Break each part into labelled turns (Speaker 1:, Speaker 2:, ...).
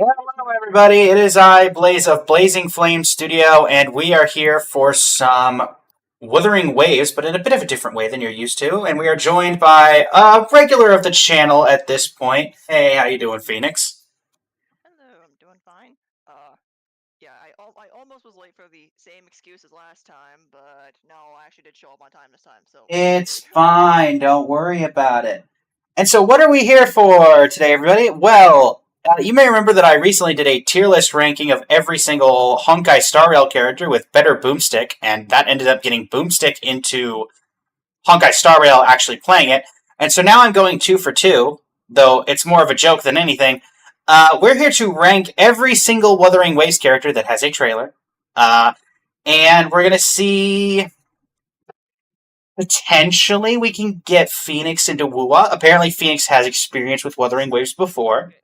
Speaker 1: Hello, everybody. It is I, Blaze of Blazing Flame Studio, and we are here for some Wuthering Waves, but in a bit of a different way than you're used to. And we are joined by a regular of the channel at this point. Hey, how you doing, Phoenix?
Speaker 2: Hello, I'm doing fine. Yeah, I almost was late for the same excuse as last time, but no, I actually did show up on time this time, so no
Speaker 1: It's
Speaker 2: worries.
Speaker 1: fine. Don't worry about it. And so, what are we here for today, everybody? Well, you may remember that I recently did a tier list ranking of every single Honkai Star Rail character with better Boomstick, and that ended up getting Boomstick into Honkai Star Rail actually playing it. And so now I'm going two for two, though it's more of a joke than anything. We're here to rank every single Wuthering Waves character that has a trailer. And we're going to see. Potentially, we can get Phoenix into Wuwa. Apparently, Phoenix has experience with Wuthering Waves before.
Speaker 2: Okay.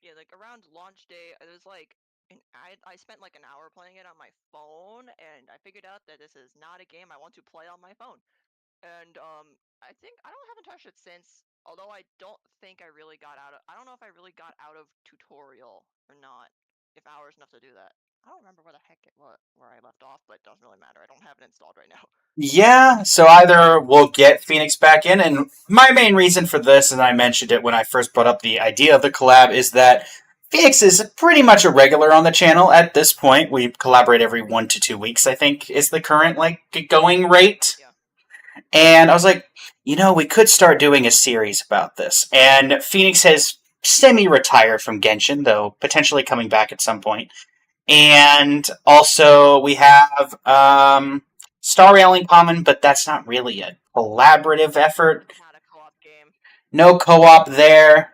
Speaker 2: Yeah, like around launch day, it was like, I spent like an hour playing it on my phone, and I figured out that this is not a game I want to play on my phone. And I haven't touched it since. Although I don't think I don't know if I really got out of tutorial or not. If hours enough to do that. I don't remember where the heck where I left off, but it doesn't really matter. I don't have it installed right now.
Speaker 1: Yeah, so either we'll get Phoenix back in, and my main reason for this, and I mentioned it when I first brought up the idea of the collab, is that Phoenix is pretty much a regular on the channel at this point. We collaborate every 1 to 2 weeks, I think, is the current going rate.
Speaker 2: Yeah.
Speaker 1: And I was like, we could start doing a series about this. And Phoenix has semi-retired from Genshin, though potentially coming back at some point. And also we have Star Railing Common, but that's not really a collaborative effort.
Speaker 2: Not a co-op game.
Speaker 1: No co-op there.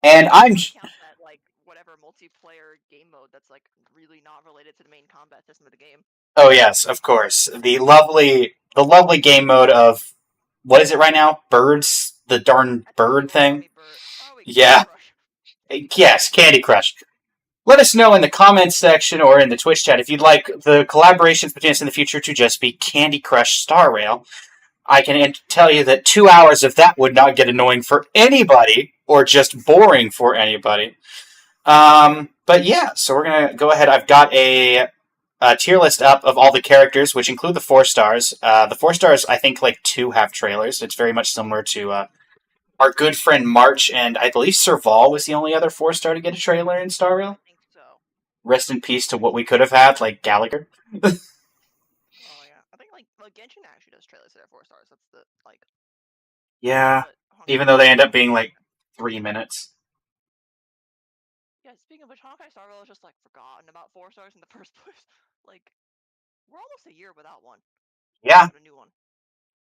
Speaker 1: And
Speaker 2: Unless
Speaker 1: I'm
Speaker 2: you count that like whatever multiplayer game mode that's like really not related to the main combat system of the game.
Speaker 1: oh yes, of course. The lovely game mode of what is it right now? Birds? The darn
Speaker 2: I think it's
Speaker 1: bird
Speaker 2: like
Speaker 1: thing?
Speaker 2: Fluffy Bird. Oh wait, Candy
Speaker 1: Yeah.
Speaker 2: Crush.
Speaker 1: Yes, Candy Crush. Let us know in the comments section or in the Twitch chat if you'd like the collaborations between us in the future to just be Candy Crush Star Rail. I can tell you that 2 hours of that would not get annoying for anybody or just boring for anybody. But yeah, so we're gonna go ahead. I've got a tier list up of all the characters, which include the 4 stars. The 4 stars, I think, like two have trailers. It's very much similar to our good friend March, and I believe Serval was the only other 4 star to get a trailer in Star
Speaker 2: I
Speaker 1: Rail.
Speaker 2: think so.
Speaker 1: Rest in peace to what we could have had, like Gallagher.
Speaker 2: Oh yeah, I think like Genshin actually does trailers that are 4 stars. That's the like
Speaker 1: Yeah,
Speaker 2: but Honkai
Speaker 1: even though
Speaker 2: Star
Speaker 1: they
Speaker 2: Rail
Speaker 1: end up
Speaker 2: just
Speaker 1: being
Speaker 2: like
Speaker 1: like 3 minutes.
Speaker 2: yeah. Speaking of which, Honkai Star Rail is just like forgotten about 4 stars in the first place. Like we're almost a year without one,
Speaker 1: Yeah,
Speaker 2: without a new one.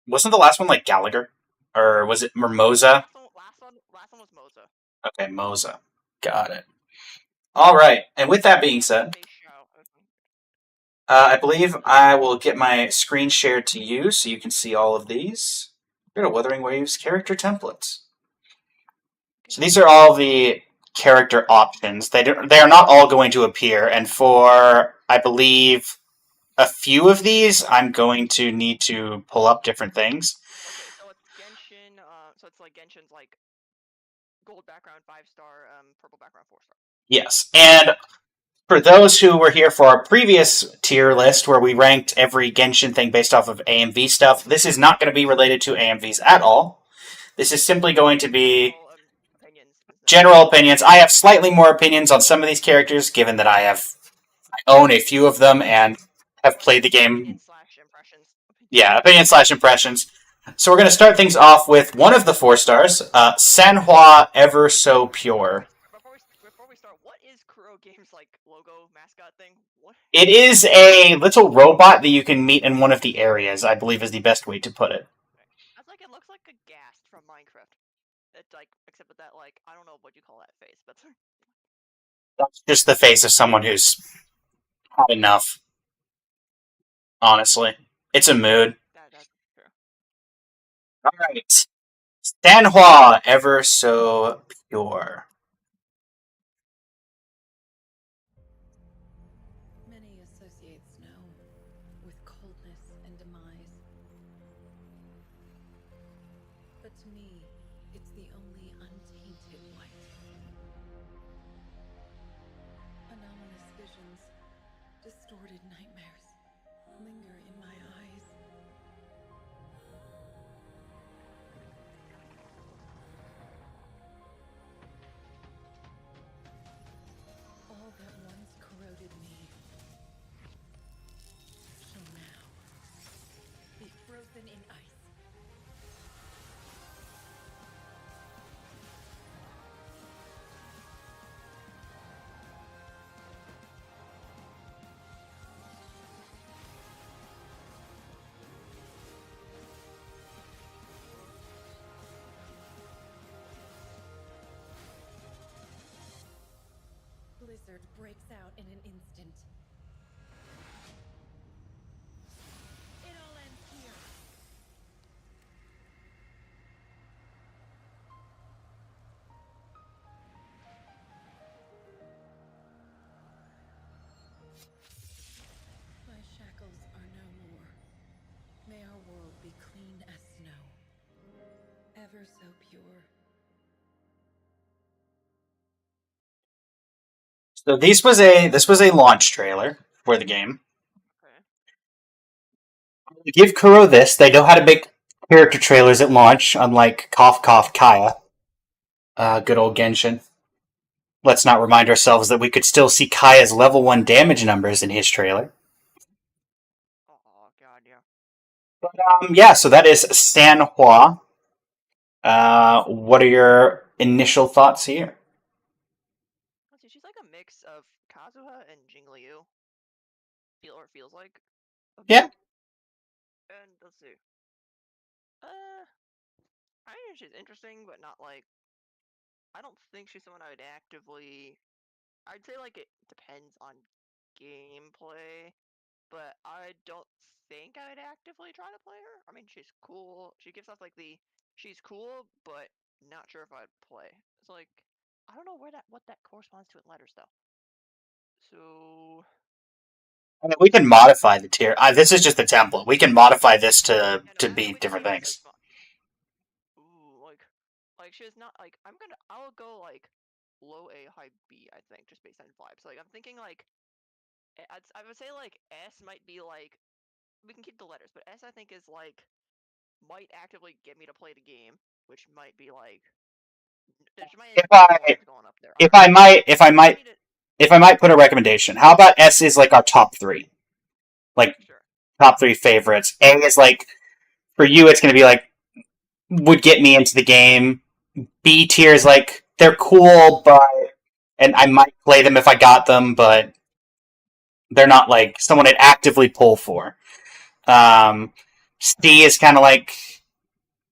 Speaker 1: wasn't the last one like Gallagher, or was it Mimosa?
Speaker 2: Last one was Moza.
Speaker 1: Okay, Mosa. Got it. All right, and with that
Speaker 2: Then
Speaker 1: being
Speaker 2: we had
Speaker 1: said,
Speaker 2: Space Show.
Speaker 1: I believe I will get my screen shared to you so you can see all of these. Go to Wuthering Waves character templates. So
Speaker 2: Okay.
Speaker 1: these are all the character options. They are not all going to appear, and for I believe a few of these, I'm going to need to pull up different things.
Speaker 2: Okay, so it's Genshin. So it's like Genshin's like gold background 5 star, purple background 4 star.
Speaker 1: Yes, and for those who were here for our previous tier list where we ranked every Genshin thing based off of AMV stuff, this is not going to be related to AMVs at all. This is simply going to be
Speaker 2: General opinions instead.
Speaker 1: general opinions. I have slightly more opinions on some of these characters, given that I own a few of them and have played the game.
Speaker 2: Opinions slash impressions.
Speaker 1: Yeah, opinions slash impressions. So we're going to start things off with one of the 4 stars, Sanhua Ever So Pure.
Speaker 2: Before we start, what is Kuro Games like logo mascot thing? What?
Speaker 1: It is a little robot that you can meet in one of the areas, I believe is the best way to put it.
Speaker 2: That's like it looks like a ghast from Minecraft. It's like except with that like I don't know what you call that face, but
Speaker 1: That's just the face of someone who's had enough, honestly. It's a mood.
Speaker 2: that's true.
Speaker 1: Alright. Sanhua Ever So Pure.
Speaker 3: Many associate snow with coldness and demise. But to me, it's the only untainted light. blizzard breaks out in an instant. It all ends here. My shackles are no more. May our world be clean as snow, ever so pure.
Speaker 1: So this was a launch trailer for the game.
Speaker 2: Okay.
Speaker 1: Give Kuro this. They know how to make character trailers at launch, unlike Cough Cough Kaya. Good old Genshin. Let's not remind ourselves that we could still see Kaya's level 1 damage numbers in his trailer.
Speaker 2: Oh god, yeah.
Speaker 1: But yeah, so that is Sanhua. What are your initial thoughts here?
Speaker 2: Let's see, she's like a mix of Kazuha and Jingliu. Feels like.
Speaker 1: Yeah.
Speaker 2: And let's see. I think she's interesting, but not like. I don't think she's someone I would actively. I'd say like it depends on gameplay, but I don't think I would actively try to play her. I mean, she's cool. She gives off like she's cool, but not sure if I'd play. It's like I don't know what that corresponds to in letters though. So
Speaker 1: I mean, we can modify the tier. This is just the template. We can modify this to
Speaker 2: yeah, no,
Speaker 1: be
Speaker 2: we can
Speaker 1: different
Speaker 2: change this,
Speaker 1: things.
Speaker 2: that's fine. Ooh, like she's not like I'll go like low A, high B. I think just based on vibes. Like I'm thinking like I would say like S might be like we can keep the letters, but S I think is like might actively get me to play the game, which might be like there's might end
Speaker 1: If
Speaker 2: up being
Speaker 1: I
Speaker 2: levels going up there. I don't know.
Speaker 1: if I might put a recommendation, how about S is like our top 3, like
Speaker 2: Sure.
Speaker 1: top 3 favorites. A is like for you, it's going to be like would get me into the game. B tier is like they're cool, but and I might play them if I got them, but they're not like someone I'd actively pull for. C is kind of like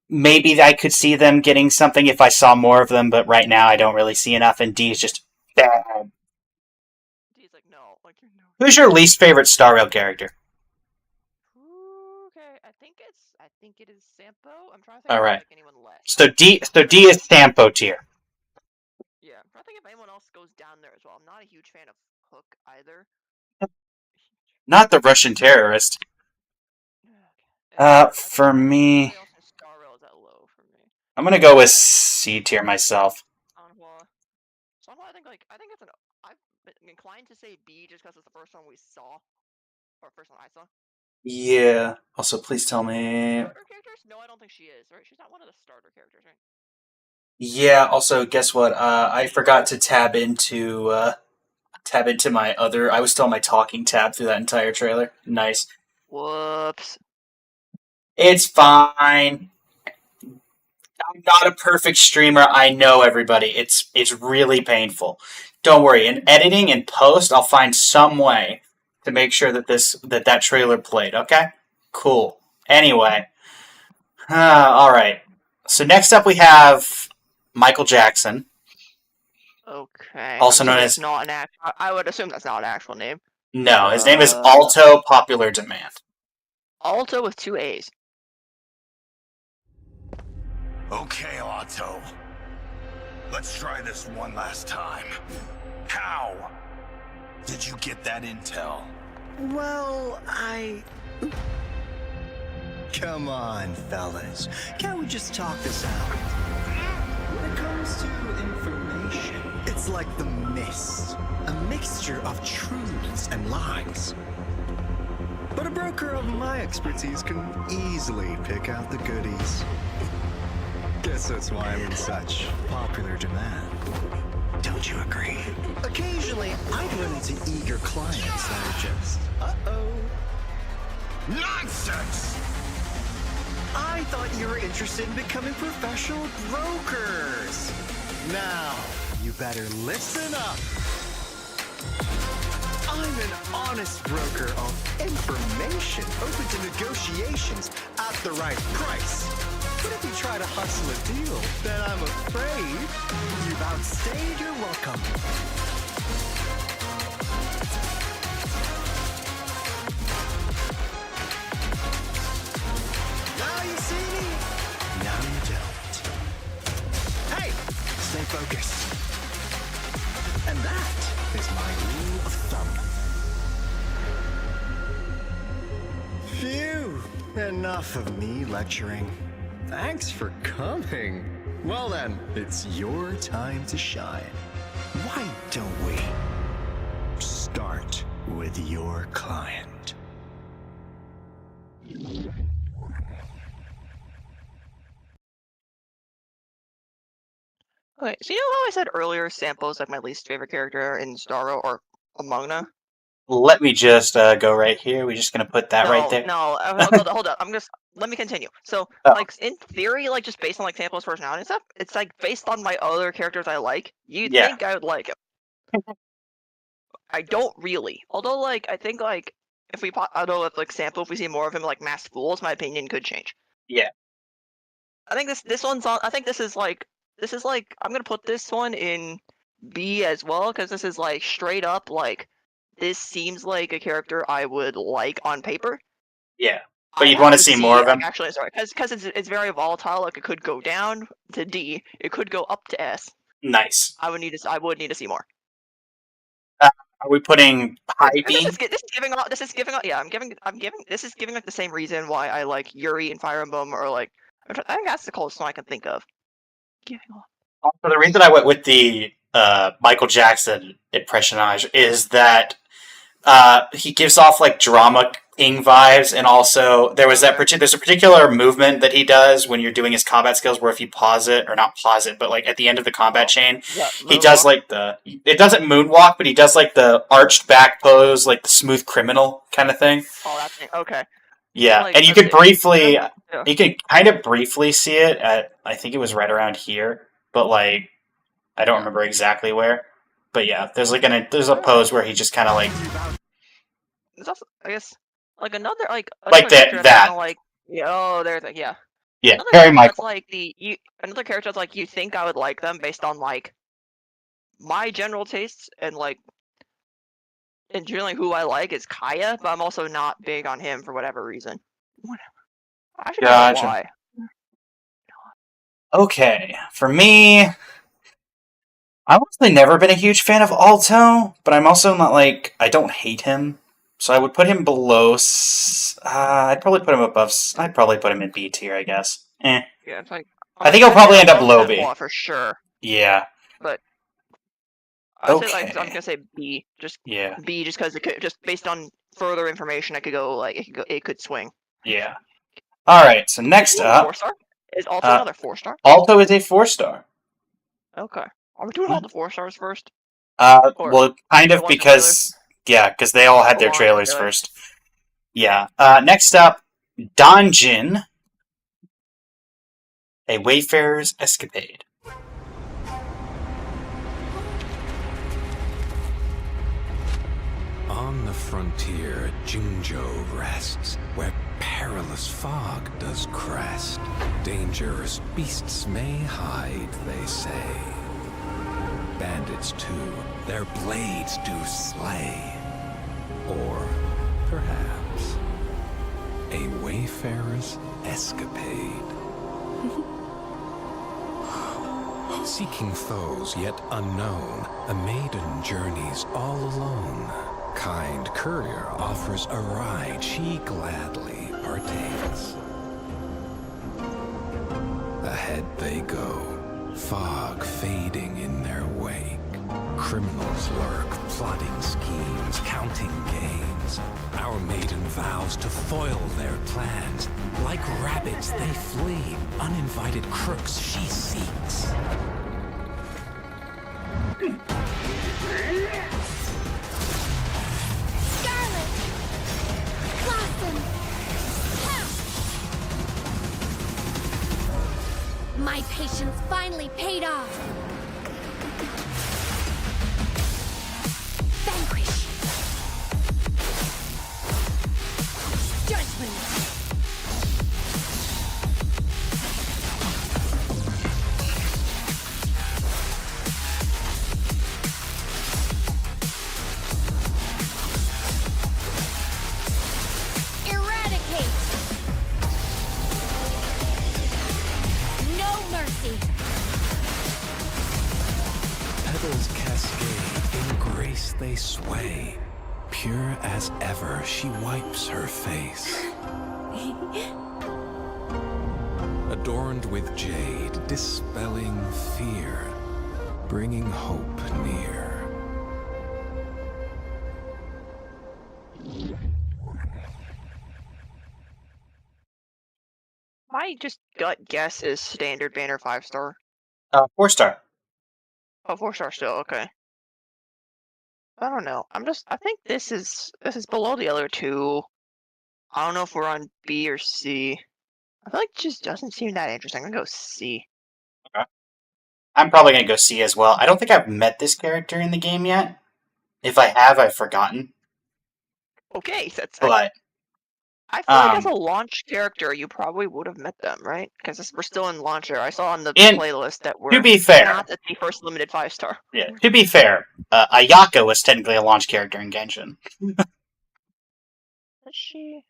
Speaker 1: maybe I could see them getting something if I saw more of them, but right now I don't really see enough. And D is just bad.
Speaker 2: D's like no, like you know.
Speaker 1: Who's your least favorite Star Rail character?
Speaker 2: Okay, I think it is Sampo. I'm trying to think
Speaker 1: All
Speaker 2: if I
Speaker 1: right.
Speaker 2: like anyone less.
Speaker 1: So D is Sampo tier.
Speaker 2: Yeah, I'm trying to think if anyone else goes down there as well. I'm not a huge fan of Hook either.
Speaker 1: Not the Russian terrorist. For me,
Speaker 2: Everybody else in Star Rail is at low for me.
Speaker 1: I'm gonna go with C tier myself.
Speaker 2: Sanhua, I think it's an. I'm inclined to say B just because it's the first one we saw, or first one I saw.
Speaker 1: Yeah. Also, please tell me.
Speaker 2: Starter characters? No, I don't think she is. Right? She's not one of the starter characters, right?
Speaker 1: Yeah. Also, guess what? I forgot to tab into my other. I was still on my talking tab through that entire trailer. Nice.
Speaker 2: Whoops.
Speaker 1: It's fine. I'm not a perfect streamer. I know everybody. It's really painful. Don't worry. In editing and post, I'll find some way to make sure that that trailer played. Okay. Cool. Anyway. All right. So next up we have Michael Jackson.
Speaker 2: Okay.
Speaker 1: Also known as
Speaker 2: not an actual. I would assume that's not an actual name.
Speaker 1: no. His name is Alto Popular Demand.
Speaker 2: Alto with 2 A's.
Speaker 4: Okay, Otto. Let's try this one last time. How did you get that intel?
Speaker 5: Well, Come on, fellas. Can't we just talk this out? When it comes to information, it's like the mist. A mixture of truths and lies. But a broker of my expertise can easily pick out the goodies. Guess that's why I'm in such popular demand. Don't you agree? Occasionally, I run into eager clients that are just, uh-oh.
Speaker 4: Nonsense!
Speaker 5: I thought you were interested in becoming professional brokers. Now, you better listen up. I'm an honest broker of information open to negotiations at the right price. But if you try to hustle a deal, then I'm afraid you've outstayed your welcome. focus. And that is my rule of thumb. Phew! Enough of me lecturing. Thanks for coming. Well then, it's your time to shine. Why don't we start with your client?
Speaker 2: Okay, so you know how I said earlier Sampo's like my least favorite character in Starro or Among Us?
Speaker 1: Let me just go right here. We're just gonna put that
Speaker 2: No,
Speaker 1: right there.
Speaker 2: no, hold up. Let me continue. So,
Speaker 1: Oh.
Speaker 2: like, in theory, like, just based on, like, Sampo's personality and stuff, it's, like, based on my other characters I like, you'd
Speaker 1: Yeah.
Speaker 2: think I would like him. I don't really. Although, like, I think, like, if we see more of him, like, Masked Fools, my opinion could change.
Speaker 1: Yeah.
Speaker 2: I think this one's on, I think this is, like, I'm gonna put this one in B as well, because this is, like, straight up, like, this seems like a character I would like on paper.
Speaker 1: Yeah. But you'd want to see more of him?
Speaker 2: Actually, sorry, because it's very volatile. Like, it could go down to D. It could go up to S.
Speaker 1: Nice.
Speaker 2: I would need to see more.
Speaker 1: Are we putting high B?
Speaker 2: This is giving off. Yeah, This is giving like the same reason why I like Yuri and Fire Emblem, or like I think that's the closest one I can think of. Giving off.
Speaker 1: Also, the reason I went with the Michael Jackson impressionage is that he gives off like drama king vibes, and also there's a particular movement that he does when you're doing his combat skills, where if you pause it, or not pause it, but like at the end of the combat chain, he does like it doesn't moonwalk, but he does like the arched back pose, like the smooth criminal kind of thing.
Speaker 2: Oh, that thing. Okay.
Speaker 1: Yeah,
Speaker 2: like,
Speaker 1: and you can kind of briefly see it at, I think it was right around here, but like I don't remember exactly where. But yeah, there's a pose where he just kind of like.
Speaker 2: There's also, I guess, like another
Speaker 1: that.
Speaker 2: Like, yeah, oh, there's like, yeah.
Speaker 1: Yeah, Harry Michael.
Speaker 2: That's like another character that's like you think I would like them based on like my general tastes and like and generally who I like is Kaya, but I'm also not big on him for whatever reason. Whatever. I should know why.
Speaker 1: Okay, for me, I've honestly never been a huge fan of Alto, but I'm also not like, I don't hate him. So I would put him below. I'd probably put him above. I'd probably put him in B tier, I guess.
Speaker 2: Yeah, it's like.
Speaker 1: I think he'll probably end up low B
Speaker 2: for sure.
Speaker 1: Yeah.
Speaker 2: But.
Speaker 1: Okay.
Speaker 2: I'm gonna say B. Just
Speaker 1: yeah.
Speaker 2: B, just because it could, just based on further information, I could go like it could swing.
Speaker 1: Yeah. All right. So next up,
Speaker 2: 4-star is Alto another 4-star.
Speaker 1: Alto is a 4-star.
Speaker 2: Okay. Are we doing all the 4-stars first?
Speaker 1: Well, kind of because. Yeah, because they all had their trailers first. Yeah. Next up, Donjin, A Wayfarer's Escapade.
Speaker 6: On the frontier, Jingzhou rests, where perilous fog does crest. Dangerous beasts may hide, they say. Bandits, too, their blades do slay. Or, perhaps, a wayfarer's escapade. Seeking foes yet unknown, a maiden journeys all alone. Kind courier offers a ride she gladly partakes. Ahead they go, fog fading in their wake. Criminals lurk, plotting schemes, counting gains. Our maiden vows to foil their plans. Like rabbits they flee, uninvited crooks she seeks.
Speaker 7: Scarlet! Blossom! My patience finally paid off! Vanquish! Judgment! Eradicate! No mercy!
Speaker 6: ripples cascade, in grace they sway. Pure as ever, she wipes her face. Adorned with jade, dispelling fear, bringing hope near.
Speaker 2: My just gut guess is standard banner 5-star.
Speaker 1: 4-star.
Speaker 2: Oh, 4-star still, okay. I don't know. I think this is below the other two. I don't know if we're on B or C. I feel like it just doesn't seem that interesting. I'm gonna go C.
Speaker 1: Okay. I'm probably going to go C as well. I don't think I've met this character in the game yet. If I have, I've forgotten.
Speaker 2: Okay,
Speaker 1: But
Speaker 2: I feel like as a launch character, you probably would have met them, right? Because we're still in launcher. I saw on the playlist that we're
Speaker 1: to be fair,
Speaker 2: not at the first limited 5-star.
Speaker 1: Yeah, to be fair, Ayaka was technically a launch character in Genshin.
Speaker 2: Is she?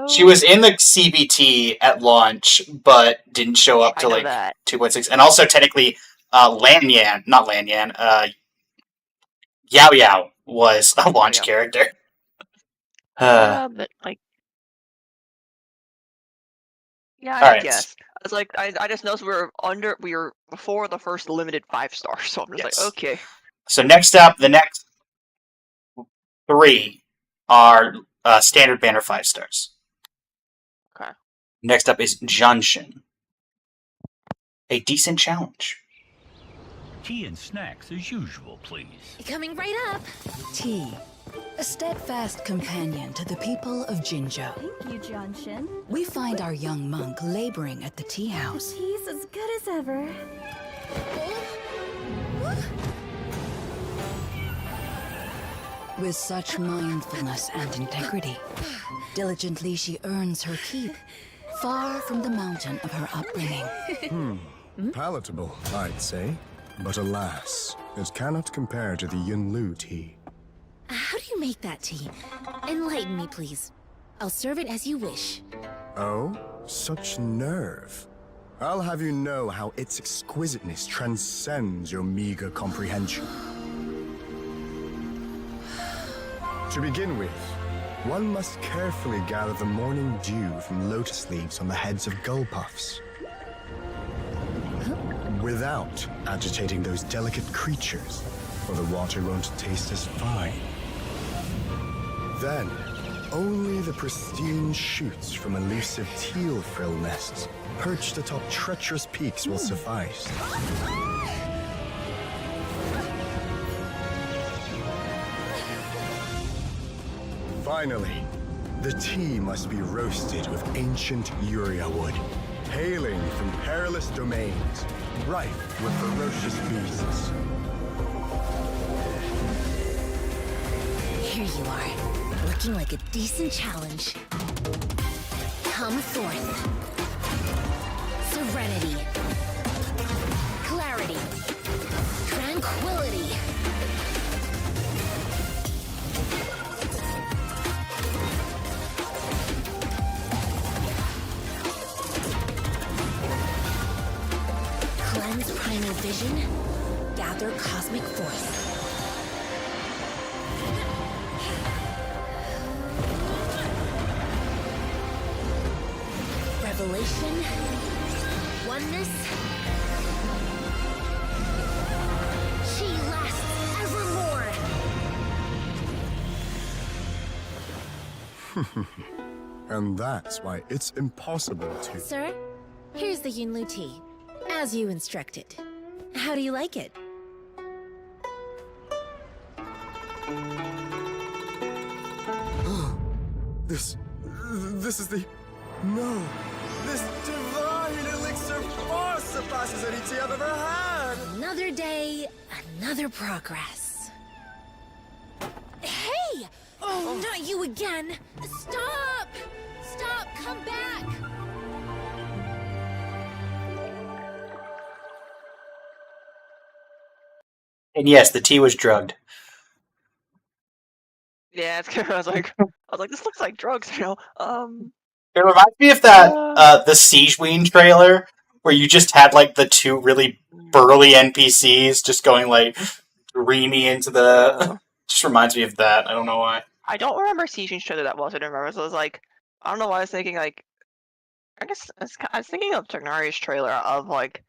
Speaker 1: She was in the CBT at launch, but didn't show up till like 2.6. And also, technically, Yao Yao was a launch character.
Speaker 2: But like, yeah, I guess. It's like I just noticed we were before the first limited 5-star, so I'm just like, okay.
Speaker 1: So next up, the next 3 are standard banner 5 stars.
Speaker 2: Okay.
Speaker 1: Next up is Junshin. A decent challenge.
Speaker 8: Tea and snacks as usual, please.
Speaker 7: Coming right up.
Speaker 9: Tea, a steadfast companion to the people of Jinzhou.
Speaker 10: Thank you, Junshin.
Speaker 9: We find our young monk laboring at the tea house.
Speaker 10: Tea's as good as ever.
Speaker 9: With such mindfulness and integrity, diligently she earns her keep, far from the mountain of her upbringing.
Speaker 11: Palatable, I'd say. But alas, it cannot compare to the Yunlu tea.
Speaker 7: How do you make that tea? Enlighten me, please. I'll serve it as you wish.
Speaker 11: Oh, such nerve. I'll have you know how its exquisiteness transcends your meager comprehension. To begin with, one must carefully gather the morning dew from lotus leaves on the heads of gull puffs, without agitating those delicate creatures, or the water won't taste as fine. Then, only the pristine shoots from elusive teal frill nests perched atop treacherous peaks will suffice. Finally, the tea must be roasted with ancient Uria wood, hailing from perilous domains, rife with ferocious beasts.
Speaker 7: Here you are, looking like a decent challenge. Come forth. Serenity. Clarity. Tranquility. Cleanse primal vision. Gather cosmic force. Revelation, oneness, she lasts evermore.
Speaker 11: And that's why it's impossible to...
Speaker 7: Sir, here's the Yunlu tea, as you instructed. How do you like it?
Speaker 11: This is the... No! This divine elixir far surpasses any tea I've ever had!
Speaker 7: Another day, another progress. Hey! Oh, not you again! Stop! Stop! Come back!
Speaker 1: And yes, the tea was drugged.
Speaker 2: Yeah, it's I was like, this looks like drugs, you know.
Speaker 1: It reminds me of that the Siege Ween trailer, where you just had like the two really burly NPCs just going like dreamy into the. Just reminds me of that. I don't know why.
Speaker 2: I don't remember Siege and Trailer that well, so I don't remember. So it was like, I don't know why I was thinking like, I guess I was thinking of Technari's trailer of like,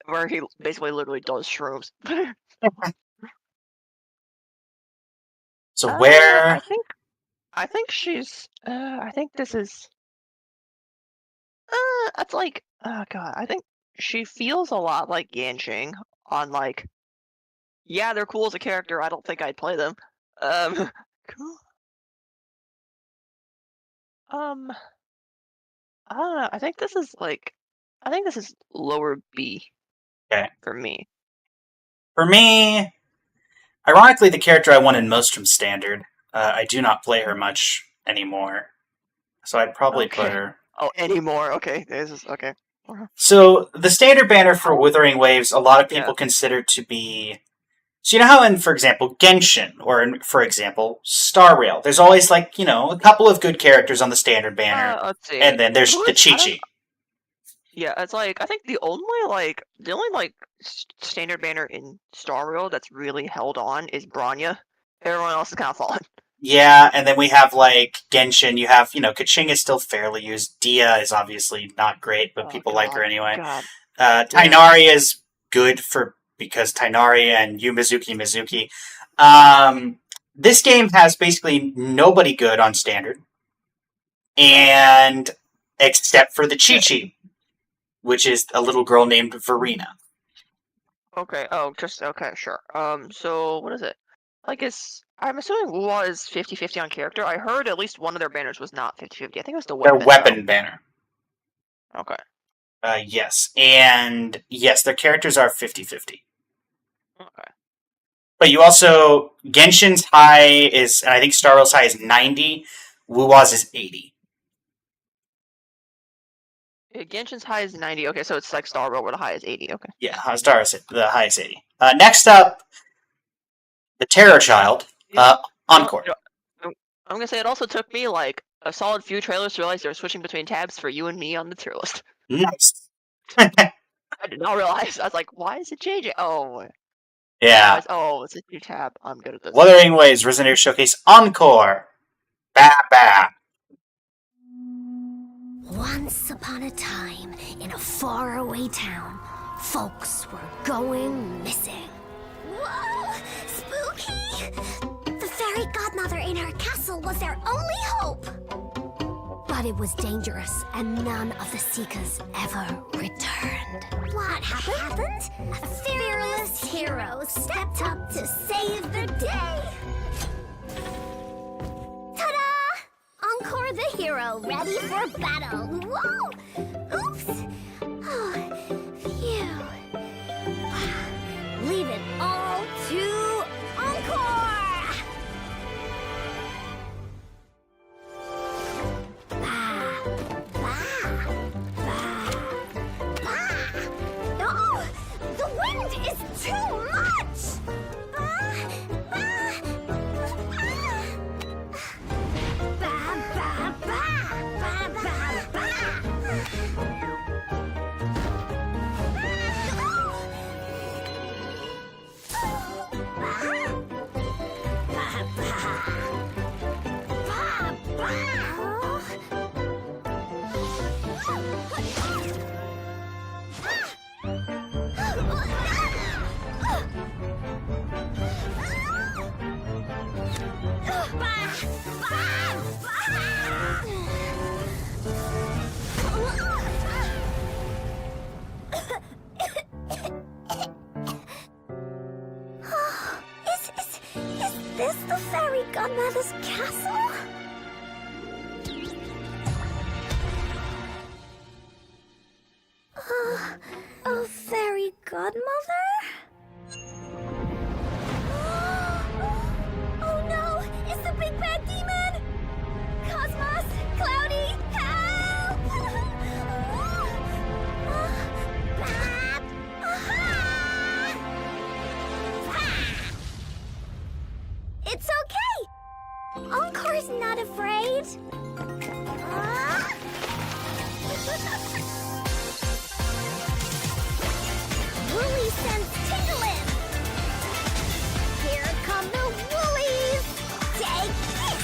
Speaker 2: where he basically literally does shrooms.
Speaker 1: So where?
Speaker 2: I think she's. I think this is. That's like. Oh god, I think she feels a lot like Yanqing on like. Yeah, they're cool as a character. I don't think I'd play them. Cool. I don't know. I think this is like. I think this is lower B.
Speaker 1: Okay.
Speaker 2: For me.
Speaker 1: For me, ironically, the character I wanted most from Standard. I do not play her much anymore, so I'd probably put her.
Speaker 2: Oh, anymore? Okay, this is okay.
Speaker 1: So the Standard banner for Wuthering Waves, a lot of people consider to be. So you know how in, for example, Genshin, or in, for example, Star Rail, there's always like, you know, a couple of good characters on the Standard banner,
Speaker 2: Let's see.
Speaker 1: and then there's the Chi-Chi.
Speaker 2: Yeah, it's like I think the only standard banner in Star Rail that's really held on is Bronya. Everyone else is kind of fallen.
Speaker 1: Yeah, and then we have like Genshin. You have, you know, Kaching is still fairly used. Dia is obviously not great, but people like her anyway. Tighnari is good because Tighnari and Yu Mizuki. This game has basically nobody good on Standard, and except for the Chi-Chi, which is a little girl named Verena.
Speaker 2: Okay. Oh, just okay. Sure. So what is it? Like, I'm assuming Wuwa is 50-50 on character. I heard at least one of their banners was not 50-50. I think it was the weapon.
Speaker 1: Their weapon banner.
Speaker 2: Okay.
Speaker 1: Yes. And yes, their characters are 50-50.
Speaker 2: Okay.
Speaker 1: But you also... Genshin's high is... And I think Star Rail's high is 90. Wuwa's is 80.
Speaker 2: Genshin's high is 90. Okay, so it's like Star Rail where the high is 80. Okay.
Speaker 1: Yeah, the high is 80. Next up, the Terror Child, Encore.
Speaker 2: I'm gonna say it also took me like a solid few trailers to realize they were switching between tabs for you and me on the tier list.
Speaker 1: Nice.
Speaker 2: I did not realize. I was like, why is it changing? Oh.
Speaker 1: Yeah.
Speaker 2: It's a new tab. I'm good at this.
Speaker 1: Wuthering Waves Resident Evil Showcase Encore. Ba.
Speaker 7: Once upon a time, in a faraway town, folks were going missing. Whoa! Spooky! The fairy godmother in her castle was their only hope. But it was dangerous, and none of the Seekers ever returned. What happened? A fearless hero stepped up to save the day. Ta-da! Encore the hero, ready for battle. Whoa! Oops! Oh, phew. Leave it all to Encore! No! The wind is too much! Is this the fairy godmother's castle? A fairy godmother? Oh no! It's the big bad demon! Cosmos! Cloudy! Help! It's okay! Encore's not afraid. sends tingling. Here come the woolies. Take this.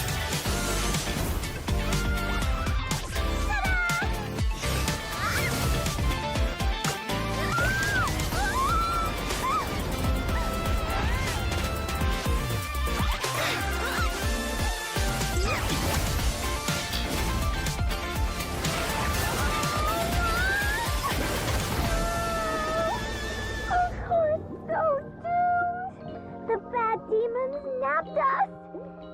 Speaker 7: We're so doomed. The bad demons nabbed us.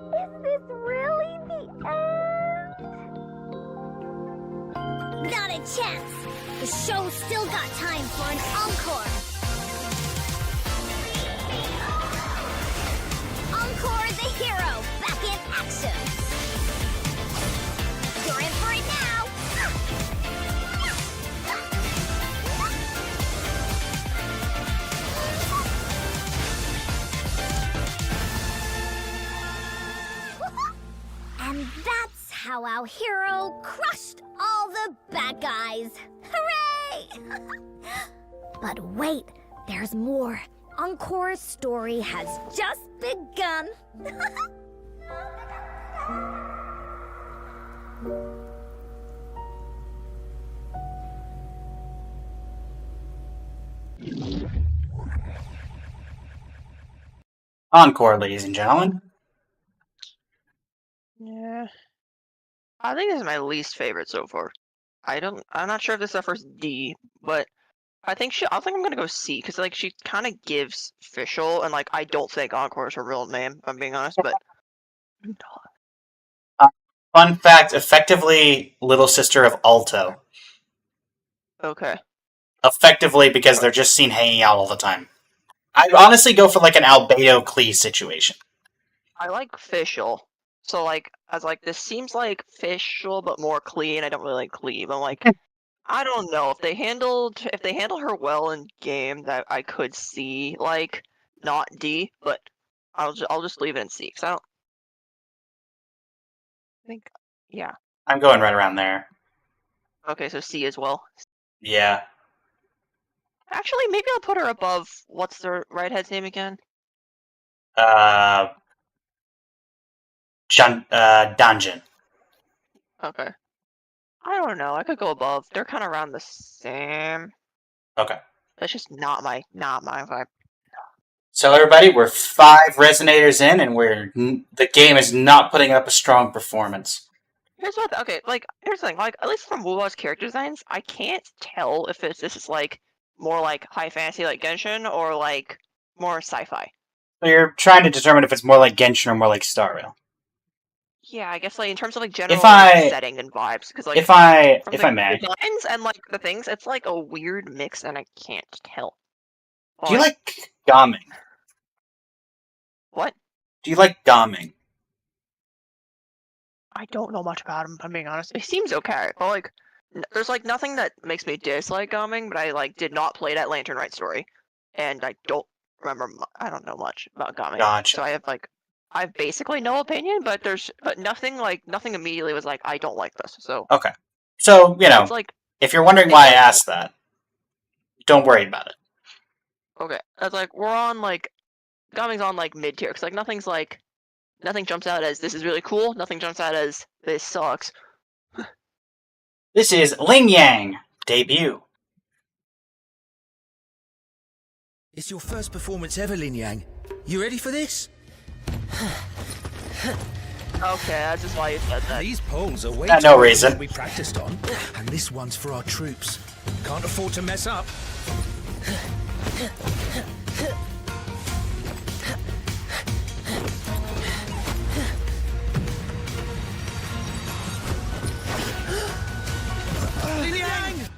Speaker 7: Is this really the end? Not a chance. The show's still got time for an encore. Encore the hero, back in action. You're in for it now. And that's how our hero crushed all the bad guys. Hooray! But wait, there's more. Encore's story has just begun.
Speaker 1: Encore, ladies and gentlemen.
Speaker 2: Yeah. I think this is my least favorite so far. I'm not sure if this suffers D, but I think I'm gonna go C, because like she kind of gives official, and like I don't think Encore is her real name, if I'm being honest, but
Speaker 1: Fun fact, effectively little sister of Alto.
Speaker 2: okay.
Speaker 1: Effectively because they're just seen hanging out all the time. I'd honestly go for like an Albedo Klee situation.
Speaker 2: I like official. So like I was like, this seems like official but more clean. I don't really like Klee, but I'm like I don't know if they handle her well in game, that I could see like not D, but I'll just leave it in C, because I don't think, yeah.
Speaker 1: I'm going right around there.
Speaker 2: Okay, so C as well.
Speaker 1: Yeah.
Speaker 2: Actually, maybe I'll put her above, what's the redhead's name again?
Speaker 1: Dungeon.
Speaker 2: Okay. I don't know. I could go above. They're kind of around the same.
Speaker 1: Okay.
Speaker 2: That's just not my vibe.
Speaker 1: So everybody, we're 5 resonators in, and the game is not putting up a strong performance.
Speaker 2: Here's what. Okay, like here's the thing. Like at least from Wuwa's character designs, I can't tell if this is like more like high fantasy like Genshin or like more sci-fi.
Speaker 1: So you're trying to determine if it's more like Genshin or more like Star Rail.
Speaker 2: Yeah, I guess like in terms of like general like, setting and vibes, because like
Speaker 1: if I may,
Speaker 2: designs and like the things, it's like a weird mix, and I can't tell.
Speaker 1: Do you like Gaming?
Speaker 2: What?
Speaker 1: Do you like Gaming?
Speaker 2: I don't know much about him, if I'm being honest. It seems okay, but like, there's like nothing that makes me dislike Gaming, but I like did not play that Lantern Right story, and I don't remember. I don't know much about Gaming.
Speaker 1: Gotcha.
Speaker 2: So I have basically no opinion, but nothing immediately was like I don't like this. So
Speaker 1: okay, so
Speaker 2: it's like,
Speaker 1: if you're wondering why I asked that, don't worry about it.
Speaker 2: Okay, it's like we're on like Gaming's on like mid tier, because like nothing jumps out as this is really cool. Nothing jumps out as this sucks.
Speaker 1: This is Ling Yang debut.
Speaker 12: It's your first performance ever, Lin Yang. You ready for this?
Speaker 2: Okay, that's just why you said that.
Speaker 12: These poles are way
Speaker 1: no reason.
Speaker 12: than we practiced on, and this one's for our troops. Can't afford to mess up. Lin Yang!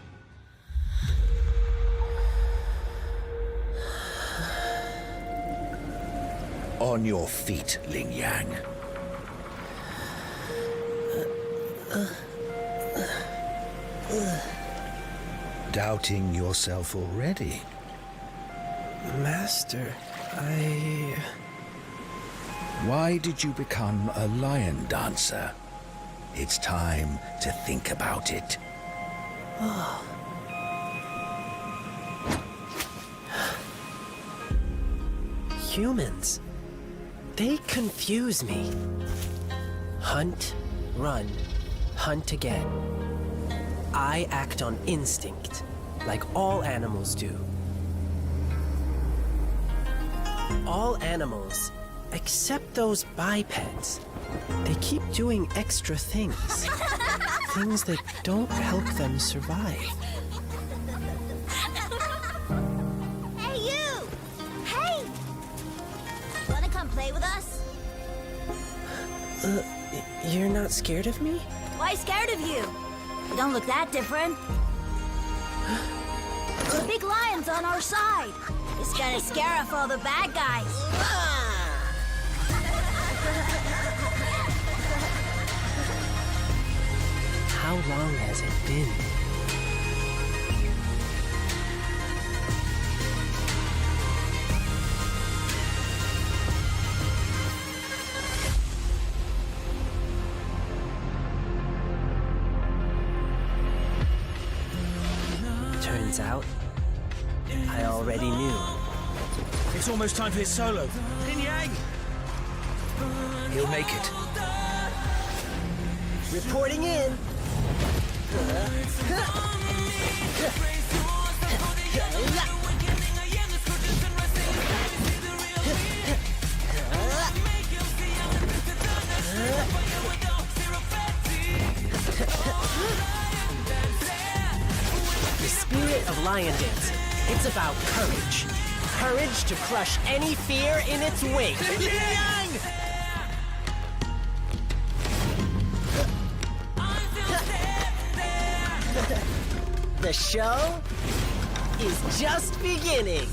Speaker 12: On your feet, Ling Yang. Doubting yourself already?
Speaker 6: Master,
Speaker 12: Why did you become a lion dancer? It's time to think about it.
Speaker 13: humans. They confuse me. Hunt, run, hunt again. I act on instinct, like all animals do. All animals, except those bipeds. They keep doing extra things. Things that don't help them survive.
Speaker 7: Hey, you! Hey! Wanna come play with us?
Speaker 13: You're not scared of me?
Speaker 7: Why scared of you? You don't look that different. The big lion's on our side. It's gonna scare off all the bad guys.
Speaker 13: How long has it been? Turns out, I already knew.
Speaker 14: It's almost time for his solo. Lin Yang!
Speaker 12: He'll make it.
Speaker 13: Reporting in. The spirit of lion dancing. It's about courage. Courage to crush any fear in its wake. The show is just beginning.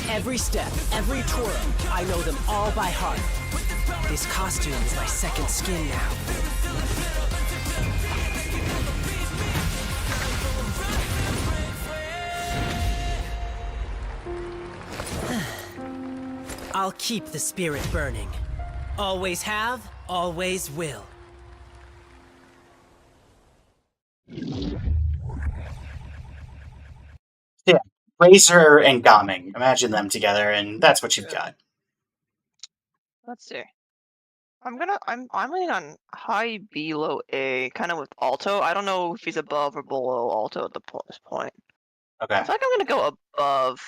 Speaker 13: Every step, every twirl, I know them all by heart. This costume is my second skin now. I'll keep the spirit burning. Always have, always will.
Speaker 1: Yeah, Razor and Gaming. Imagine them together, and that's what you've got.
Speaker 2: Let's see. I'm leaning on high B, low A, kind of with Alto. I don't know if he's above or below Alto at this point.
Speaker 1: Okay.
Speaker 2: I feel like I'm gonna go above.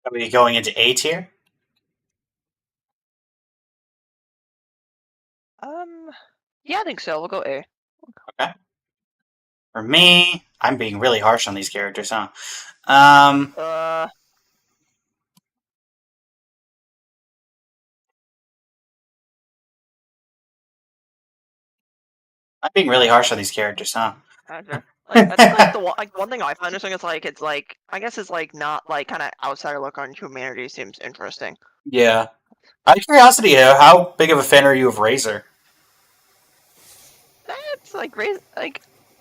Speaker 1: Are we going into A tier?
Speaker 2: Yeah, I think so. We'll go A.
Speaker 1: Okay. For me, I'm being really harsh on these characters, huh? I'm being really harsh on these characters, huh?
Speaker 2: Okay. Like, I think like the one thing I find interesting is like it's like I guess it's like not like kind of outsider look on humanity seems interesting.
Speaker 1: Yeah. Out of curiosity, how big of a fan are you of Razor?
Speaker 2: That's like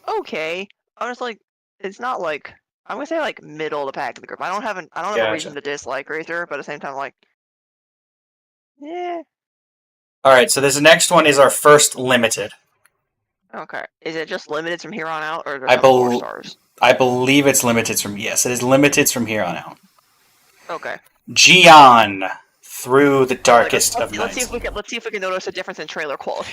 Speaker 2: okay. I'm just like it's not like I'm gonna say like middle of the pack of the group. I don't have a reason to dislike Razor, but at the same time like yeah.
Speaker 1: Alright, so this next one is our first limited.
Speaker 2: Okay. Is it just limited from here on out, or
Speaker 1: I,
Speaker 2: 4 stars?
Speaker 1: I believe it's limited from yes, it is limited from here on out.
Speaker 2: Okay.
Speaker 1: Gion through the darkest of
Speaker 2: let's
Speaker 1: nights.
Speaker 2: Let's see if we can notice a difference in trailer quality.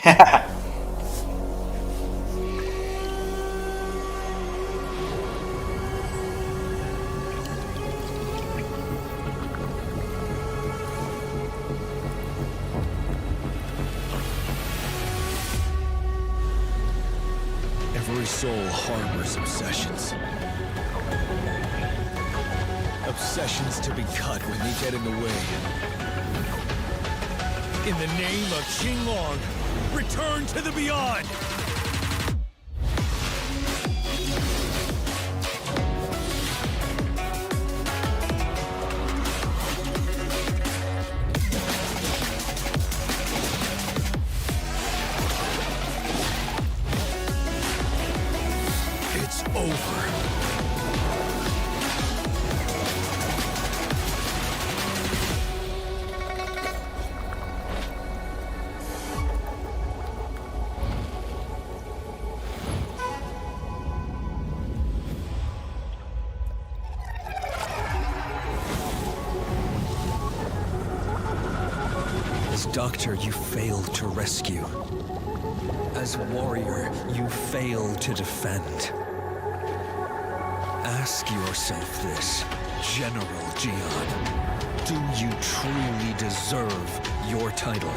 Speaker 14: Every soul harbors obsessions. Obsessions to be cut when they get in the way. In the name of Qinglong, return to the beyond! over.
Speaker 12: As Doctor, you failed to rescue. As warrior, you failed to defend. Ask yourself this, General Gian. Do you truly deserve your title?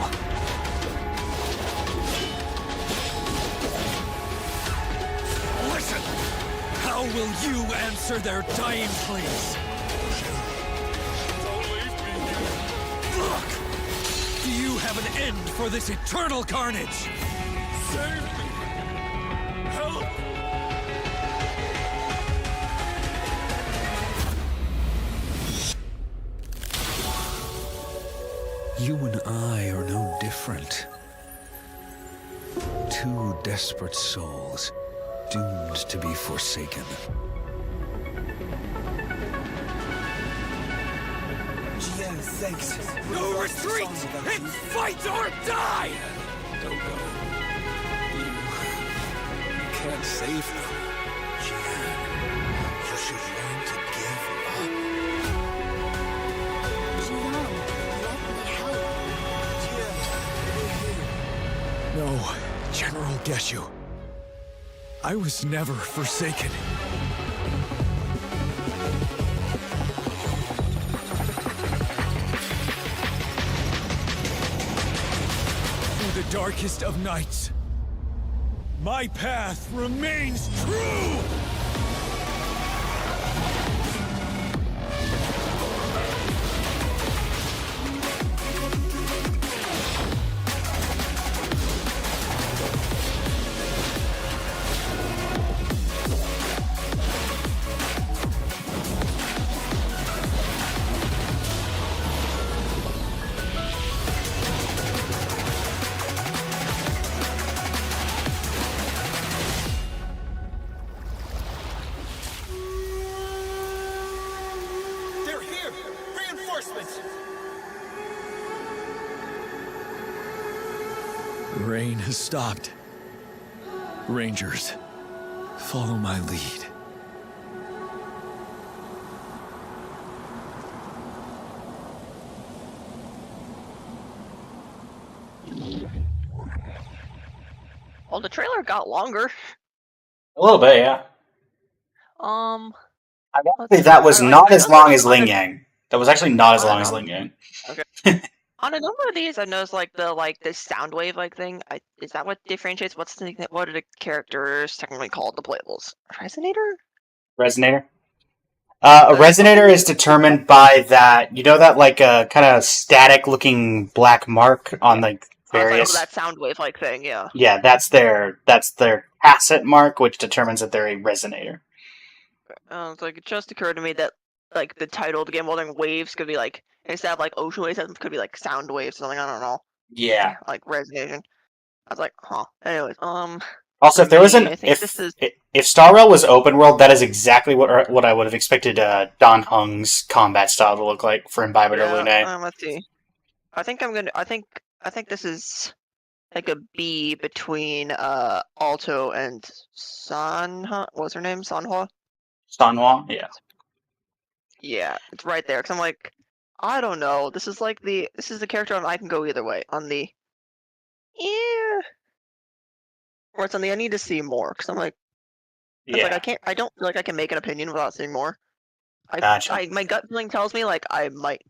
Speaker 14: Listen! How will you answer their dying pleas? Don't leave me here. Look! Do you have an end for this eternal carnage? Save me! Help!
Speaker 12: You and I are no different. Two desperate souls, doomed to be forsaken.
Speaker 14: GM, thanks. No retreat! It's fight or die! Don't go. You can't save them.
Speaker 12: Gian, you should learn to give up.
Speaker 14: No, General Geshu. I was never forsaken. Through the darkest of nights, my path remains true! The rain has stopped. Rangers, follow my lead.
Speaker 2: Well, the trailer got longer.
Speaker 1: A little bit, yeah.
Speaker 2: Let's see.
Speaker 1: That was not
Speaker 2: I
Speaker 1: as
Speaker 2: know
Speaker 1: long
Speaker 2: there's
Speaker 1: as Ling Yang. That was actually not as long as
Speaker 2: on-
Speaker 1: Ling Yang.
Speaker 2: Okay. On a number of these, I noticed this sound wave thing. Is that what differentiates? What are the characters technically called? The playables? Resonator?
Speaker 1: Resonator? A resonator is determined by that, you know, that kind of static looking black mark on various.
Speaker 2: That sound wave thing, yeah.
Speaker 1: Yeah, that's their asset mark, which determines that they're a resonator.
Speaker 2: It just occurred to me that the title of the game, waves could be instead of ocean waves, it could be sound waves, something, I don't know.
Speaker 1: Yeah.
Speaker 2: Resonation. I was like, huh. Anyways,
Speaker 1: Also, if there was if Star Rail was open world, that is exactly what I would have expected Don Hung's combat style to look like for Imbibed or Lune.
Speaker 2: Let's see. I think this is a B between Alto and Sanhua. What's her name? Sanhua?
Speaker 1: Sanhua, yeah.
Speaker 2: Yeah, it's right there. Cause I'm I don't know. This is the character I can go either way. On the or it's on the I need to see more. Cause I'm
Speaker 1: yeah.
Speaker 2: I don't feel like I can make an opinion without seeing more.
Speaker 1: Gotcha.
Speaker 2: My gut feeling tells me I might.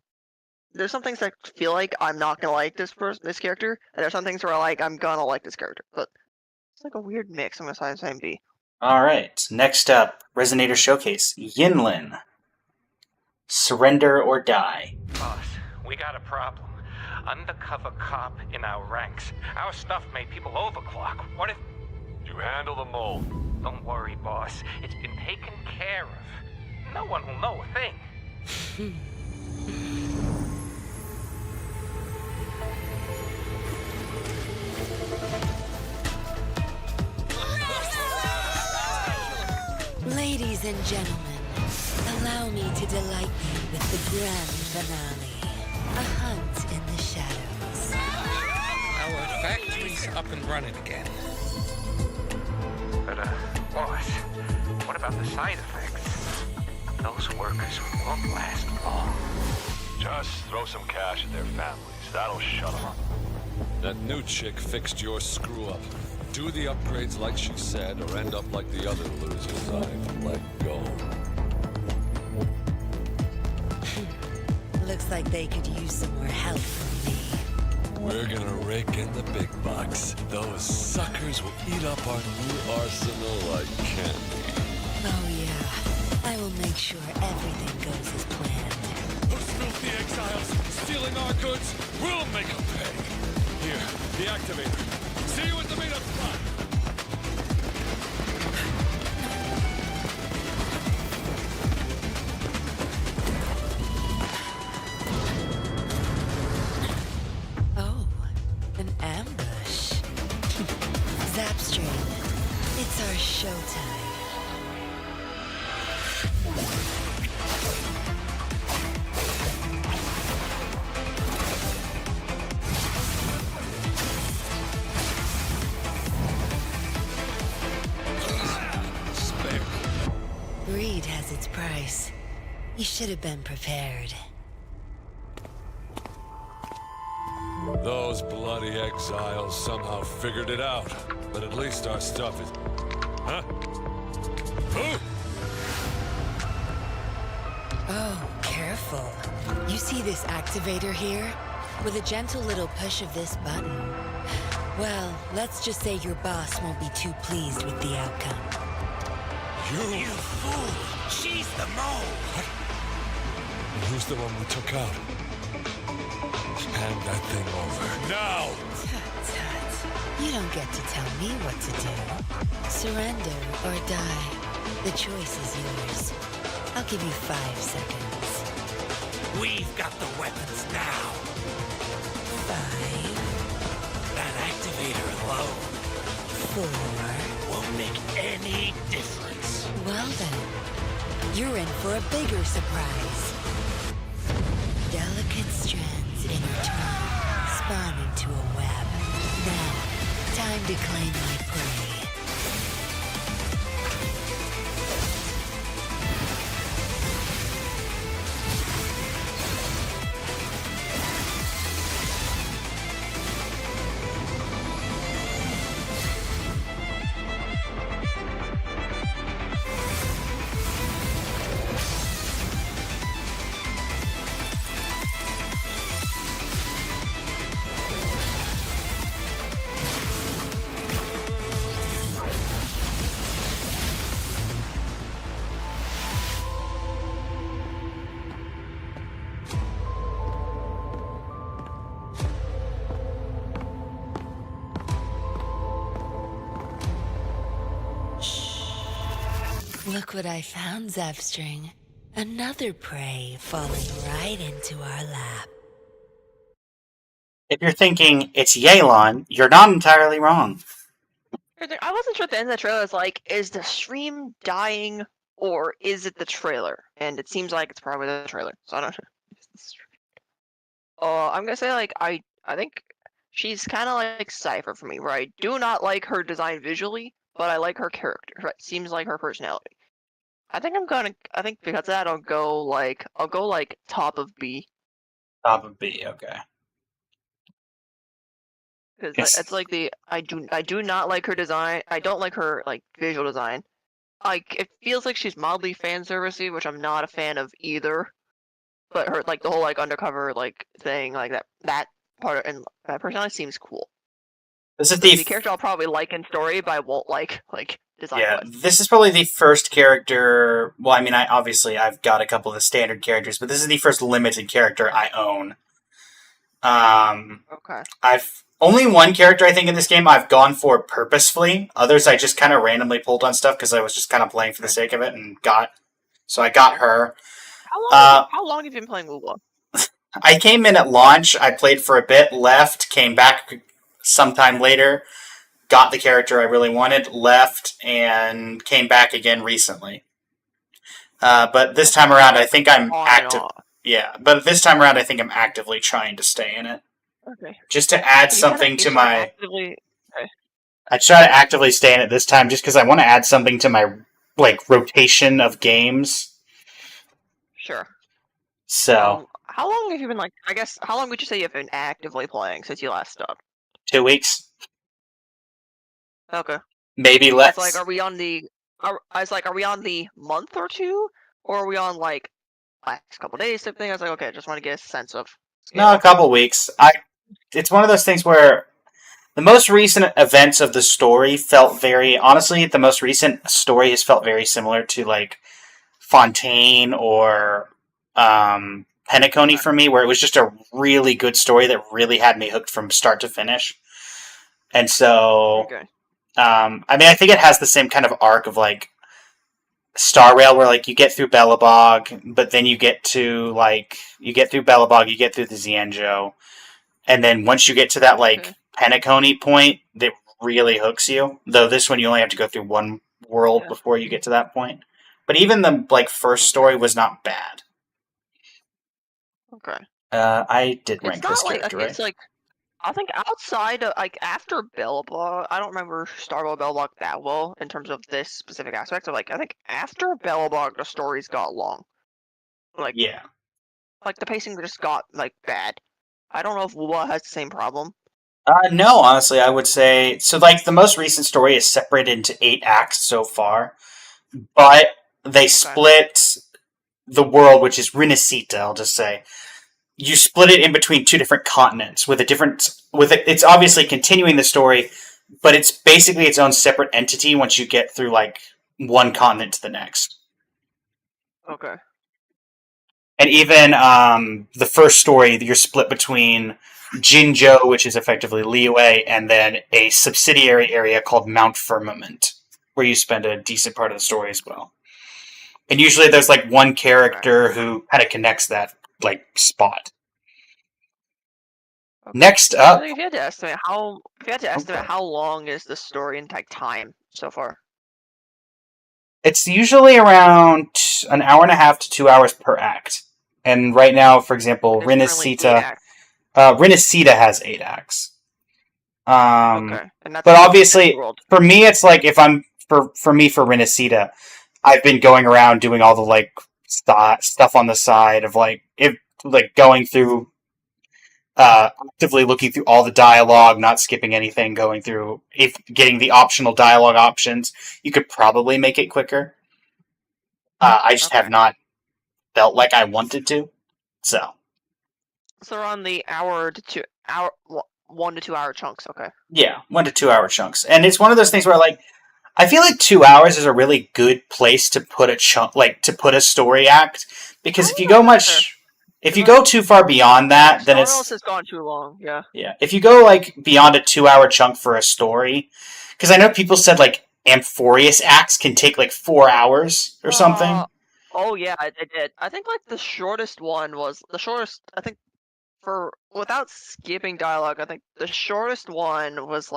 Speaker 2: There's some things that feel like I'm not gonna like this character, and there's some things where I'm gonna like this character. But it's a weird mix. I'm gonna say B.
Speaker 1: All right. Next up, Resonator Showcase. Yinlin. Surrender or die.
Speaker 15: Boss, we got a problem. Undercover cop in our ranks. Our stuff made people overclock. What if...
Speaker 14: You handle them all.
Speaker 15: Don't worry, boss. It's been taken care of. No one will know a thing.
Speaker 9: Ladies and gentlemen, allow me to delight you with the grand finale. A hunt in the shadows.
Speaker 6: Our factory's up and running again.
Speaker 15: But, boss, what about the side effects? Those workers won't last long.
Speaker 16: Just throw some cash at their families. That'll shut them up.
Speaker 14: That new chick fixed your screw-up. Do the upgrades like she said, or end up like the other losers I've let go.
Speaker 9: Looks like they could use some more help from me.
Speaker 14: We're gonna rake in the big bucks. Those suckers will eat up our new arsenal like candy.
Speaker 9: Oh yeah, I will make sure everything goes as planned.
Speaker 14: Those filthy exiles stealing our goods, we'll make them pay. Here, the activator. See you at the meetup spot.
Speaker 9: Oh, an ambush. Zapstream, it's our showtime. Greed has its price. You should have been prepared.
Speaker 14: Those bloody exiles somehow figured it out. But at least our stuff is... Huh? Who?
Speaker 9: Oh, careful. You see this activator here? With a gentle little push of this button. Well, let's just say your boss won't be too pleased with the outcome.
Speaker 14: You
Speaker 4: fool! She's the mole!
Speaker 14: What? And who's the one we took out? Hand that thing over. Now!
Speaker 9: Tut. You don't get to tell me what to do. Surrender or die. The choice is yours. I'll give you 5 seconds.
Speaker 4: We've got the weapons now.
Speaker 9: 5.
Speaker 4: That activator alone
Speaker 9: 4.
Speaker 4: won't make any difference.
Speaker 9: Well then, you're in for a bigger surprise. Delicate strands intertwine, spawn into a web. Now, time to claim my prey. Look what I found, Zapstring. Another prey falling right into our lap.
Speaker 1: If you're thinking it's Yelan, you're not entirely wrong.
Speaker 2: I wasn't sure at the end of the trailer. It's like, is the stream dying or is it the trailer? And it seems like it's probably the trailer. So I don't know. I'm gonna say like I think she's kind of like Cypher for me, where I do not like her design visually, but I like her character. Right? Seems like her personality. I think because of that I'll go like top of B.
Speaker 1: Top of B, okay.
Speaker 2: Because
Speaker 1: Yes.
Speaker 2: it's like I do not like her design. I don't like her like visual design. Like it feels like she's mildly fan servicey, which I'm not a fan of either. But her like the whole like undercover like thing like that part and that personality seems cool.
Speaker 1: This is
Speaker 2: the character I'll probably like in story, but I won't like design.
Speaker 1: Yeah, this is probably the first character. Well, I mean, I've got a couple of the standard characters, but this is the first limited character I own.
Speaker 2: Okay.
Speaker 1: I've only one character I think in this game I've gone for purposefully. Others I just kind of randomly pulled on stuff because I was just kind of playing for the sake of it and got. So I got her.
Speaker 2: How long have you been playing Wuthering?
Speaker 1: I came in at launch. I played for a bit, left, came back sometime later, got the character I really wanted, left, and came back again recently. But this time around, I think I'm
Speaker 2: On and
Speaker 1: active.
Speaker 2: off.
Speaker 1: Yeah, but this time around, I think I'm actively trying to stay in it.
Speaker 2: Okay.
Speaker 1: Just to add
Speaker 2: So
Speaker 1: something to my.
Speaker 2: Actively... Okay.
Speaker 1: I try to actively stay in it this time, just because I want to add something to my rotation of games.
Speaker 2: Sure.
Speaker 1: So.
Speaker 2: How long have you been I guess how long would you say you've been actively playing since you last stopped?
Speaker 1: 2 weeks.
Speaker 2: Okay.
Speaker 1: Maybe less.
Speaker 2: It's are we on the? Are we on the month or two, or are we on last couple days type thing? I was like, okay, I just want to get a sense of.
Speaker 1: No, a couple weeks. It's one of those things where the most recent events of the story felt very honestly. The most recent story has felt very similar to Fontaine or Penacony for me, where it was just a really good story that really had me hooked from start to finish. And so,
Speaker 2: okay.
Speaker 1: I think it has the same kind of arc of Star Rail, where you get through Belobog, but then you get to through Belobog, you get through the Xianzhou, and then once you get to that Penacony point, that really hooks you. Though this one you only have to go through one world before you get to that point. But even the first story was not bad.
Speaker 2: Okay.
Speaker 1: I did rank this character, right?
Speaker 2: It's I think outside of after Belobog, I don't remember Star Rail Belobog that well in terms of this specific aspect. So I think after Belobog, the stories got long.
Speaker 1: Yeah.
Speaker 2: The pacing just got bad. I don't know if Wuwa has the same problem.
Speaker 1: No, honestly, I would say so. The most recent story is separated into 8 acts so far, but they split the world, which is Rinascita. I'll just say you split it in between 2 different continents with a different. It's obviously continuing the story, but it's basically its own separate entity once you get through one continent to the next.
Speaker 2: Okay.
Speaker 1: And even the first story, you're split between Jinzhou, which is effectively Liyue, and then a subsidiary area called Mount Firmament, where you spend a decent part of the story as well. And usually there's one character who kind of connects that spot. Okay. Next up,
Speaker 2: if you had to estimate how long is the story in time so far?
Speaker 1: It's usually around an hour and a half to 2 hours per act. And right now, for example, Rinascita has 8 acts.
Speaker 2: Okay.
Speaker 1: But obviously, for me, it's if I'm for Rinascita, I've been going around doing all the stuff on the side of going through, actively looking through all the dialogue, not skipping anything, going through getting the optional dialogue options. You could probably make it quicker. I just have not felt like I wanted to. So
Speaker 2: we're on the 1 to 2 hour chunks. Okay.
Speaker 1: Yeah, 1 to 2 hour chunks, and it's one of those things where I feel 2 hours is a really good place to put a chunk, to put a story act, because if you go too far beyond that, then
Speaker 2: Star Rail has gone too long. Yeah.
Speaker 1: Yeah, if you go beyond a 2 hour chunk for a story, because I know people said Amphorius acts can take 4 hours or something.
Speaker 2: Oh yeah, I did. I think the shortest one was I think without skipping dialogue, I think the shortest one was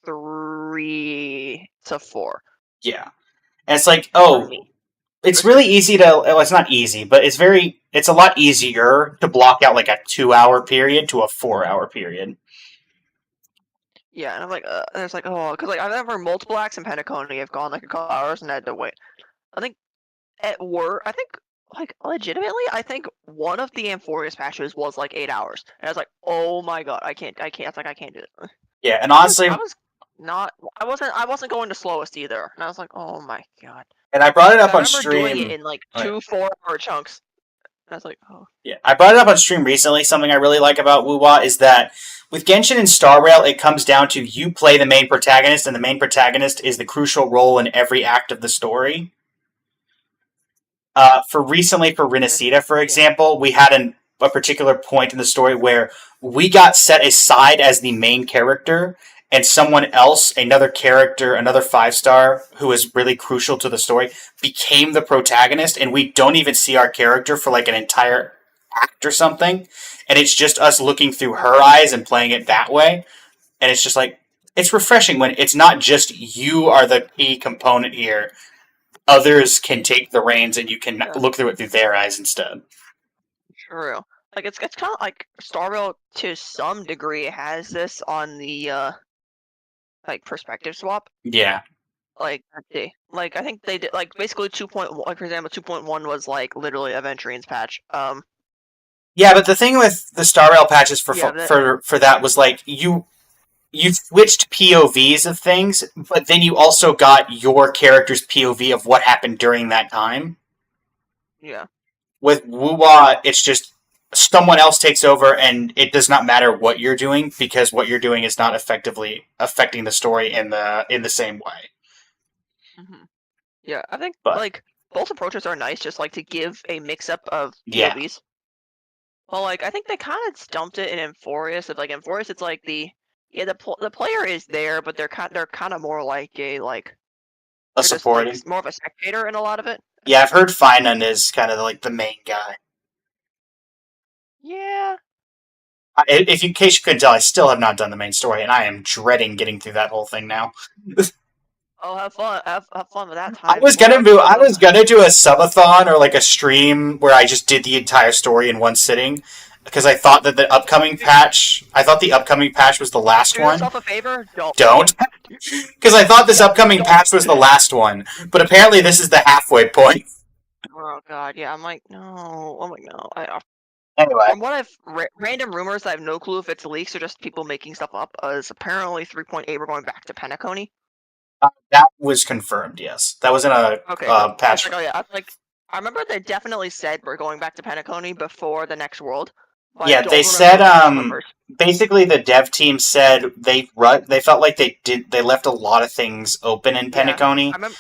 Speaker 2: 3 to 4.
Speaker 1: Yeah, and it's it's really easy to. Well, it's not easy, but it's a lot easier to block out a 2 hour period to a 4 hour period.
Speaker 2: Yeah, and I'm there's because I've never multiple acts in Penacony. I've gone a couple hours and I had to wait. I think at work, legitimately, I think one of the Amphorius patches was 8 hours, and I was oh my god, I can't. I can't do it.
Speaker 1: Yeah, and honestly,
Speaker 2: I wasn't going the slowest either, and I was oh my god.
Speaker 1: And I brought it up on stream.
Speaker 2: I remember doing it in 2 4-hour chunks. And I was oh.
Speaker 1: Yeah, I brought it up on stream recently. Something I really like about Wuwa is that with Genshin and Star Rail, it comes down to you play the main protagonist, and the main protagonist is the crucial role in every act of the story. For Rinascita, for example, we had a particular point in the story where we got set aside as the main character, and someone else, another character, another 5-star, who is really crucial to the story, became the protagonist, and we don't even see our character for an entire act or something, and it's just us looking through her eyes and playing it that way, and it's just it's refreshing when it's not just you are the key component here, others can take the reins and you can look through it through their eyes instead.
Speaker 2: True. Like it's kind of like Star Rail to some degree has this on the like perspective swap.
Speaker 1: Yeah.
Speaker 2: Like I think they did like basically 2.1. Like for example, 2.1 was like literally a Venturines patch.
Speaker 1: Yeah, but the thing with the Star Rail patches for
Speaker 2: Yeah,
Speaker 1: for that was like you switched POVs of things, but then you also got your character's POV of what happened during that time.
Speaker 2: Yeah.
Speaker 1: With Wuwa, it's just someone else takes over, and it does not matter what you're doing because what you're doing is not effectively affecting the story in the same way.
Speaker 2: Mm-hmm. Yeah, I think like both approaches are nice, just like to give a mix-up of POVs.
Speaker 1: Yeah.
Speaker 2: Well, like I think they kind of stumped it in Euphorius. Like Euphorius, it's like the player is there, but they're kind of more like a
Speaker 1: supporting,
Speaker 2: like, more of a spectator in a lot of it.
Speaker 1: Yeah, I've heard Finan is kind of like the main guy.
Speaker 2: Yeah.
Speaker 1: If in case you couldn't tell, I still have not done the main story, and I am dreading getting through that whole thing now.
Speaker 2: Oh, have fun! Have fun with that time.
Speaker 1: I was gonna do a subathon or like a stream where I just did the entire story in one sitting because I thought that the upcoming patch. I thought the upcoming patch was the last
Speaker 2: Do
Speaker 1: one.
Speaker 2: yourself a favor.
Speaker 1: Don't. Because I thought this upcoming patch was the last one, but apparently this is the halfway point.
Speaker 2: Oh god, yeah. I'm like, no. I'm like, no.
Speaker 1: Anyway,
Speaker 2: from what I've random rumors, I have no clue if it's leaks or just people making stuff up. Is apparently 3.8 we're going back to Penacony.
Speaker 1: That was confirmed. Yes, that was in a patch.
Speaker 2: Oh yeah, I remember they definitely said we're going back to Penacony before the next world.
Speaker 1: Yeah, they said basically the dev team said they felt like they left a lot of things open in Penacony.
Speaker 2: I remember,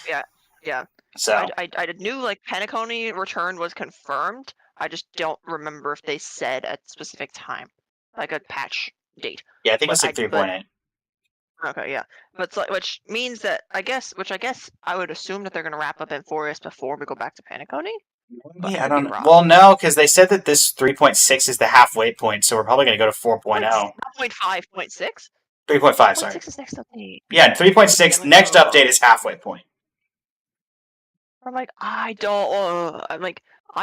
Speaker 2: yeah.
Speaker 1: So
Speaker 2: I knew like Penacony return was confirmed. I just don't remember if they said a specific time, like a patch date.
Speaker 1: Yeah, I think it's like 3.8.
Speaker 2: Okay, yeah, but which means that I guess I would assume that they're going to wrap up Euphorius before we go back to Penacony.
Speaker 1: Yeah, I don't know. Well, no, because they said that this 3.6 is the halfway point, so we're probably going to go to 4.0.
Speaker 2: 3.5.6?
Speaker 1: 3.5, sorry.
Speaker 2: 3.6 is next update.
Speaker 1: Yeah, 3.6, next update is halfway point.
Speaker 2: I'm like, I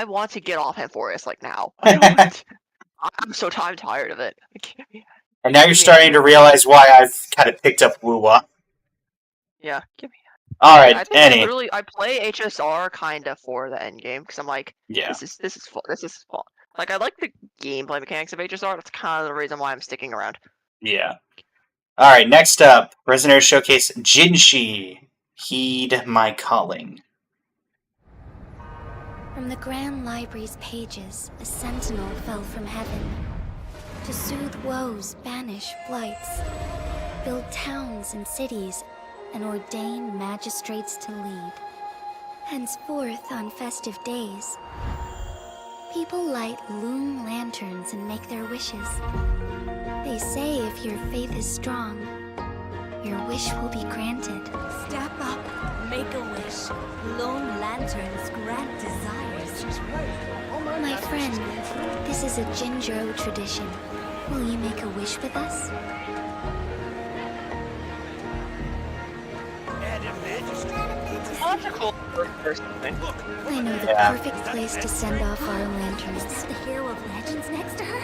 Speaker 2: want to get off Euphorius, like, now. I'm so tired of it.
Speaker 1: And now you're starting to realize why I've kind of picked up Wuwa.
Speaker 2: Yeah, give me.
Speaker 1: All right,
Speaker 2: I play HSR kind of for the end game because I'm like,
Speaker 1: yeah,
Speaker 2: this is fun. Like I like the gameplay mechanics of HSR. That's kind of the reason why I'm sticking around.
Speaker 1: Yeah. All right, next up, Prisoner Showcase Jinshi. Heed my calling.
Speaker 7: From the Grand Library's pages, a sentinel fell from heaven. To soothe woes, banish blights, build towns and cities, and ordain magistrates to lead. Henceforth, on festive days, people light loom lanterns and make their wishes. They say if your faith is strong, your wish will be granted.
Speaker 17: Step up, make a wish. Loom lanterns grant desires.
Speaker 7: My friend, this is a Jinjuro tradition. Will you make a wish with us?
Speaker 2: Oh, that's a cool person thing.
Speaker 7: I know the perfect place to send off our lanterns.
Speaker 17: Is the hero of legends next to her?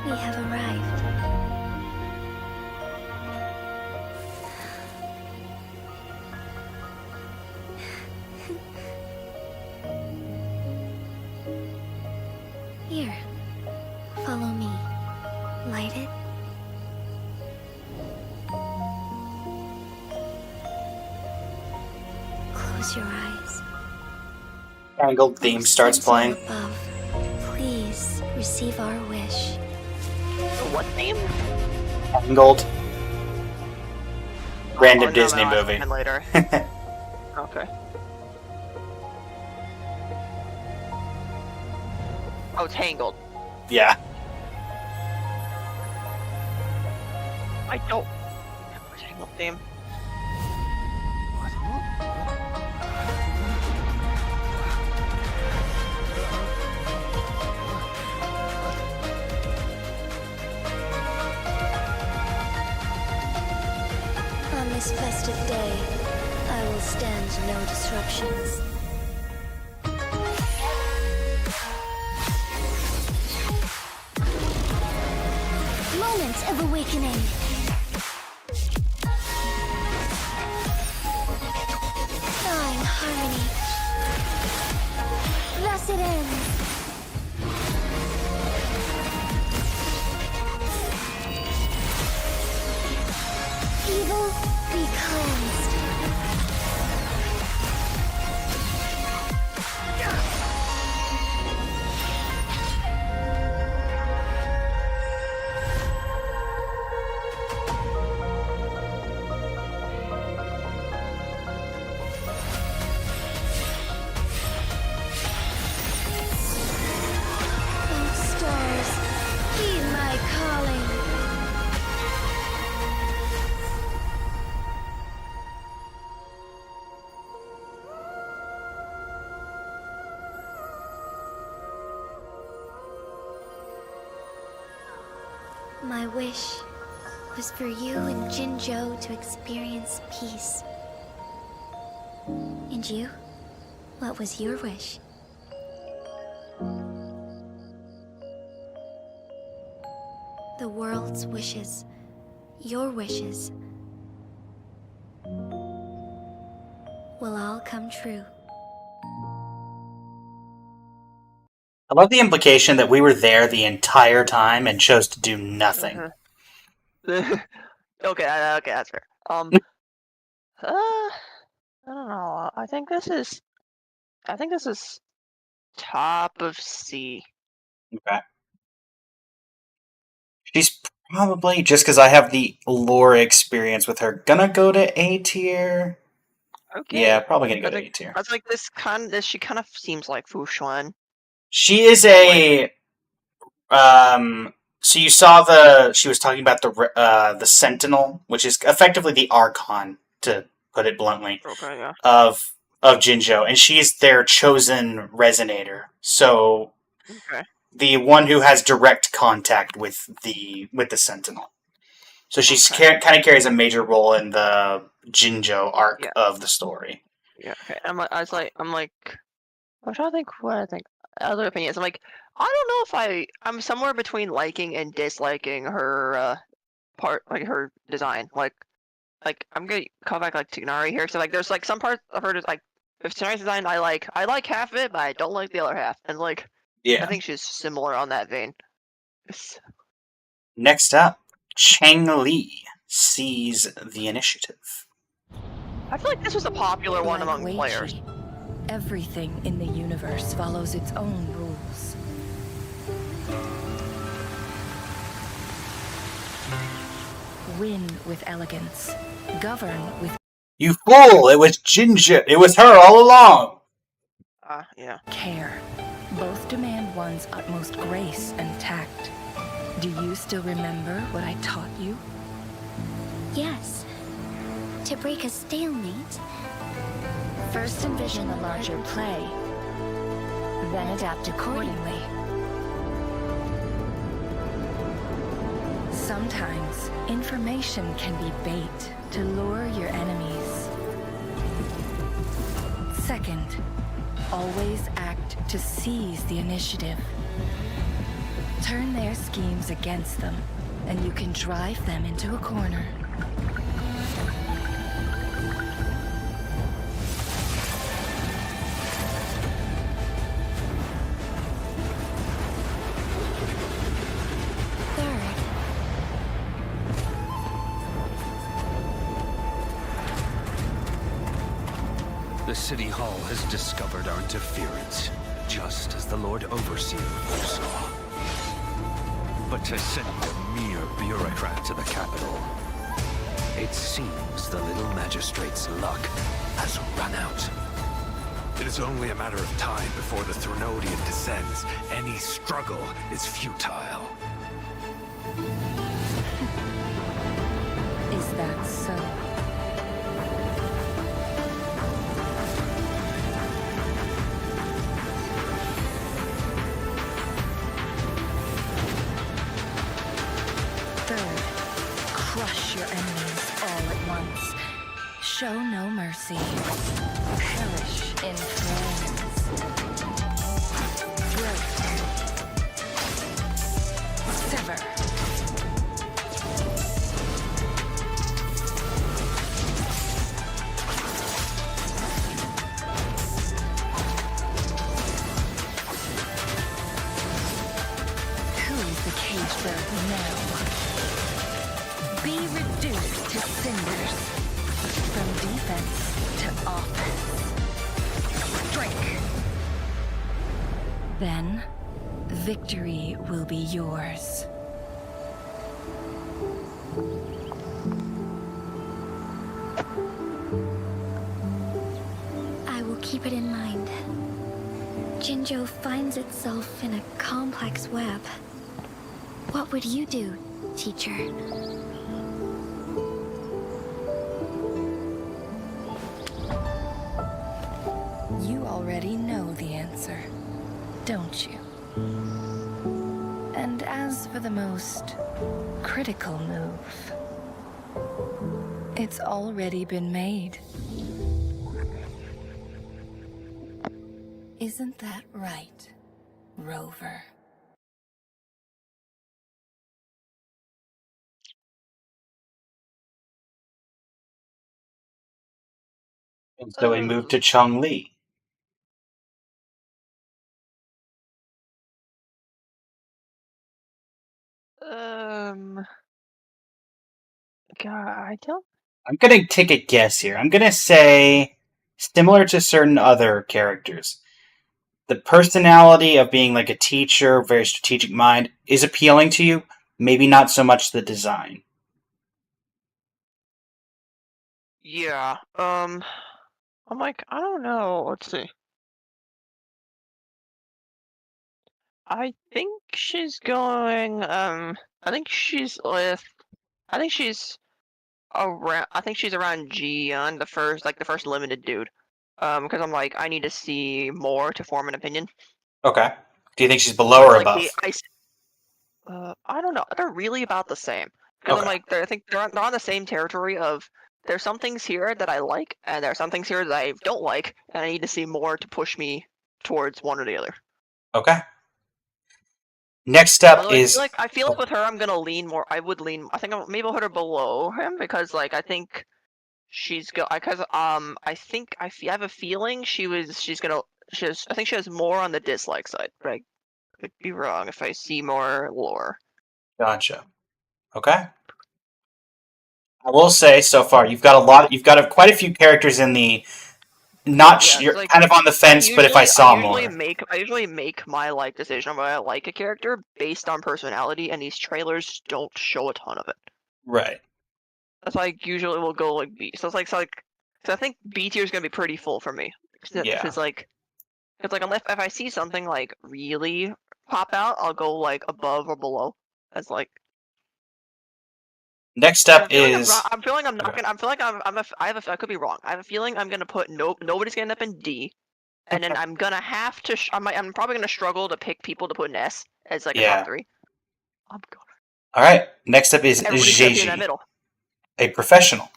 Speaker 7: We have arrived. Here, follow me. Light it. Close your eyes.
Speaker 1: Angled theme starts playing.
Speaker 7: Above, please receive our wish.
Speaker 2: What name?
Speaker 1: Angled. Random Disney movie.
Speaker 2: Later. Okay. Oh, Tangled.
Speaker 1: Yeah.
Speaker 2: I don't. Tangled theme.
Speaker 7: On this festive day, I will stand no disruptions. Moment of awakening. Thawing harmony. Thus it ends. Evil be cleansed. Oh, stars, heed my calling. My wish was for you and Jinzhou to experience peace. And you? What was your wish? The world's wishes, your wishes, will all come true.
Speaker 1: I love the implication that we were there the entire time and chose to do nothing.
Speaker 2: Okay, that's fair. I don't know. I think this is top of C.
Speaker 1: Okay. She's probably, just because I have the lore experience with her, gonna go to A tier.
Speaker 2: Okay.
Speaker 1: Yeah, probably gonna go to A tier.
Speaker 2: I was like, she kind of seems like Fu Xuan.
Speaker 1: She is a. So you saw she was talking about the Sentinel, which is effectively the Archon, to put it bluntly,
Speaker 2: Okay, yeah.
Speaker 1: of Jinzhou, and she's their chosen resonator. So
Speaker 2: Okay.
Speaker 1: the one who has direct contact with the Sentinel. So she kind of carries a major role in the Jinzhou arc of the story.
Speaker 2: Yeah. Okay. I'm trying to think what I think. Other opinions. I'm like, I don't know if I'm somewhere between liking and disliking her her design. Like I'm gonna call back like Tignari here. So like, there's like some parts of her like, if Tignari's design I like half of it, but I don't like the other half. And like,
Speaker 1: yeah,
Speaker 2: I think she's similar on that vein.
Speaker 1: Next up, Chang Li sees the initiative.
Speaker 2: I feel like this was a popular one among
Speaker 3: Wei
Speaker 2: players.
Speaker 3: Qi, everything in the universe follows its own rules. Win with elegance. Govern with...
Speaker 1: You fool! It was Jinzhou! It was her all along!
Speaker 2: Yeah.
Speaker 3: care. Both demand one's utmost grace and tact. Do you still remember what I taught you?
Speaker 7: Yes. To break a stalemate.
Speaker 3: First envision the larger play, then adapt accordingly. Sometimes, information can be bait to lure your enemies. Second, always act to seize the initiative. Turn their schemes against them, and you can drive them into a corner.
Speaker 12: The City Hall has discovered our interference, just as the Lord Overseer foresaw. But to send a mere bureaucrat to the capital, it seems the little magistrate's luck has run out.
Speaker 6: It is only a matter of time before the Threnodian descends. Any struggle is futile.
Speaker 3: Is that so? Third, crush your enemies all at once. show no mercy. Perish in flames. Drift. Sever. Who is the cage bird now? Be reduced to cinders. From defense to offense. Drink. Then, victory will be yours.
Speaker 7: I will keep it in mind. Jinjo finds itself in a complex web. What would you do, teacher?
Speaker 3: You already know the answer, don't you? And as for the most critical move, it's already been made. Isn't that right, Rover?
Speaker 1: And so we move to Chong-Li.
Speaker 2: God, I don't.
Speaker 1: I'm gonna take a guess here. I'm gonna say, similar to certain other characters, the personality of being like a teacher, very strategic mind, is appealing to you. Maybe not so much the design.
Speaker 2: Yeah. I'm like, I don't know. Let's see. I think she's going. I think she's with. I think she's around. I think she's around Jian, the first limited dude. Because I'm like, I need to see more to form an opinion.
Speaker 1: Okay. Do you think she's below or
Speaker 2: Like
Speaker 1: above?
Speaker 2: I don't know. They're really about the same. Because I'm
Speaker 1: Okay.
Speaker 2: like, I think they're on the same territory of. There's some things here that I like, and there are some things here that I don't like, and I need to see more to push me towards one or the other.
Speaker 1: Okay. Next up
Speaker 2: Although
Speaker 1: is.
Speaker 2: I feel like with her, I'm gonna lean more. I would lean. I think maybe I'll put her below him because like I think she's because I have a feeling she's gonna I think she has more on the dislike side, but I could be wrong if I see more lore.
Speaker 1: Gotcha. Okay. I will say so far you've got quite a few characters in the you're
Speaker 2: like,
Speaker 1: kind of on the fence, but if I saw more.
Speaker 2: I usually make my like decision on whether I like a character based on personality, and these trailers don't show a ton of it.
Speaker 1: Right.
Speaker 2: That's like usually we'll go like B. So I think B tier is gonna be pretty full for me.
Speaker 1: Yeah.
Speaker 2: Because unless if I see something like really pop out, I'll go like above or below. That's like.
Speaker 1: Next up is.
Speaker 2: I could be wrong. I have a feeling I'm gonna put nobody's gonna end up in D, and then I'm gonna have to. I'm probably gonna struggle to pick people to put in S as like a top 3. I'm going.
Speaker 1: All right. Next up is
Speaker 2: Everybody's gonna be in that
Speaker 1: Jeji,
Speaker 2: middle.
Speaker 1: a professional.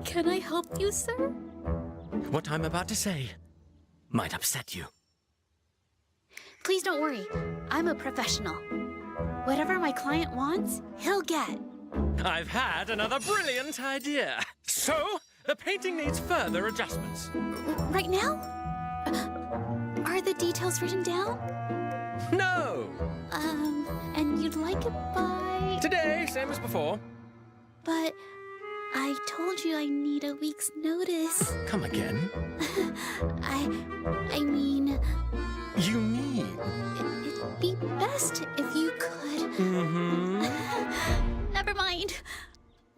Speaker 17: Can I help you, sir?
Speaker 18: What I'm about to say might upset you.
Speaker 17: Please don't worry. I'm a professional. Whatever my client wants, he'll get.
Speaker 18: I've had another brilliant idea. So, the painting needs further adjustments.
Speaker 17: Right now? Are the details written down?
Speaker 18: No!
Speaker 17: And you'd like it by...
Speaker 18: Today, same as before.
Speaker 17: But I told you I need a week's notice.
Speaker 18: Come again?
Speaker 17: I mean...
Speaker 18: You mean?
Speaker 17: It'd be best if you could...
Speaker 18: Mm-hmm.
Speaker 17: Never mind.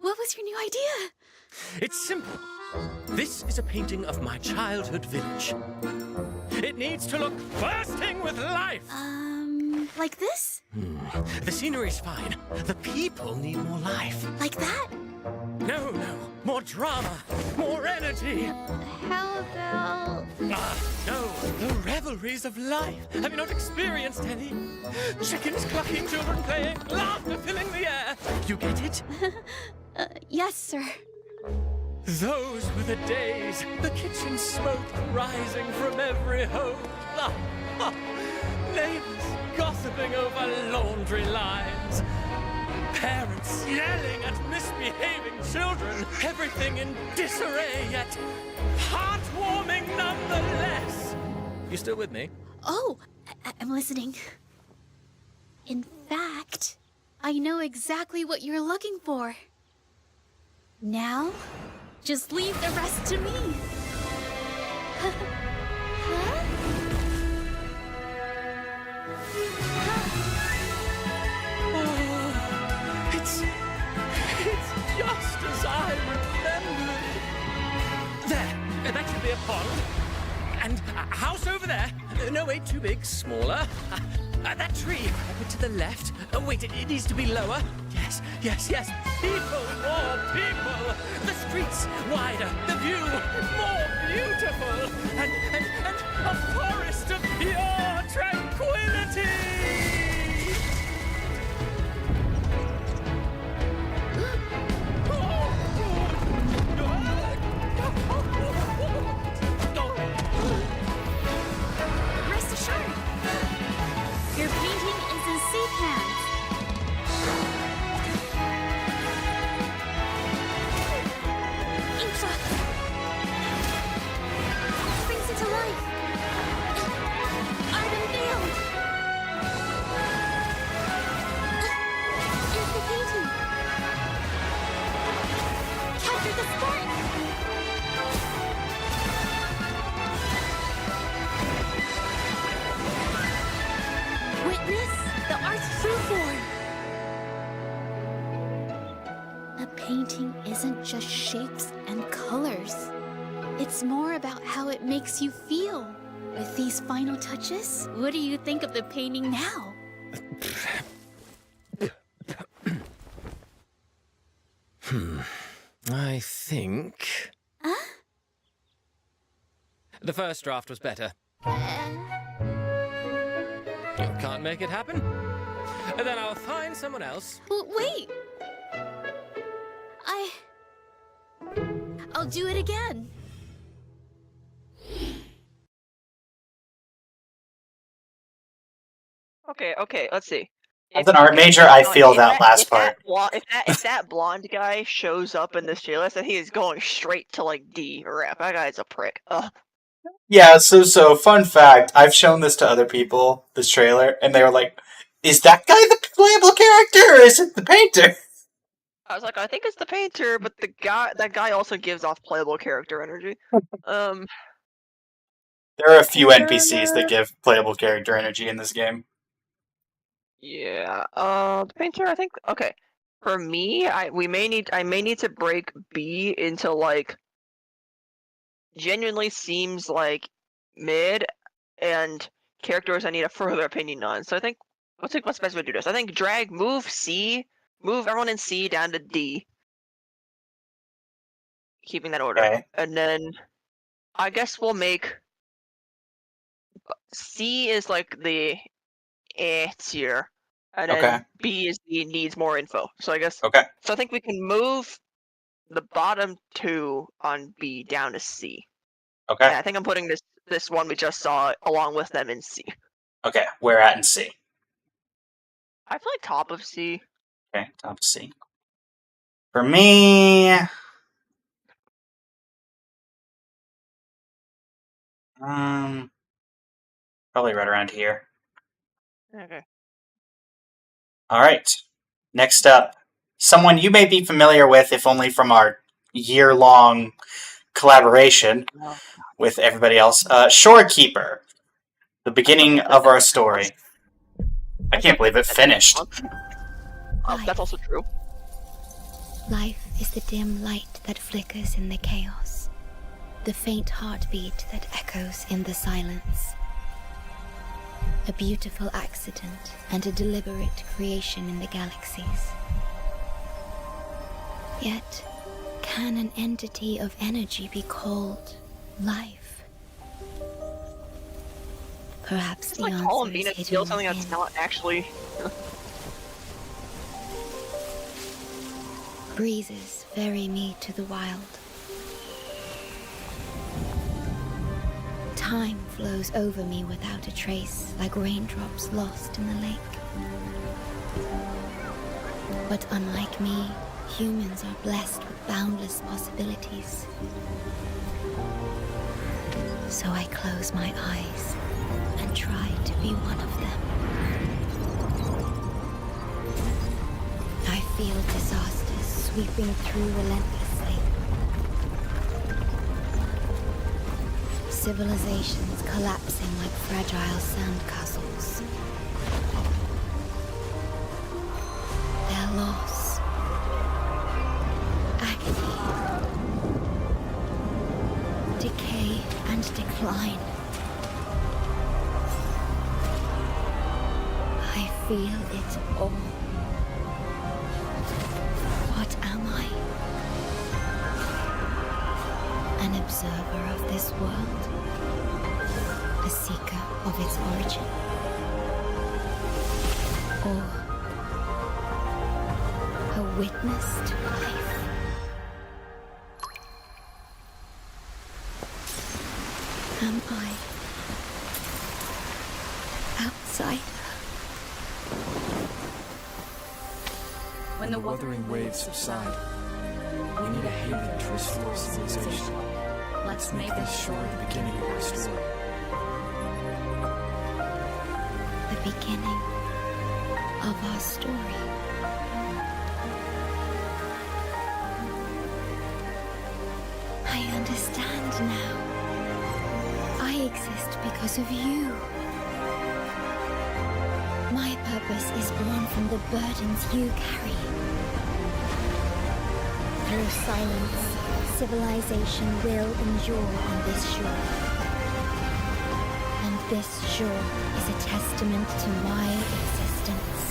Speaker 17: What was your new idea?
Speaker 18: It's simple. This is a painting of my childhood village. It needs to look bursting with life.
Speaker 17: Like this?
Speaker 18: The scenery's fine. The people need more life.
Speaker 17: Like that?
Speaker 18: No, more drama, more energy.
Speaker 17: How about...
Speaker 18: No, the revelries of life. Have you not experienced any? Chickens clucking, children playing, laughter filling the air. You get it?
Speaker 17: Yes, sir.
Speaker 18: Those were the days, the kitchen smoke rising from every home. Neighbors gossiping over laundry lines. Parents yelling at misbehaving children. Everything in disarray, yet heartwarming nonetheless. You still with me?
Speaker 17: Oh, I'm listening. In fact, I know exactly what you're looking for. Now, just leave the rest to me.
Speaker 18: It's just as I remembered. There, that should be a pond. And a house over there. No, wait, too big, smaller. That tree, a bit to the left. Oh, wait, it needs to be lower. Yes. People, more people. The streets wider, the view more beautiful. And a forest of pure tranquility.
Speaker 17: Rest assured, your painting is in safe hands. Ink brings it to life. Art unveiled. Here's the painting. Capture the spark. Witness the art's true form. A painting isn't just shapes and colors. It's more about how it makes you feel. With these final touches, what do you think of the painting now?
Speaker 18: I think...
Speaker 17: Huh?
Speaker 18: The first draft was better. You can't make it happen? Then I'll find someone else.
Speaker 17: Wait! I'll do it again.
Speaker 2: Okay, let's see.
Speaker 1: As an art major, I feel that last part.
Speaker 2: If that blonde guy shows up in this tier list, then he is going straight to like D or F. That guy's a prick.
Speaker 1: Yeah, so fun fact, I've shown this to other people, this trailer, and they were like, is that guy the playable character, or is it the painter?
Speaker 2: I was like, I think it's the painter, but that guy also gives off playable character energy.
Speaker 1: There are a few NPCs that give playable character energy in this game.
Speaker 2: Yeah. The painter, I think. Okay. For me, I may need to break B into like genuinely seems like mid and characters I need a further opinion on. So I think what's the best way to do this? I think move everyone in C down to D. Keeping that order.
Speaker 1: Okay.
Speaker 2: And then I guess we'll make C is like the tier. And then B is the needs more info. So I guess
Speaker 1: Okay.
Speaker 2: So I think we can move the bottom two on B down to C.
Speaker 1: Okay.
Speaker 2: And I think I'm putting this one we just saw along with them in C.
Speaker 1: Okay, where at in C?
Speaker 2: I feel like top of C.
Speaker 1: Okay, top of C. For me... probably right around here.
Speaker 2: Okay.
Speaker 1: Alright. Next up, someone you may be familiar with, if only from our year-long collaboration with everybody else. Shorekeeper. The beginning of our story. I can't believe it finished.
Speaker 2: That's also true.
Speaker 7: Life is the dim light that flickers in the chaos. The faint heartbeat that echoes in the silence. A beautiful accident and a deliberate creation in the galaxies. Yet, can an entity of energy be called life? Perhaps
Speaker 2: It's
Speaker 7: the
Speaker 2: like
Speaker 7: answer
Speaker 2: calling
Speaker 7: is
Speaker 2: Venus
Speaker 7: hidden
Speaker 2: feel something
Speaker 7: within.
Speaker 2: that's not actually.
Speaker 7: Breezes ferry me to the wild. Time flows over me without a trace, like raindrops lost in the lake. But unlike me, humans are blessed with boundless possibilities. So I close my eyes and try to be one of them. I feel disasters sweeping through relentlessly. Civilizations collapsing like fragile sandcastles. Their loss, agony, decay and decline. I feel it all. What am I? An observer of this world? A seeker of its origin? Or a witness to life? Am I outside?
Speaker 19: When the wuthering waves subside, we need a haven to restore civilization. Let's make this shore the beginning of our story.
Speaker 7: The beginning of our story. I understand now. I exist because of you. My purpose is born from the burdens you carry. Through silence, civilization will endure on this shore. And this shore is a testament to my existence.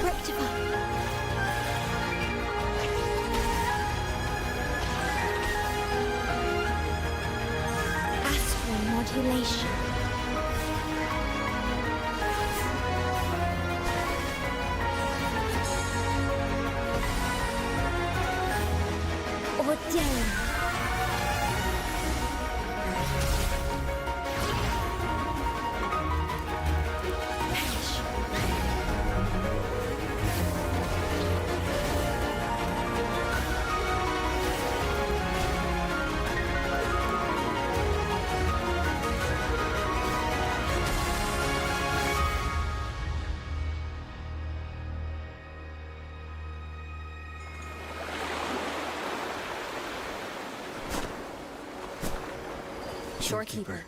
Speaker 7: Rectify. Astral modulation. Ordain.
Speaker 19: Shorekeeper.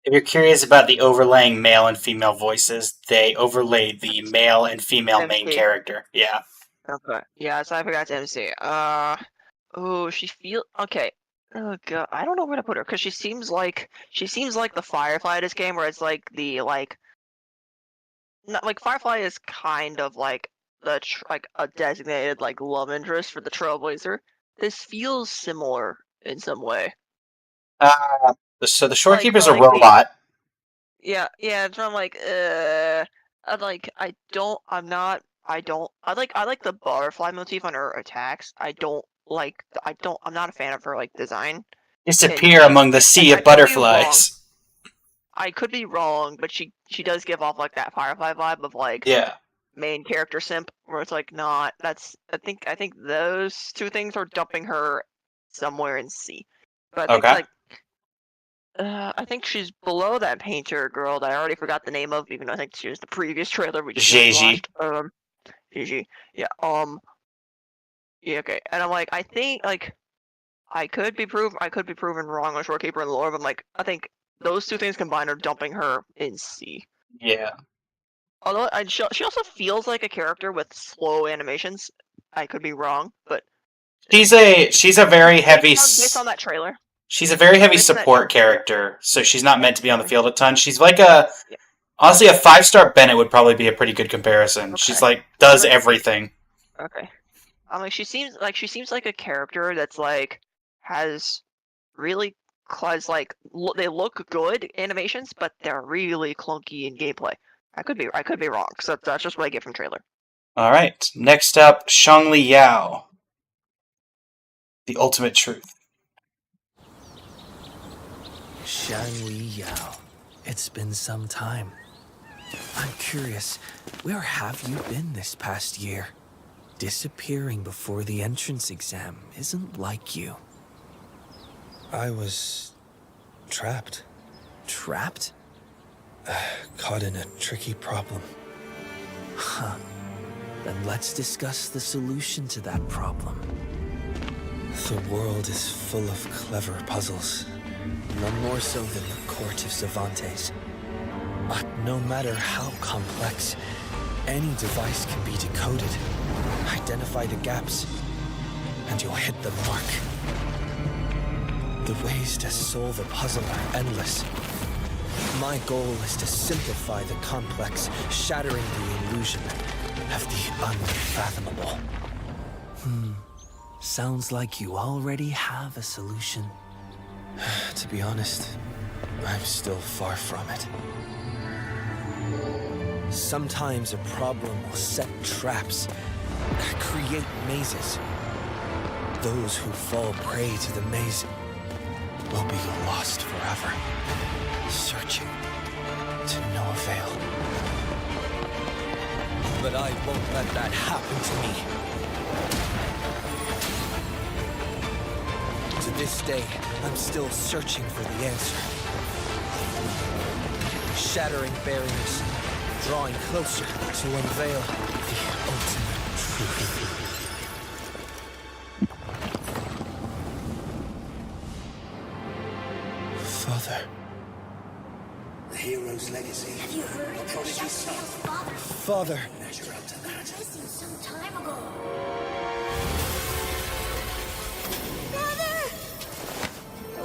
Speaker 1: If you're curious about the overlaying male and female voices, they overlaid the male and female main
Speaker 2: MC.
Speaker 1: character. Yeah.
Speaker 2: Okay. Yeah, so I forgot to MC. Oh, she feel okay. Oh god, I don't know where to put her because she seems like the Firefly of this game, where it's like the not like Firefly is kind of like the like a designated like love interest for the Trailblazer. This feels similar in some way.
Speaker 1: So the shorekeeper's a
Speaker 2: Like
Speaker 1: robot.
Speaker 2: Yeah, so I'm like, I like the butterfly motif on her attacks. I'm not a fan of her like design.
Speaker 1: Disappear among the sea of butterflies.
Speaker 2: I could be wrong, but she does give off like that Firefly vibe of like
Speaker 1: Yeah.
Speaker 2: main character simp, where it's like not. I think those two things are dumping her somewhere in C. But I think she's below that painter girl that I already forgot the name of, even though I think she was the previous trailer we just watched. Gigi. Yeah. Yeah. Okay. And I'm like, I think like I could be proven wrong on Shorekeeper and Lore, but I'm like, I think those two things combined are dumping her in C.
Speaker 1: Yeah.
Speaker 2: Although she also feels like a character with slow animations. I could be wrong, but
Speaker 1: She's a very heavy
Speaker 2: based on that trailer.
Speaker 1: She's a very heavy
Speaker 2: Based on that
Speaker 1: support
Speaker 2: trailer.
Speaker 1: character, so she's not meant to be on the field a ton. She's like a
Speaker 2: Yeah.
Speaker 1: honestly a 5-star Bennett would probably be a pretty good comparison. She's like does everything.
Speaker 2: Okay. Like she seems like a character that's like has really like they look good animations, but they're really clunky in gameplay. I could be wrong, so that's just what I get from trailer.
Speaker 1: All right. Next up, Shangli Yao, the ultimate truth.
Speaker 13: Shangli Yao. It's been some time. I'm curious, where have you been this past year? Disappearing before the entrance exam isn't like you.
Speaker 20: I was trapped.
Speaker 13: Trapped?
Speaker 20: Caught in a tricky problem.
Speaker 13: Huh. Then let's discuss the solution to that problem.
Speaker 20: The world is full of clever puzzles.
Speaker 13: None more so than the court of Cervantes. But no matter how complex, any device can be decoded. Identify the gaps, and you'll hit the mark. The ways to solve a puzzle are endless. My goal is to simplify the complex, shattering the illusion of the unfathomable. Sounds like you already have a solution.
Speaker 20: To be honest, I'm still far from it.
Speaker 13: Sometimes a problem will set traps, create mazes. Those who fall prey to the maze will be lost forever, searching to no avail. But I won't let that happen to me. To this day, I'm still searching for the answer. Shattering barriers, drawing closer to unveil the ultimate truth.
Speaker 20: Father.
Speaker 21: The hero's legacy.
Speaker 7: Have you heard?
Speaker 21: A prodigy's son.
Speaker 13: Father.
Speaker 21: Measure up to that.
Speaker 7: Missing some time ago. Brother!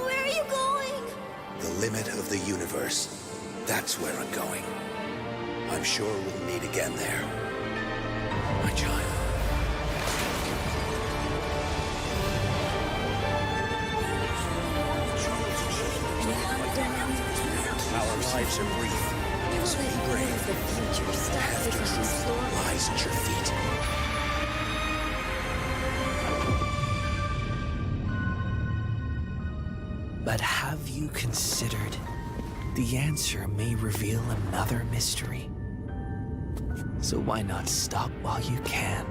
Speaker 7: Where are you going?
Speaker 21: The limit of the universe. That's where I'm going. I'm sure we'll meet again there. My child. Our lives are brief. So be brave. The path to truth lies at your feet.
Speaker 13: But have you considered the answer may reveal another mystery? So why not stop while you can?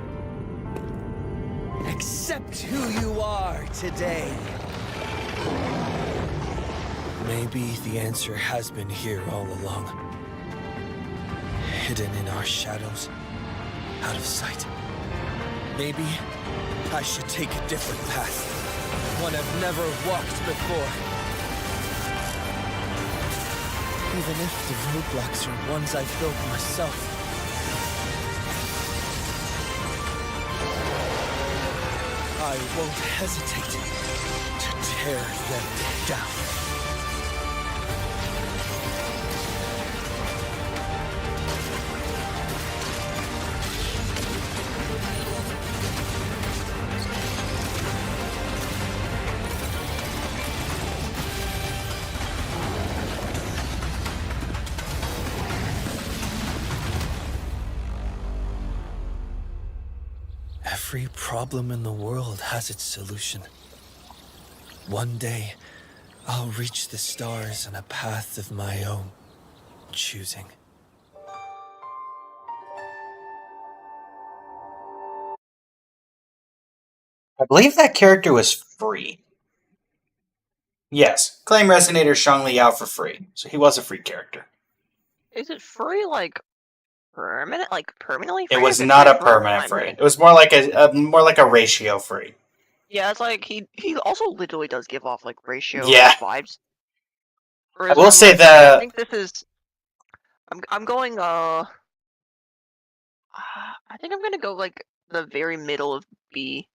Speaker 13: Accept who you are today.
Speaker 20: Maybe the answer has been here all along. Hidden in our shadows, out of sight.
Speaker 13: Maybe I should take a different path. One I've never walked before. Even if the roadblocks are ones I've built myself. I won't hesitate to tear them down.
Speaker 20: Every problem in the world has its solution. One day, I'll reach the stars on a path of my own choosing.
Speaker 1: I believe that character was free. Yes, claim Resonator Shangli Yao for free. So he was a free character.
Speaker 2: Is it free like permanently free?
Speaker 1: It was not a permanent free. It was more like a ratio free.
Speaker 2: Yeah, it's like he also literally does give off like ratio
Speaker 1: Yeah.
Speaker 2: vibes.
Speaker 1: I will say
Speaker 2: I think this is I'm going I think I'm gonna go like the very middle of B,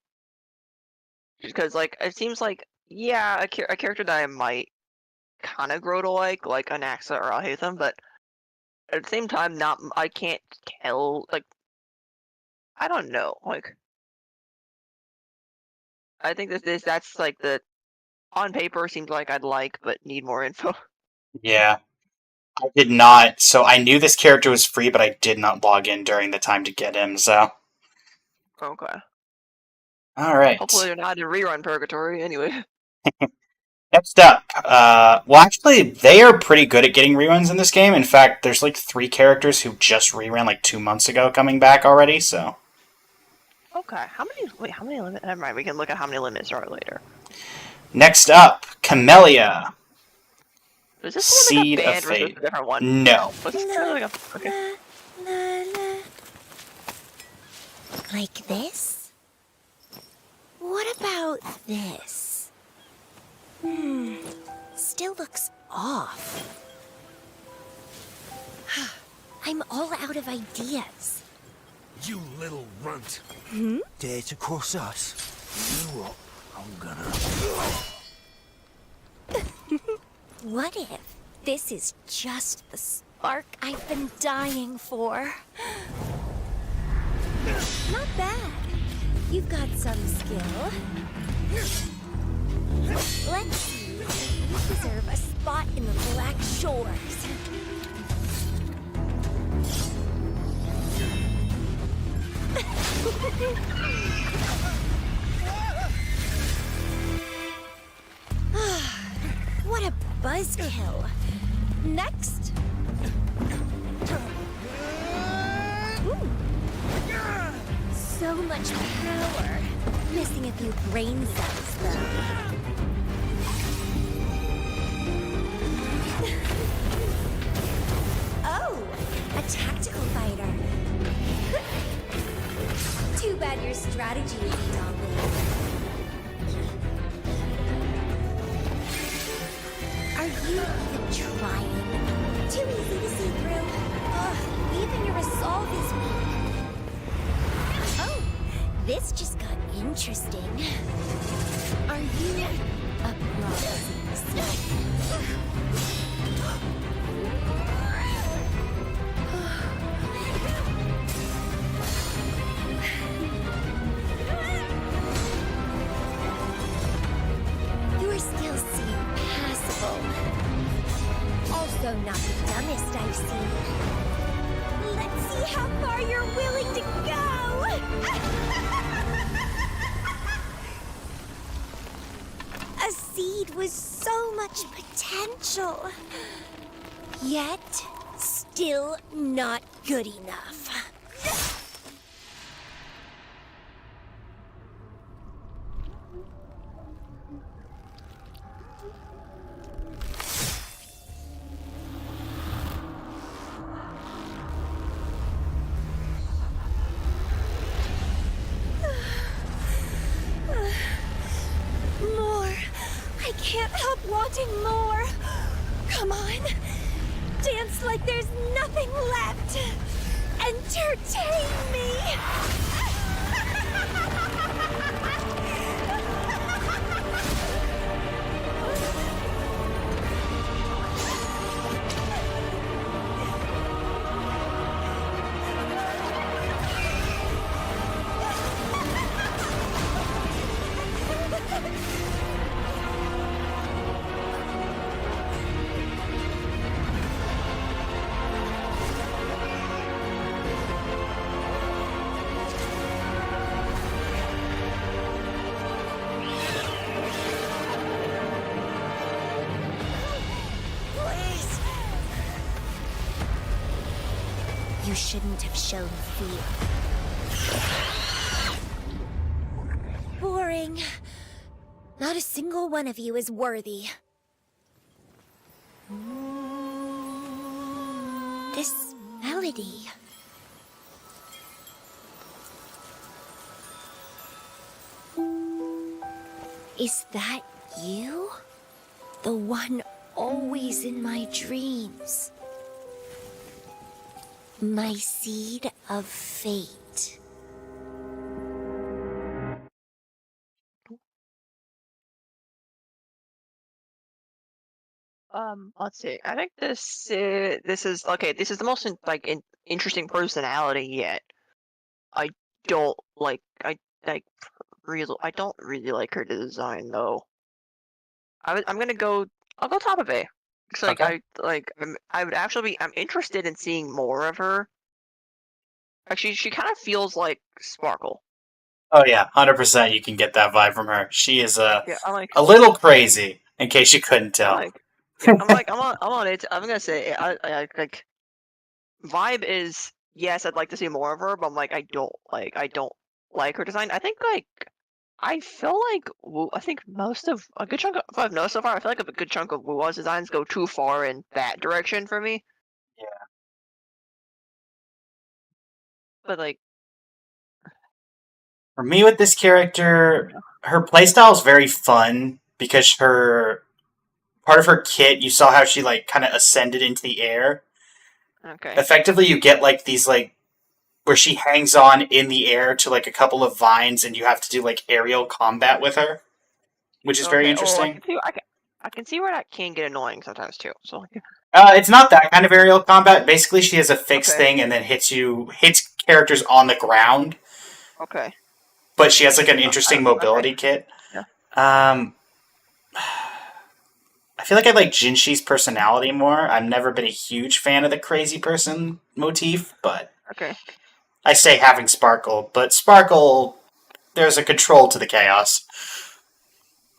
Speaker 2: because like it seems like, yeah, a character that I might kind of grow to like Anaxa or Alhaitham, but at the same time, not I can't tell, like, I don't know, like, I think that's like the on paper seems like I'd like, but need more info.
Speaker 1: Yeah. I did not. So I knew this character was free, but I did not log in during the time to get him, so.
Speaker 2: Okay.
Speaker 1: Alright.
Speaker 2: Hopefully they're not in rerun purgatory anyway.
Speaker 1: Next up, well, actually, they are pretty good at getting reruns in this game. In fact, there's like 3 characters who just reran like 2 months ago coming back already, so.
Speaker 2: Okay, how many limits? Never mind, we can look at how many limits are later.
Speaker 1: Next up, Camellia.
Speaker 2: Is this
Speaker 1: Seed
Speaker 2: the one that got
Speaker 1: of
Speaker 2: banned, or is this
Speaker 1: Fate.
Speaker 2: a different one?
Speaker 1: No.
Speaker 2: Was this like a, okay.
Speaker 7: Like this? What about this? Still looks off. I'm all out of ideas.
Speaker 14: You little runt.
Speaker 21: Dare to cross us? You know what? I'm gonna...
Speaker 7: What if this is just the spark I've been dying for? Not bad. You've got some skill. Let's see. You deserve a spot in the Black Shores. What a buzzkill. Next. Ooh. So much power. Missing a few brain cells, though. Oh, a tactical fighter. Too bad your strategy isn't all there. Are you even trying? Too easy to see through. Ugh, even your resolve is weak. Oh, this just got interesting. Are you a proxy? Your skills seem passable. Also not the dumbest I've seen. Let's see how far you're willing to go! A seed with so much potential. Yet, still not good enough. More. I can't help wanting more. Come on. Dance like there's nothing left. Entertain me. Please. You shouldn't have shown fear. Boring. Not a single one of you is worthy. This melody. Is that you? The one always in my dreams. My seed of fate.
Speaker 2: Let's see. I think this is okay. This is the most interesting personality yet. I don't like. I don't really like her design though. I'm gonna go. I'll go top of A. It's like
Speaker 1: Okay.
Speaker 2: I would actually be. I'm interested in seeing more of her. Actually, she kind of feels like Sparkle.
Speaker 1: Oh yeah, 100%. You can get that vibe from her. She is
Speaker 2: Yeah, I'm like.
Speaker 1: a little crazy, in case you couldn't tell.
Speaker 2: I'm on it. I'm gonna say I like. Vibe is yes. I'd like to see more of her, but I'm like I don't like her design. I think I feel like I think most of a good chunk of what I've noticed so far. I feel like a good chunk of Wu's designs go too far in that direction for me.
Speaker 1: Yeah.
Speaker 2: But like
Speaker 1: For me with this character, her playstyle is very fun because her part of her kit, you saw how she like kind of ascended into the air.
Speaker 2: okay.
Speaker 1: Effectively, you get like these like where she hangs on in the air to like a couple of vines, and you have to do like aerial combat with her, which is very interesting.
Speaker 2: I can see where that can get annoying sometimes too. So
Speaker 1: It's not that kind of aerial combat. Basically, she has a fixed thing and then hits characters on the ground.
Speaker 2: Okay.
Speaker 1: But she has like an interesting mobility kit.
Speaker 2: Yeah.
Speaker 1: I feel like I like Jinshi's personality more. I've never been a huge fan of the crazy person motif, but
Speaker 2: okay.
Speaker 1: I say having Sparkle, but Sparkle, there's a control to the chaos.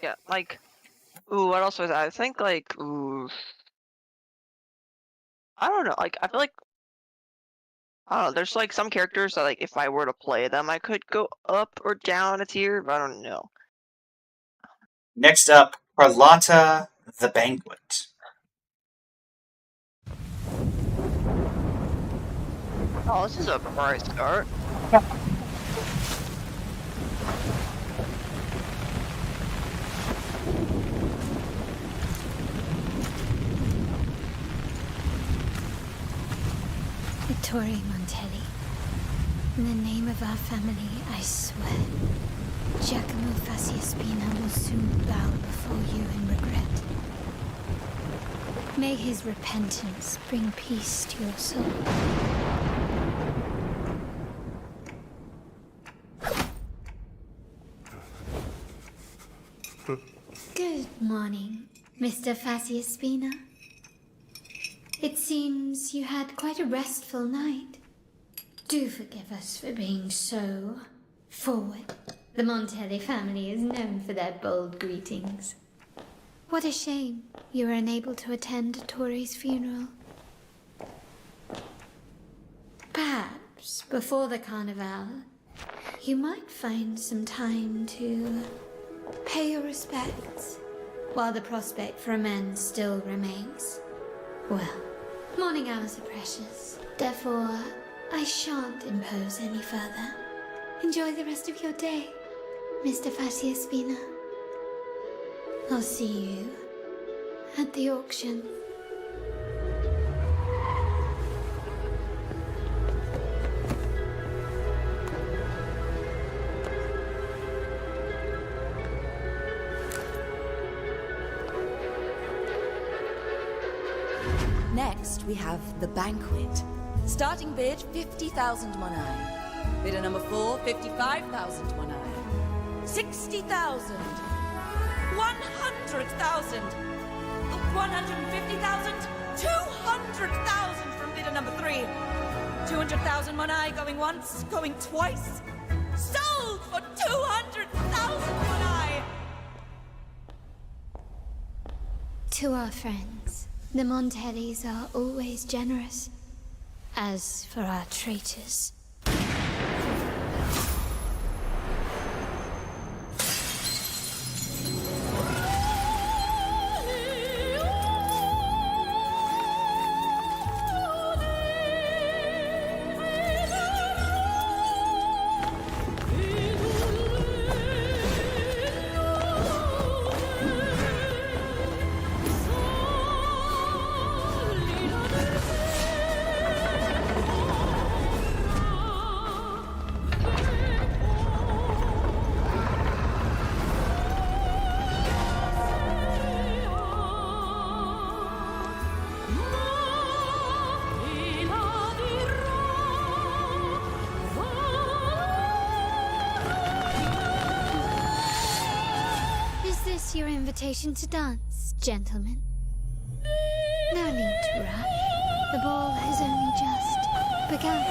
Speaker 2: Yeah, like, ooh, what else was that? I think like, ooh, I don't know. Like, I feel like, I don't know. There's like some characters that like, if I were to play them, I could go up or down a tier, but I don't know.
Speaker 1: Next up, Carlotta the Banquet.
Speaker 2: Oh, this is a bright start.
Speaker 10: Vittorio Montelli. In the name of our family, I swear, Giacomo Faciaspina will soon bow before you in regret. May his repentance bring peace to your soul. Good morning, Mr. Faciaspina. It seems you had quite a restful night. Do forgive us for being so forward. The Montelli family is known for their bold greetings. What a shame you were unable to attend Tori's funeral. Perhaps before the carnival, you might find some time to pay your respects while the prospect for amends still remains. Well, morning hours are precious. Therefore, I shan't impose any further. Enjoy the rest of your day, Mr. Faciaspina. I'll see you at the auction.
Speaker 5: Next, we have the banquet. Starting bid, 50,000 monai. Bidder number 4, 55,000 monai. 60,000. 100,000. 150,000. 200,000 from bidder number 3. 200,000 monai going once, going twice. Sold for 200,000 monai.
Speaker 10: To our friends, the Montellis are always generous. As for our traitors... this your invitation to dance, gentlemen? No need to rush. The ball has only just begun.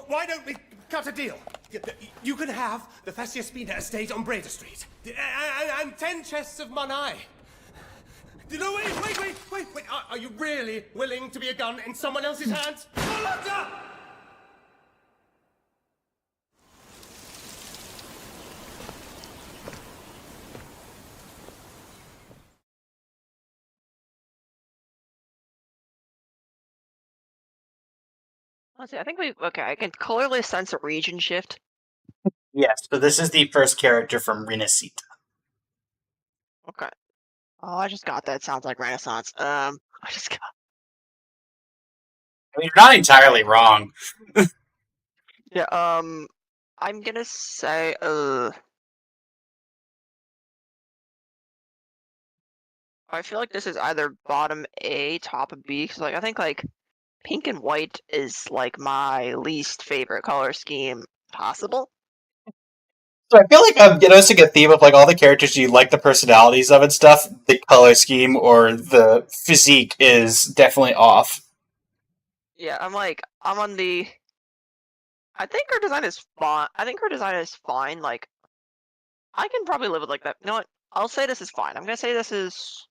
Speaker 8: Why don't we cut a deal? You can have the Thessiaspina estate on Breda Street. And 10 chests of Monai. No, wait. Are you really willing to be a gun in someone else's hands? Carlotta!
Speaker 2: Let's see, I think okay, I can clearly sense a region shift.
Speaker 1: Yes, but this is the first character from Renacita.
Speaker 2: Okay. Oh, I just got that. Sounds like Renaissance. I just got.
Speaker 1: I mean, you're not entirely wrong.
Speaker 2: Yeah. I'm gonna say. I feel like this is either bottom A, top B, because like I think like pink and white is like my least favorite color scheme possible.
Speaker 1: So I feel like I'm noticing a theme of like all the characters you like the personalities of and stuff. The color scheme or the physique is definitely off.
Speaker 2: Yeah, I'm on the. I think her design is fine. Like, I can probably live with like that. You know what? I'll say this is fine. I'm gonna say this is.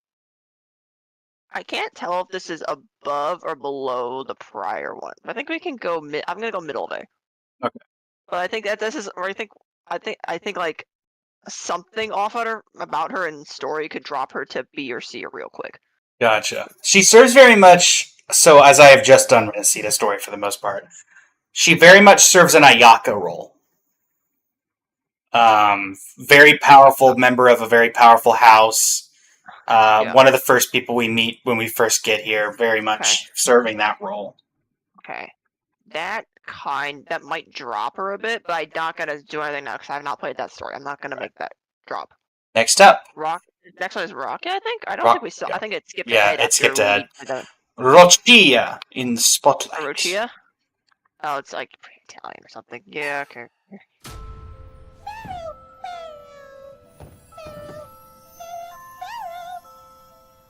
Speaker 2: I can't tell if this is above or below the prior one. I think we can go mid. I'm gonna go middle there.
Speaker 1: Okay.
Speaker 2: But I think that this is, or I think like something off about her in story could drop her to B or C real quick.
Speaker 1: Gotcha. She serves very much. So as I have just done Renacita story for the most part, she very much serves an Ayaka role. Very powerful member of a very powerful house. One of the first people we meet when we first get here, very much serving that role.
Speaker 2: Okay. That might drop her a bit, but I'm not gonna do anything now because I have not played that story. I'm not gonna make that drop.
Speaker 1: Next up.
Speaker 2: Next one is Rocket, I think? I don't think we saw. I think it skipped ahead.
Speaker 1: Yeah, it skipped ahead.
Speaker 2: The...
Speaker 1: Rochia in the spotlight.
Speaker 2: Rochia? Oh, it's like Italian or something. Yeah, okay.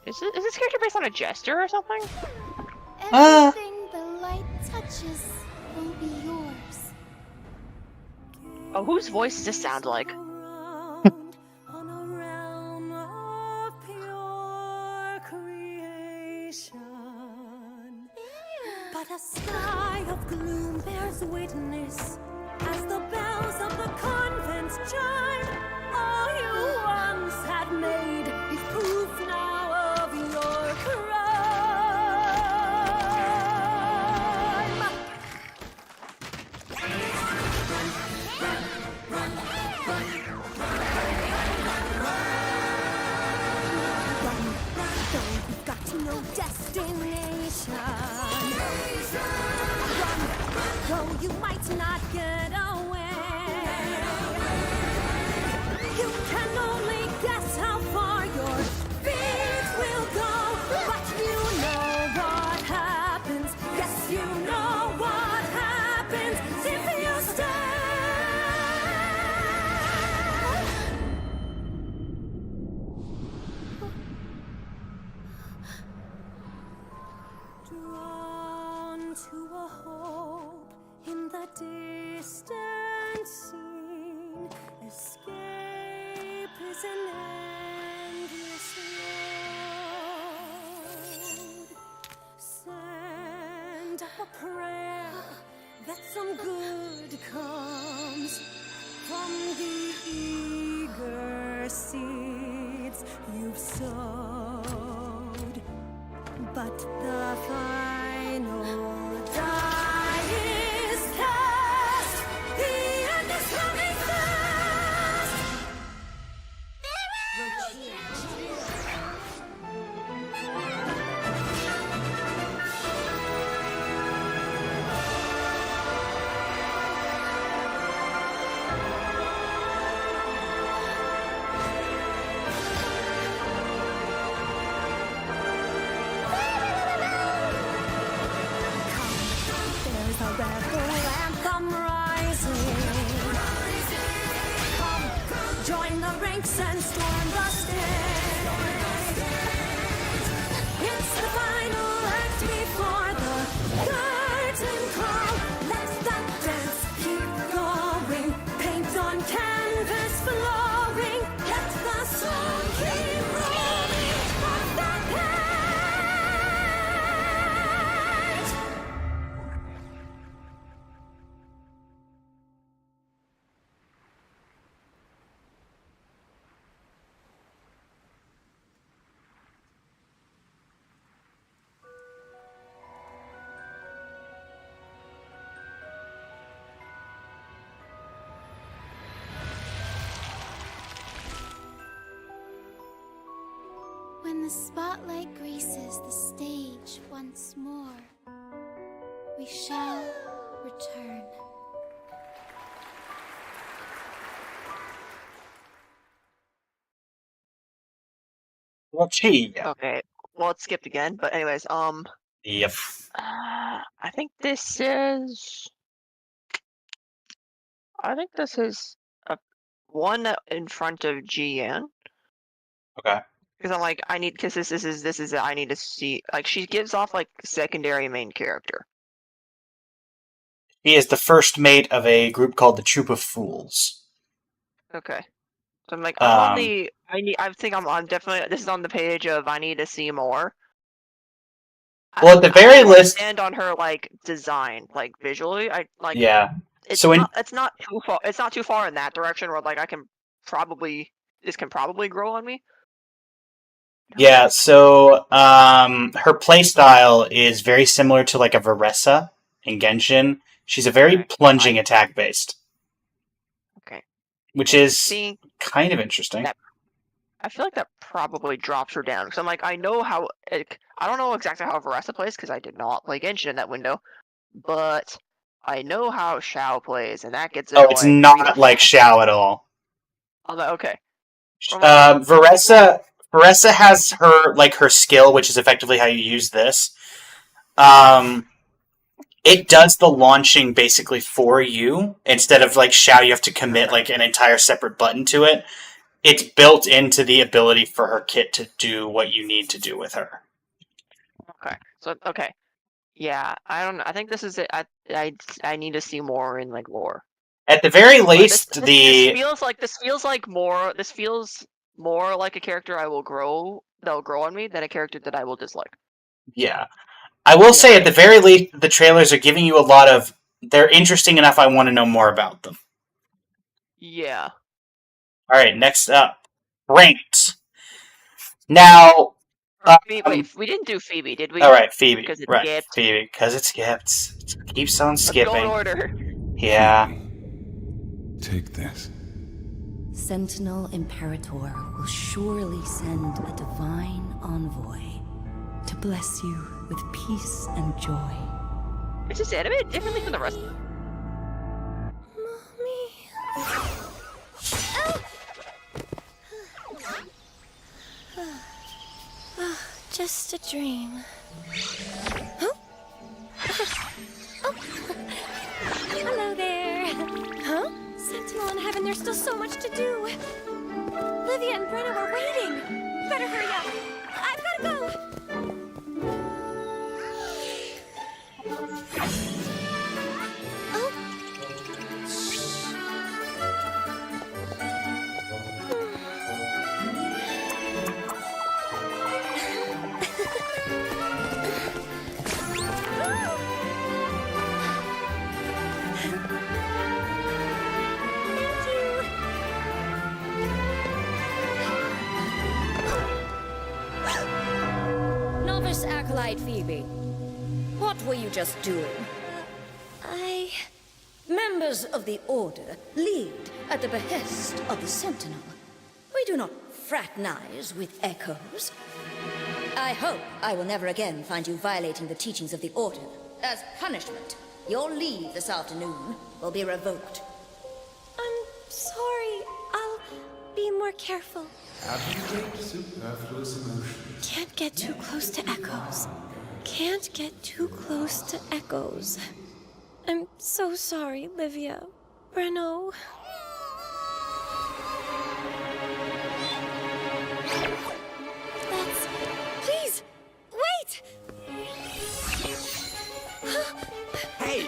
Speaker 2: Is this character based on a jester or something?
Speaker 10: Everything the light touches will be yours.
Speaker 2: Oh, whose voice does this sound like?
Speaker 5: But a sky of gloom bears witness as the bells of the convent chime. All you once had made is proof now of your crime. Though you've got no destination. Run, though you might not get away. You can only guess how far your feet will go, but you know what happens. Yes, you know what happens if you stay. Drawn to a hope in the distant scene, escape is an endless road. Send up a prayer that some good comes, from the eager seeds you've sowed. But the final die is cast. The end is coming fast. There's a rebel anthem rising. Come, join the ranks and storm the stage. It's the final act before the curtain call. Let that dance keep going. Paint on canvas flowing. Let the song keep rolling off the page.
Speaker 17: When the spotlight graces the stage once more, we shall return.
Speaker 1: Well, gee.
Speaker 2: Okay, well, it skipped again, but anyways,
Speaker 1: Yep.
Speaker 2: I think this is a one in front of GN.
Speaker 1: Okay.
Speaker 2: Because I'm like, I need, because this is I need to see, like, she gives off like secondary main character.
Speaker 1: He is the first mate of a group called the Troop of Fools.
Speaker 2: Okay. So I'm like, I'm on the, I'm definitely, this is on the page of I need to see more.
Speaker 1: Well, at the very least,
Speaker 2: stand on her like design, like visually, I like.
Speaker 1: Yeah.
Speaker 2: It's
Speaker 1: So
Speaker 2: not. It's not too far. It's not too far in that direction where like this can probably grow on me.
Speaker 1: Yeah, so her playstyle is very similar to like a Varessa in Genshin. She's a very plunging attack based.
Speaker 2: Okay.
Speaker 1: Which is
Speaker 2: See,
Speaker 1: kind of interesting.
Speaker 2: I feel like that probably drops her down because I'm like, I know how. I don't know exactly how Varessa plays because I did not play Genshin in that window, but I know how Shao plays, and that gets annoying.
Speaker 1: Oh, it's not like Shao at all.
Speaker 2: I'm like, okay.
Speaker 1: Varessa has her skill, which is effectively how you use this. It does the launching basically for you instead of like Shao. You have to commit like an entire separate button to it. It's built into the ability for her kit to do what you need to do with her.
Speaker 2: Okay. So okay. Yeah, I don't know. I think this is it. I need to see more in like lore.
Speaker 1: At the very least,
Speaker 2: this feels more like a character that'll grow on me than a character that I will dislike.
Speaker 1: Yeah. I will say at the very least, the trailers are giving you a lot of. They're interesting enough. I want to know more about them.
Speaker 2: Yeah.
Speaker 1: All right. Next up, ranked. Now.
Speaker 2: Wait, we didn't do Phoebe, did we?
Speaker 1: All right, Phoebe.
Speaker 2: Because it
Speaker 1: right,
Speaker 2: skipped.
Speaker 1: Phoebe, because it skips. It keeps on skipping.
Speaker 2: Let's go in order.
Speaker 1: Yeah.
Speaker 6: Take this.
Speaker 3: Sentinel Imperator will surely send a divine envoy to bless you with peace and joy.
Speaker 2: Is this animated differently from the rest?
Speaker 5: Just a dream. Huh? Oh. Hello there. Huh? Sentinel in heaven, there's still so much to do. Livia and Brenna are waiting. Better hurry up. I've gotta go. Thank you.
Speaker 11: Novice Acolyte Phoebe, what were you just doing? Members of the Order lead at the behest of the Sentinel. We do not fraternize with echoes. I hope I will never again find you violating the teachings of the Order. As punishment, your leave this afternoon will be revoked.
Speaker 5: I'm sorry. I'll be more careful.
Speaker 6: Abdicate superfluous emotions.
Speaker 5: Can't get too close to echoes. Can't get too close to echoes. I'm so sorry, Livia. Breno. Please! Wait!
Speaker 18: Hey!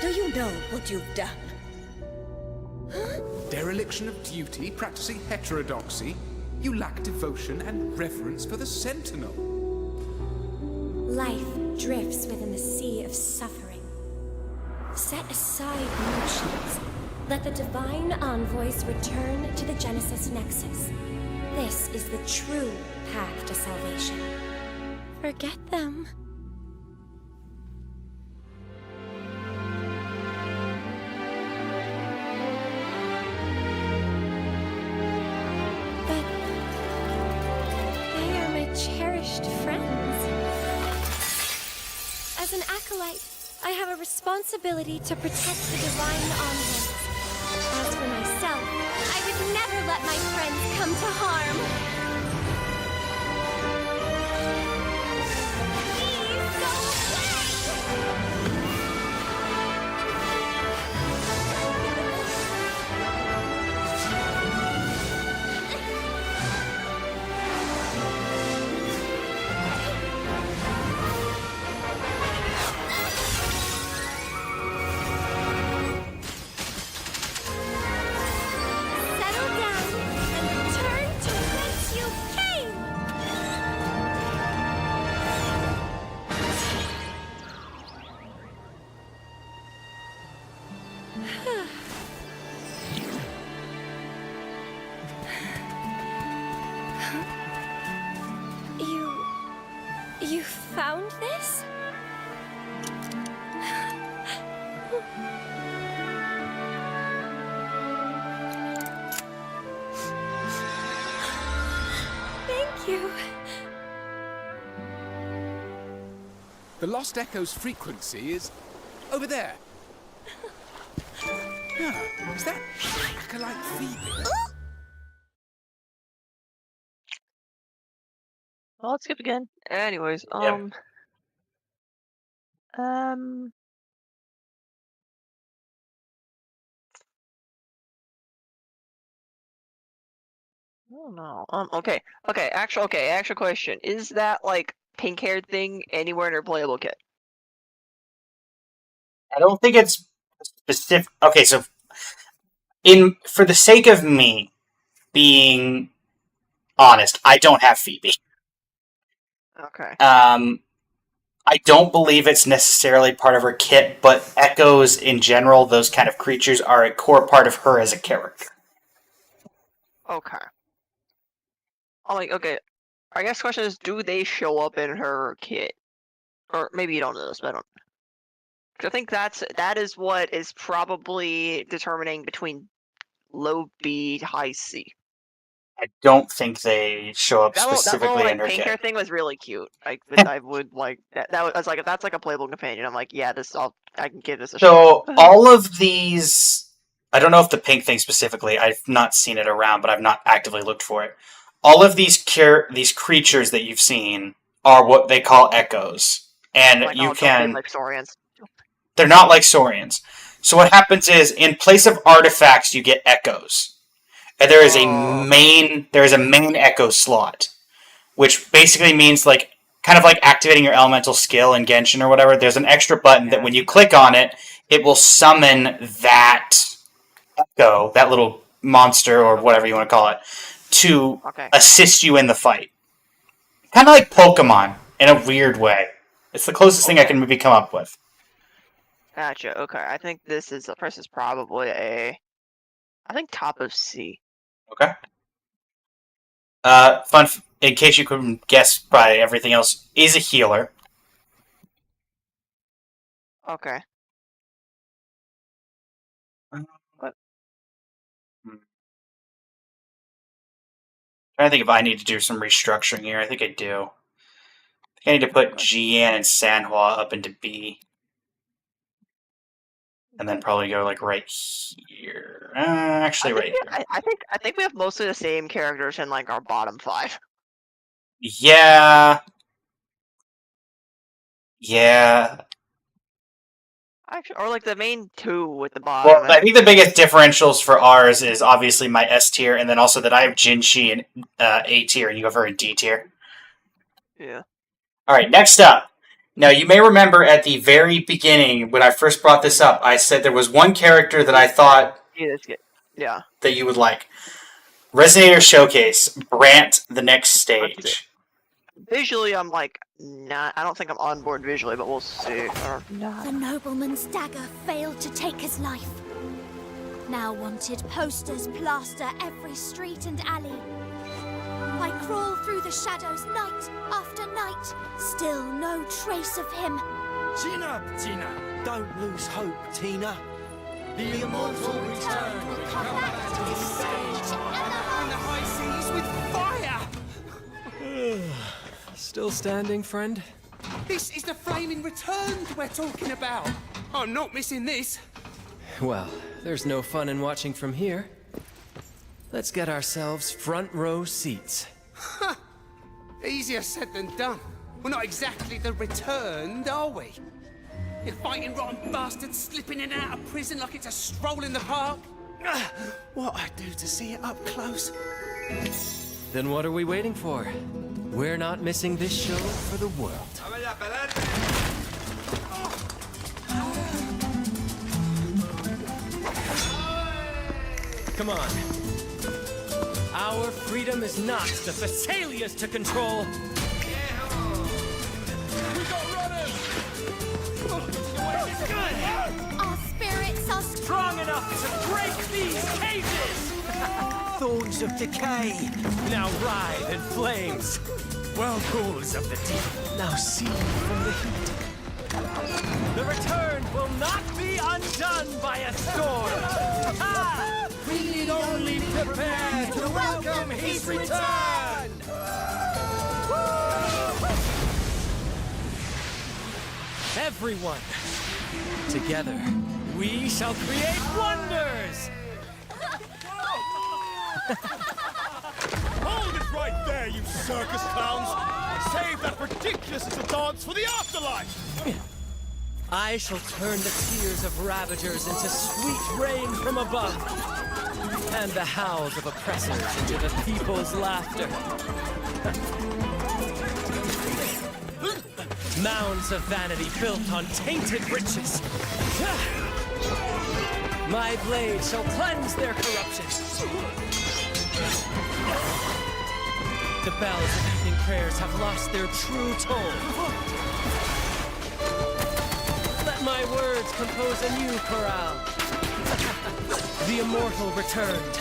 Speaker 11: Do you know what you've done?
Speaker 6: Dereliction of duty, practicing heterodoxy. You lack devotion and reverence for the Sentinel.
Speaker 5: Life drifts within the sea of suffering. Set aside emotions. Let the divine envoys return to the Genesis Nexus. This is the true path to salvation. Forget them. But they are my cherished friends. As an acolyte, I have a responsibility to protect the divine envoys. As for myself, I would never let my friends come to harm. Please go Settle down and return to whence you came! You found this? Thank you.
Speaker 6: The Lost Echo's frequency is over there. Yeah, is that Acolyte Phoebe?
Speaker 2: Well, let's skip again. Anyways, I don't know. Actual question. Is that, like, pink-haired thing anywhere in her playable kit?
Speaker 1: I don't think it's specific. Okay, so for the sake of me being honest, I don't have Phoebe.
Speaker 2: Okay.
Speaker 1: I don't believe it's necessarily part of her kit, but echoes in general, those kind of creatures, are a core part of her as a character.
Speaker 2: Okay. Okay. I guess the question is, do they show up in her kit? Or maybe you don't know this, but I don't. 'Cause I think that is what is probably determining between low B, high C.
Speaker 1: I don't think they show up
Speaker 2: That
Speaker 1: specifically
Speaker 2: little,
Speaker 1: in her
Speaker 2: pink hair
Speaker 1: kit.
Speaker 2: thing was really cute. I would like that. I was like, if that's like a playable companion, I'm like, yeah, I can give this a
Speaker 1: So
Speaker 2: shot.
Speaker 1: all of these, I don't know if the pink thing specifically, I've not seen it around, but I've not actively looked for it. All of these creatures that you've seen are what they call echoes. And
Speaker 2: like,
Speaker 1: you
Speaker 2: don't
Speaker 1: can...
Speaker 2: be like Saurians.
Speaker 1: They're not like Saurians. So what happens is, in place of artifacts, you get echoes. And there is a main echo slot, which basically means kind of like activating your elemental skill in Genshin or whatever. There's an extra button that when you click on it, it will summon that echo, that little monster or whatever you want to call it, to assist you in the fight. Kind of like Pokemon in a weird way. It's the closest thing I can maybe come up with.
Speaker 2: Gotcha. Okay, I think this is probably I think top of C.
Speaker 1: Okay. In case you couldn't guess by everything else, is a healer.
Speaker 2: Okay.
Speaker 1: What? Trying to think if I need to do some restructuring here. I think I do. I think I need to put Jian and Sanhua up into B. And then probably go like right here. Actually, right here.
Speaker 2: I think we have mostly the same characters in like our bottom 5.
Speaker 1: Yeah. Yeah.
Speaker 2: Actually, or like the main 2 with the bottom.
Speaker 1: Well, I think the biggest differentials for ours is obviously my S tier, and then also that I have Jinshi in A tier, and you have her in D tier.
Speaker 2: Yeah.
Speaker 1: All right, next up. Now, you may remember at the very beginning, when I first brought this up, I said there was one character that I thought
Speaker 2: yeah.
Speaker 1: that you would like. Resonator Showcase, Brant, the next stage.
Speaker 2: Visually, I'm like, not. I don't think I'm on board visually, but we'll see.
Speaker 7: The nobleman's dagger failed to take his life. Now wanted posters plaster every street and alley. I crawl through the shadows night after night, still no trace of him.
Speaker 20: Tina! Don't lose hope, Tina. The immortal return will come back to this stage on the high seas with fire!
Speaker 18: Still standing, friend?
Speaker 8: This is the flaming return we're talking about. I'm not missing this.
Speaker 18: Well, there's no fun in watching from here. Let's get ourselves front row seats.
Speaker 8: Easier said than done. We're not exactly the returned, are we? You're fighting rotten bastards slipping in and out of prison like it's a stroll in the park. What I'd do to see it up close.
Speaker 18: Then what are we waiting for? We're not missing this show for the world. Come on. Our freedom is not the Thessalia's to control.
Speaker 5: We got runners! Our spirits are
Speaker 18: strong enough to break these cages! Thorns of decay now writhe in flames. Whirlpools of the deep now see from the heat. The return will not be undone by a storm. Ha! We need only prepare to welcome his return. Everyone, together, we shall create wonders.
Speaker 15: Hold it right there, you circus clowns! Save that ridiculous little dance for the afterlife!
Speaker 18: I shall turn the tears of ravagers into sweet rain from above, and the howls of oppressors into the people's laughter. Mounds of vanity built on tainted riches. My blade shall cleanse their corruption. The bells of evening prayers have lost their true toll. Let my words compose a new chorale. The immortal returned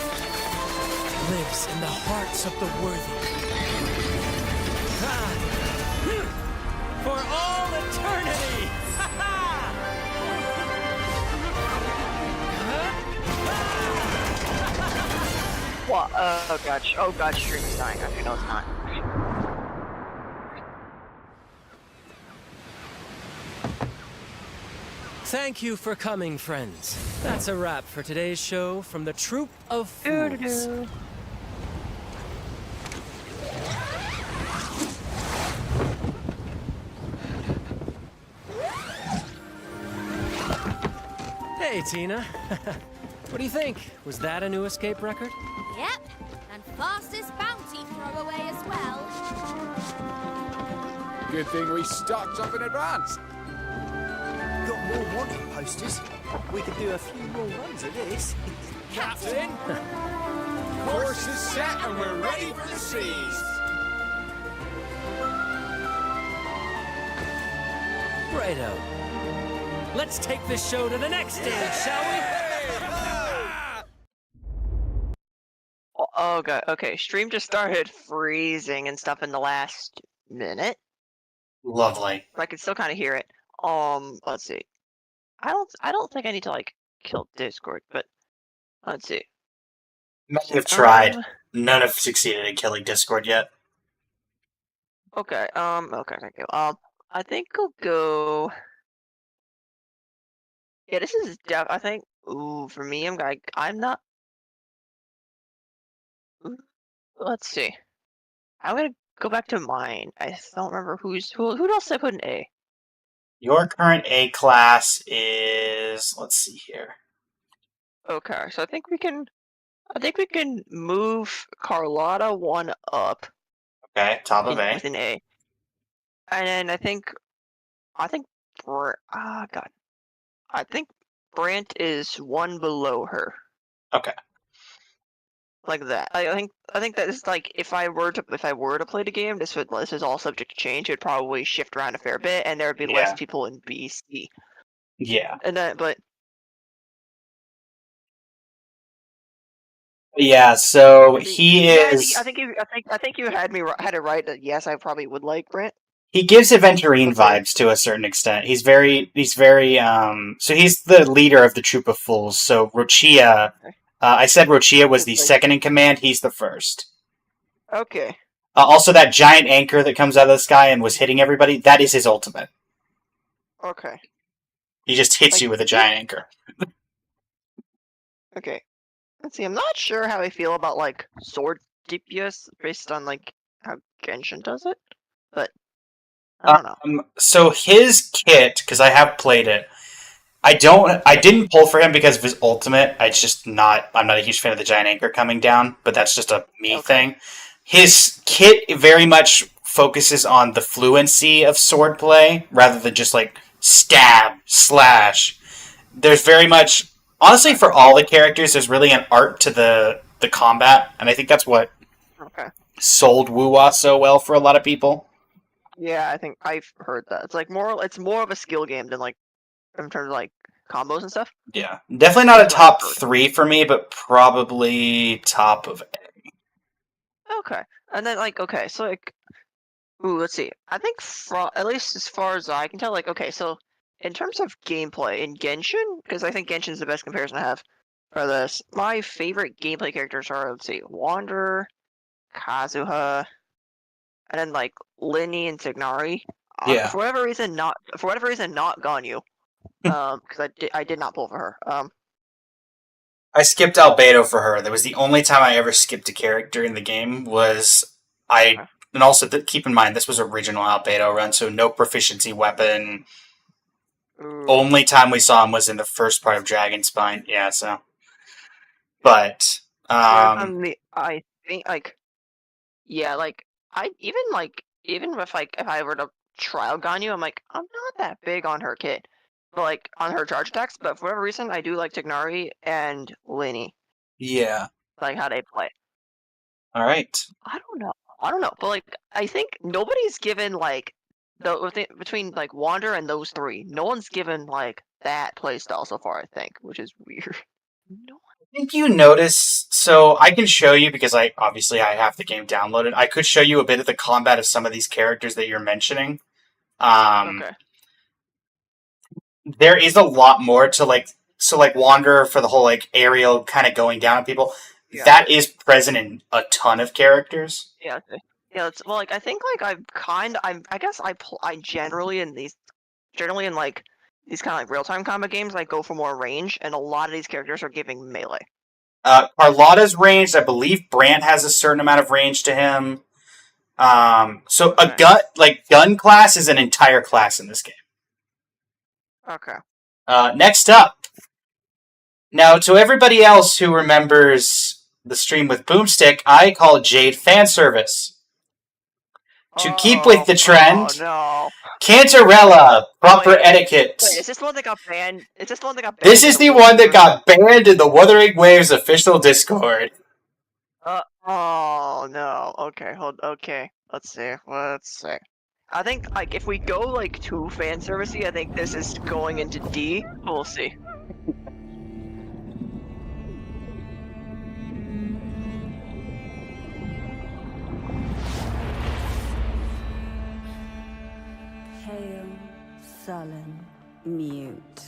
Speaker 18: lives in the hearts of the worthy. For all eternity!
Speaker 2: What? Oh god, stream is dying. Actually, no, it's not.
Speaker 18: Thank you for coming, friends. That's a wrap for today's show from the Troop of Fools. Hey, Tina. What do you think? Was that a new escape record?
Speaker 5: Yep, and fastest bounty throwaway as well.
Speaker 22: Good thing we stocked up in advance.
Speaker 20: Got
Speaker 19: more wanted posters. We could do a few more runs of this.
Speaker 15: Captain! Course is set and we're ready for the seas!
Speaker 18: Righto. Let's take this show to the next stage, shall we?
Speaker 2: Okay. Stream just started freezing and stuff in the last minute.
Speaker 1: Lovely.
Speaker 2: I can still kind of hear it. Let's see. I don't think I need to like kill Discord, but let's see.
Speaker 1: Many have tried. None have succeeded in killing Discord yet.
Speaker 2: Okay. Okay. Thank you. I think I'll go. Yeah, this is I think. Ooh, for me, I'm not. Let's see. I'm gonna go back to mine. I don't remember who else I put in A.
Speaker 1: Your current A class is, let's see here.
Speaker 2: Okay, so I think we can move Carlotta one up.
Speaker 1: Okay, top of A.
Speaker 2: With an A. And then I think God. I think Brant is one below her.
Speaker 1: Okay.
Speaker 2: Like that. I think that is like if I were to play the game, this is all subject to change. It'd probably shift around a fair bit, and there would be less people in BC.
Speaker 1: Yeah.
Speaker 2: And then, but
Speaker 1: yeah. So he is.
Speaker 2: I think you had it right. That yes, I probably would like Brant.
Speaker 1: He gives Aventurine vibes to a certain extent. He's very. So he's the leader of the troop of fools. So Rochia. I said Rochia was the second in command. He's the first.
Speaker 2: Okay.
Speaker 1: Also, that giant anchor that comes out of the sky and was hitting everybody, that is his ultimate.
Speaker 2: Okay.
Speaker 1: He just hits you with a giant anchor.
Speaker 2: Okay. Let's see, I'm not sure how I feel about, like, sword DPS based on, like, how Genshin does it, but I don't know.
Speaker 1: So his kit, because I have played it, I didn't pull for him because of his ultimate. I'm not a huge fan of the giant anchor coming down, but that's just a me thing. His kit very much focuses on the fluency of swordplay rather than just like stab, slash. There's very much, honestly, for all the characters, there's really an art to the combat, and I think that's what sold Wuwa so well for a lot of people.
Speaker 2: Yeah, I think I've heard that. It's more of a skill game than like in terms of like combos and stuff.
Speaker 1: Yeah, definitely not a top 3 for me, but probably top of A.
Speaker 2: Okay, and then so let's see. I think at least as far as I can tell, so in terms of gameplay in Genshin, because I think Genshin is the best comparison I have for this. My favorite gameplay characters are, let's see, Wanderer, Kazuha, and then like Linny and Tignari.
Speaker 1: Yeah.
Speaker 2: For whatever reason, not Ganyu. Because I did not pull for her.
Speaker 1: I skipped Albedo for her. That was the only time I ever skipped a character in the game. And also keep in mind this was original Albedo run, so no proficiency weapon. Only time we saw him was in the first part of Dragonspine. Yeah, so. But
Speaker 2: I think even if I were to trial Ganyu, I'm not that big on her kit. But on her charge attacks, but for whatever reason, I do like Tignari and Linny.
Speaker 1: Yeah.
Speaker 2: Like how they play.
Speaker 1: All right.
Speaker 2: I don't know, but I think nobody's given between Wander and those three, no one's given that playstyle so far. I think, which is weird.
Speaker 1: I think you notice. So I can show you because I have the game downloaded. I could show you a bit of the combat of some of these characters that you're mentioning.
Speaker 2: Okay.
Speaker 1: There is a lot more to Wanderer for the whole aerial kind of going down on people. Yeah. That is present in a ton of characters.
Speaker 2: Yeah. Yeah. I think I generally in these kind of real time combat games, I go for more range, and a lot of these characters are giving melee.
Speaker 1: Carlotta's ranged. I believe Brant has a certain amount of range to him. So a gun class is an entire class in this game.
Speaker 2: Okay.
Speaker 1: Next up. Now, to everybody else who remembers the stream with Boomstick, I call Jade fan service. To keep with the trend, Cantarella, proper etiquette.
Speaker 2: Wait, is this the one that got banned? Is this the one that got banned?
Speaker 1: This is the one that got banned in the Wuthering Waves official Discord.
Speaker 2: Oh no. Okay, okay. Let's see. I think like if we go like too fan servicey, I think this is going into D. We'll see.
Speaker 16: Pale, sullen, mute,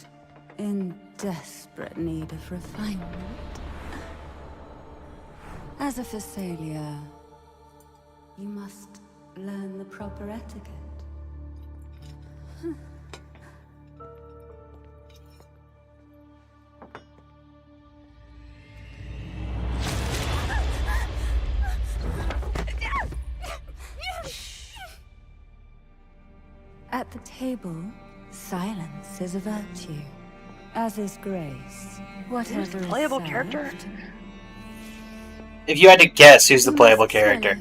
Speaker 16: in desperate need of refinement. As a Phasalia, you must learn the proper etiquette. At the table, silence is a virtue, as is grace. Whatever
Speaker 2: Who's the
Speaker 16: is
Speaker 2: playable
Speaker 16: served,
Speaker 2: character?
Speaker 1: If you had to guess who's the playable character.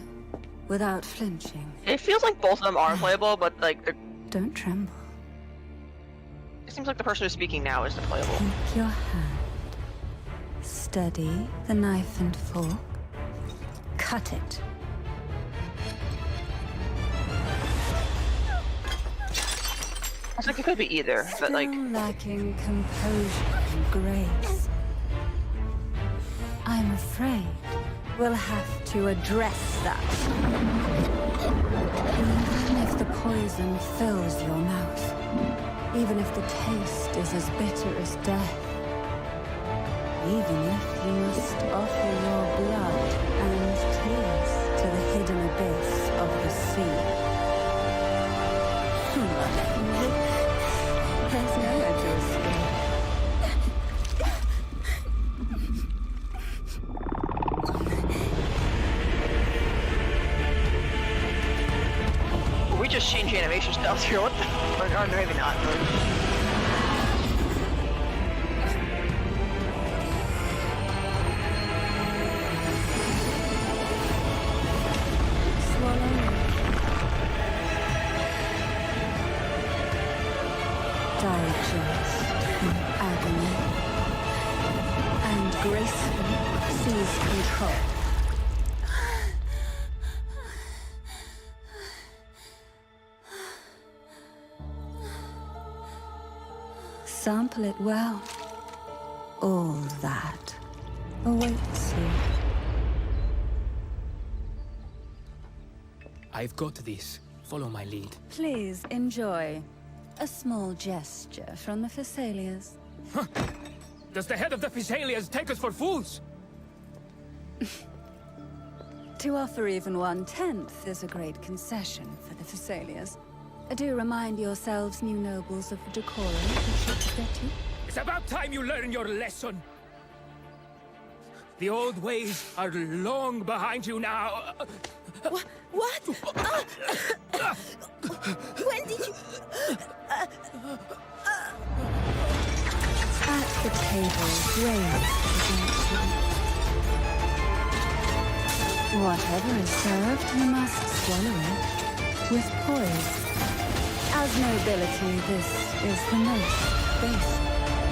Speaker 16: without flinching.
Speaker 2: It feels like both of them are playable, but like they're...
Speaker 16: Don't tremble.
Speaker 2: It seems like the person who's speaking now is the playable.
Speaker 16: Keep your hand. Steady the knife and fork. Cut it.
Speaker 2: It's like it could be either, but like...
Speaker 16: Still lacking composure and grace. I'm afraid we'll have to address that. Even if the poison fills your mouth, even if the taste is as bitter as death, even if you must offer your blood and tears to the hidden abyss of the sea. There's nowhere to escape.
Speaker 2: We just changed animation styles here, what the... Or maybe not.
Speaker 16: Digest in agony and gracefully seize control. Sample it well. All that awaits you.
Speaker 19: I've got this. Follow my lead.
Speaker 16: Please enjoy. A small gesture from the Phasalias.
Speaker 19: Huh. Does the head of the Phasalias take us for fools?
Speaker 16: To offer even 1/10 is a great concession for the Phasalias. Do remind yourselves, new nobles, of the decorum we should get you.
Speaker 19: It's about time you learn your lesson. The old ways are long behind you now.
Speaker 5: What? When did you...
Speaker 16: At the table, raised against you. Whatever is served, you must swallow it with poise. As nobility, this is the most basic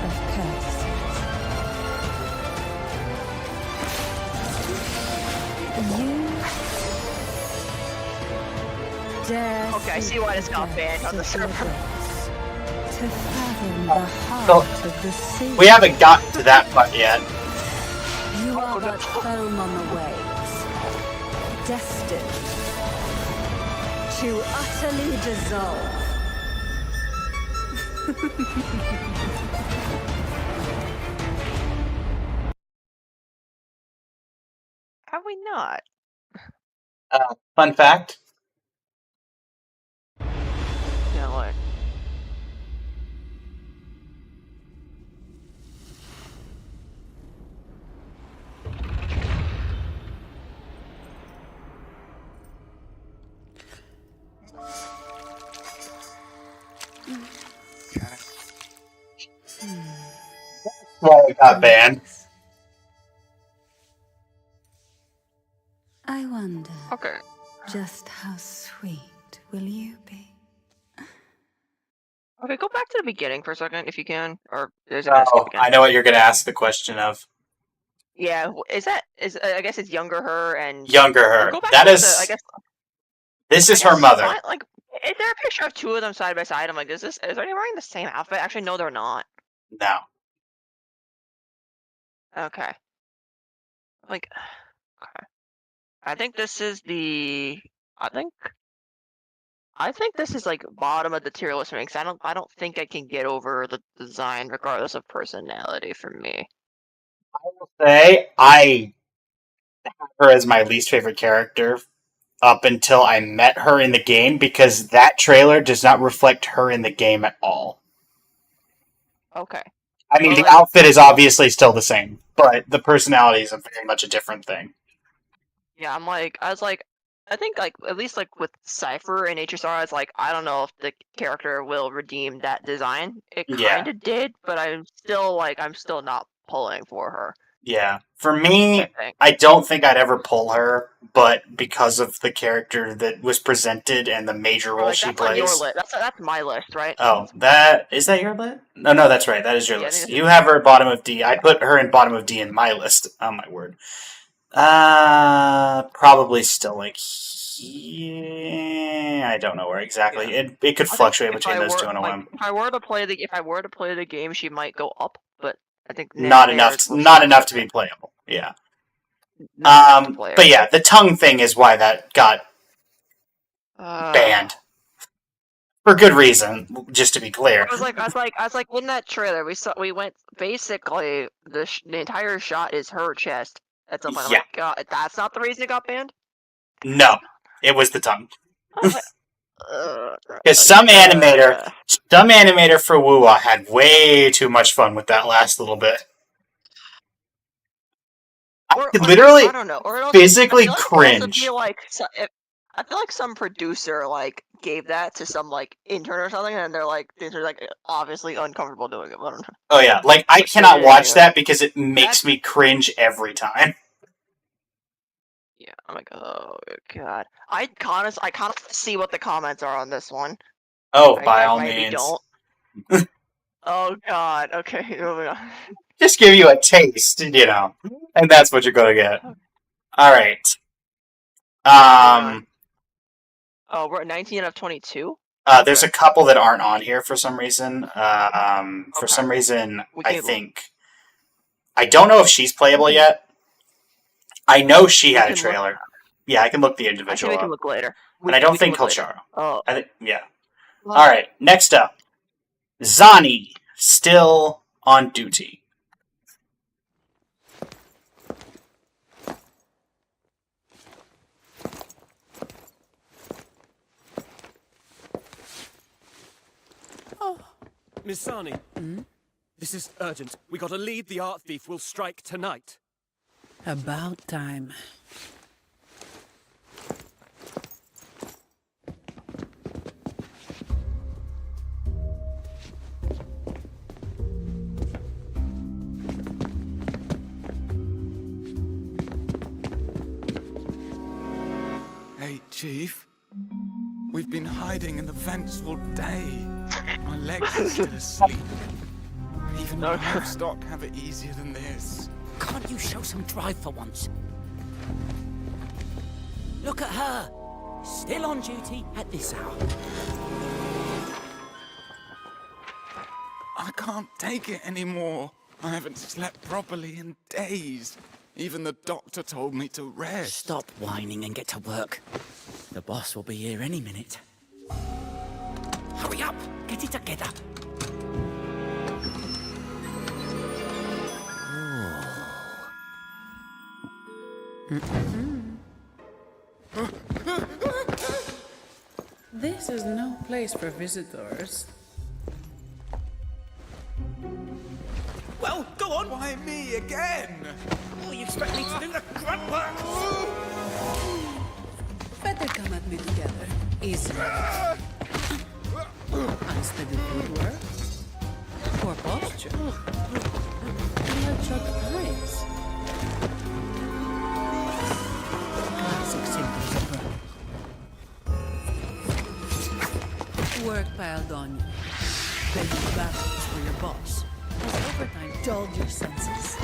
Speaker 16: of courtesies. You dare
Speaker 2: Okay, I see why this got banned on the server.
Speaker 16: to fathom the heart of the sea.
Speaker 1: We haven't gotten to that part yet.
Speaker 16: You are but foam on the waves, destined to utterly dissolve.
Speaker 2: Have we not?
Speaker 1: Fun fact.
Speaker 2: Yeah, what?
Speaker 1: Well, it got banned.
Speaker 16: I wonder.
Speaker 2: Okay.
Speaker 16: Just how sweet will you be?
Speaker 2: Okay, go back to the beginning for a second if you can, or is it gonna skip
Speaker 1: Oh,
Speaker 2: again?
Speaker 1: I know what you're gonna ask the question of.
Speaker 2: Yeah, I guess it's younger her and
Speaker 1: Younger
Speaker 2: or
Speaker 1: her.
Speaker 2: go back
Speaker 1: That
Speaker 2: to
Speaker 1: is.
Speaker 2: I guess
Speaker 1: This is her mother.
Speaker 2: Like, is there a picture of two of them side by side? I'm like, is they wearing the same outfit? Actually, no, they're not.
Speaker 1: No.
Speaker 2: Okay. Like, okay. I think this is the. I think this is like bottom of the tier list for me because I don't think I can get over the design regardless of personality for me.
Speaker 1: Say I have her as my least favorite character up until I met her in the game because that trailer does not reflect her in the game at all.
Speaker 2: Okay.
Speaker 1: I mean,
Speaker 2: Well,
Speaker 1: the outfit is obviously still the same, but the personality is very much a different thing.
Speaker 2: Yeah, I think like at least like with Cypher and HSR, I was like, I don't know if the character will redeem that design. It kind of did, but I'm still not pulling for her.
Speaker 1: Yeah. For me, I don't think I'd ever pull her, but because of the character that was presented and the major role she
Speaker 2: That's on your
Speaker 1: plays.
Speaker 2: list. That's my list, right?
Speaker 1: Oh, is that your list? No, that's right. That is your
Speaker 2: Yeah,
Speaker 1: list. You have her at bottom of D. I put her in bottom of D in my list. Oh my word. Probably still like. Yeah, I don't know where exactly.
Speaker 2: Yeah.
Speaker 1: It could fluctuate between those two on a whim.
Speaker 2: If I were to play the game, she might go up, but I think
Speaker 1: Not enough to be playable. Yeah. But yeah, the tongue thing is why that got banned. For good reason, just to be clear.
Speaker 2: I was like, in that trailer, we went basically the entire shot is her chest. At some point, I'm like, God, that's not the reason it got banned.
Speaker 1: No, it was the tongue. Because some animator for Wuwa had way too much fun with that last little bit. I could literally
Speaker 2: I don't know,
Speaker 1: physically cringe.
Speaker 2: I feel like some producer gave that to some intern or something, and they're obviously uncomfortable doing it. I don't know.
Speaker 1: Oh yeah, I cannot watch that because it makes me cringe every time.
Speaker 2: Yeah, I'm like, oh god. I kind of see what the comments are on this one.
Speaker 1: Oh, by all means.
Speaker 2: Don't. Oh god. Okay, moving on.
Speaker 1: Just give you a taste, and that's what you're gonna get. All right.
Speaker 2: Oh, we're at 19 out of 22.
Speaker 1: There's a couple that aren't on here for some reason. For some reason, I think I don't know if she's playable yet. I know she had a trailer. Yeah, I can look the individual
Speaker 2: we
Speaker 1: up.
Speaker 2: can look later.
Speaker 1: And I don't think Kocharo.
Speaker 2: Oh.
Speaker 1: Yeah. All right, next up. Zani, still on duty.
Speaker 15: Miss Sani, this is urgent. We got a lead. The art thief will strike tonight.
Speaker 4: About time.
Speaker 22: Hey, Chief. We've been hiding in the vents all day. My legs are still asleep. Even livestock have it easier than this.
Speaker 4: Can't you show some drive for once? Look at her! Still on duty at this hour.
Speaker 22: I can't take it anymore. I haven't slept properly in days. Even the doctor told me to rest.
Speaker 4: Stop whining and get to work. The boss will be here any minute. Hurry up! Get it together!
Speaker 23: This is no place for visitors.
Speaker 22: Well, go on. Why me again?
Speaker 4: Oh, you expect me to do the grunt work?
Speaker 23: Better come at me together. Easy. Unsteady footwork. Poor posture. Bloodshot eyes. Classic symptoms of burn. Work piled on you. daily battles for your boss has over time dulled your senses.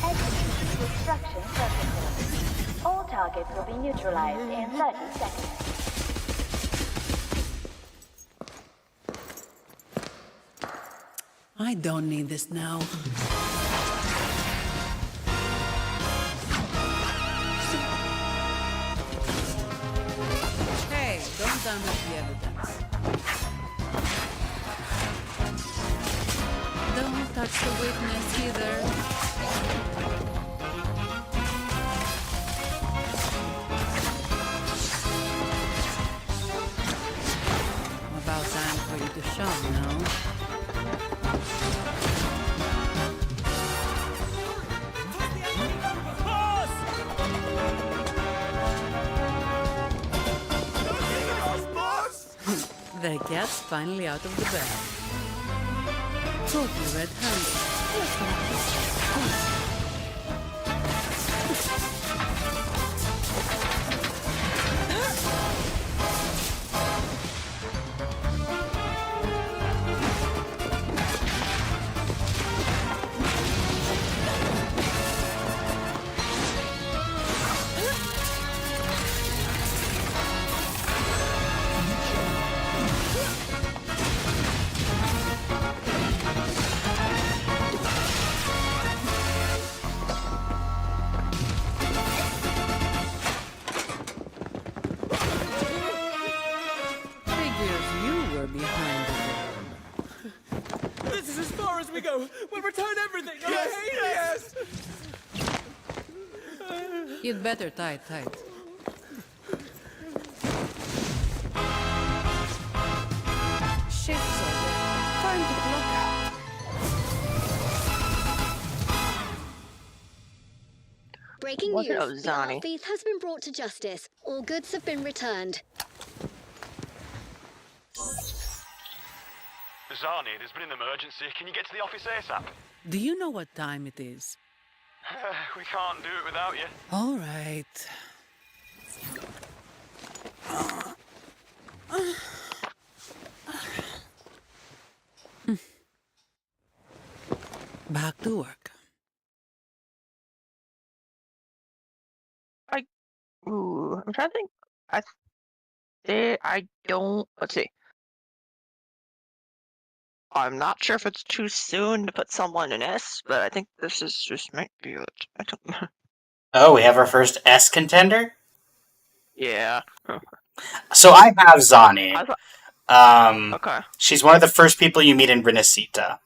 Speaker 9: Execute destruction protocol. All targets will be neutralized in 30 seconds.
Speaker 23: I don't need this now. Hey, don't damage the evidence. Don't touch the witness either. About time for you to show, no? The cat's finally out of the bag. Totally red-handed. Just like this. Figures you were behind the curve.
Speaker 18: This is as far as we go. We'll return everything.
Speaker 15: Yes,
Speaker 18: yes.
Speaker 23: You'd better tie it tight. Shift's over. Time to clock out.
Speaker 7: Breaking
Speaker 2: What's
Speaker 7: news.
Speaker 2: it,
Speaker 7: The
Speaker 2: Zani?
Speaker 7: art thief has been brought to justice. All goods have been returned.
Speaker 12: Zani, there's been an emergency. Can you get to the office ASAP?
Speaker 23: Do you know what time it is?
Speaker 12: We can't do it without you.
Speaker 23: All right. Back to work.
Speaker 2: Ooh, I'm trying to think. I don't. Let's see. I'm not sure if it's too soon to put someone in S, but I think this is just might be it. I don't.
Speaker 1: Oh, we have our first S contender?
Speaker 2: Yeah.
Speaker 1: So I have Zani.
Speaker 2: Okay.
Speaker 1: She's one of the first people you meet in Renacita.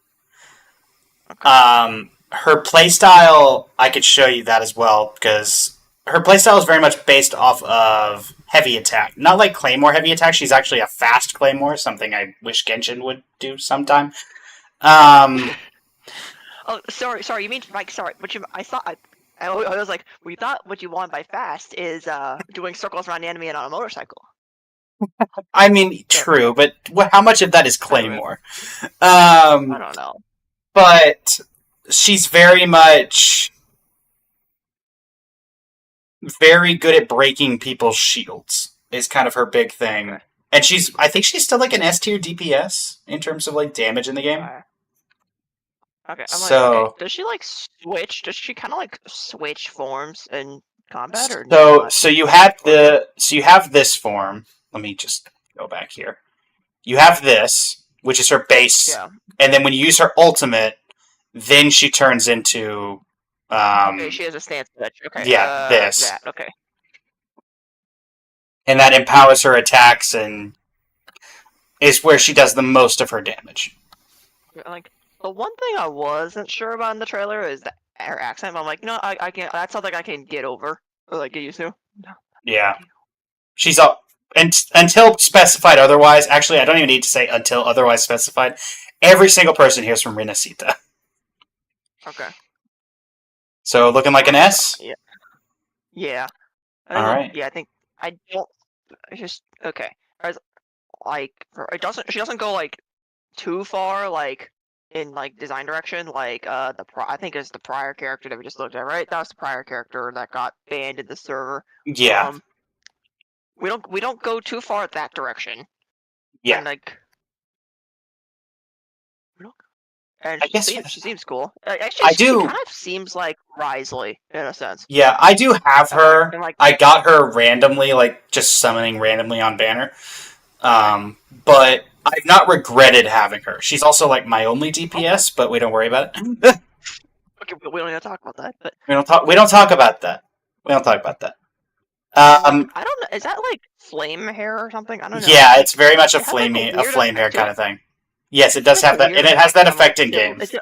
Speaker 1: Her playstyle, I could show you that as well, because her playstyle is very much based off of heavy attack. Not like Claymore heavy attack, she's actually a fast Claymore, something I wish Genshin would do sometime.
Speaker 2: Oh, sorry. You mean like sorry? What you? I was like, we thought what you want by fast is doing circles around the enemy and on a motorcycle.
Speaker 1: I mean, true, but how much of that is Claymore?
Speaker 2: I don't know.
Speaker 1: But she's very much very good at breaking people's shields, is kind of her big thing. And I think she's still like an S tier DPS in terms of like damage in the game.
Speaker 2: Okay,
Speaker 1: So-
Speaker 2: does she like switch? Does she kind of like switch forms in combat or
Speaker 1: So
Speaker 2: not?
Speaker 1: so you have this form. Let me just go back here. You have this, which is her base,
Speaker 2: Yeah.
Speaker 1: and then when you use her ultimate, then she turns into.
Speaker 2: Okay, she has a stance switch. Okay.
Speaker 1: Yeah, this.
Speaker 2: That, okay.
Speaker 1: And that empowers her attacks and is where she does the most of her damage.
Speaker 2: Like the one thing I wasn't sure about in the trailer is her accent. I'm like, no, I can't. That's something I can get over or like get used to.
Speaker 1: Yeah. She's up until specified otherwise. Actually, I don't even need to say until otherwise specified. Every single person here is from Renacita.
Speaker 2: Okay.
Speaker 1: So looking like an S?
Speaker 2: Yeah. Yeah.
Speaker 1: Alright.
Speaker 2: Yeah, I think I don't. It's just okay. As like it doesn't. She doesn't go like too far like in like design direction. Like I think it's the prior character that we just looked at, right? That was the prior character that got banned in the server.
Speaker 1: Yeah.
Speaker 2: We don't go too far that direction.
Speaker 1: Yeah.
Speaker 2: And like, and
Speaker 1: I guess
Speaker 2: she seems cool. Actually, she kind of seems like Risley in a sense.
Speaker 1: Yeah, I do have her.
Speaker 2: And like,
Speaker 1: I got her randomly, like just summoning randomly on Banner. But I've not regretted having her. She's also like my only DPS, but we don't worry about it.
Speaker 2: Okay, we don't need to talk about that. But
Speaker 1: We don't talk about that. We don't talk about that.
Speaker 2: I don't know. Is that like flame hair or something? I don't know.
Speaker 1: Yeah, it's very much a
Speaker 2: It has, like,
Speaker 1: flame hair
Speaker 2: effect to
Speaker 1: kind
Speaker 2: it.
Speaker 1: of thing. Yes, it does
Speaker 2: It's like
Speaker 1: have
Speaker 2: a
Speaker 1: that,
Speaker 2: weird
Speaker 1: and it has that effect in
Speaker 2: too.
Speaker 1: game.
Speaker 2: It's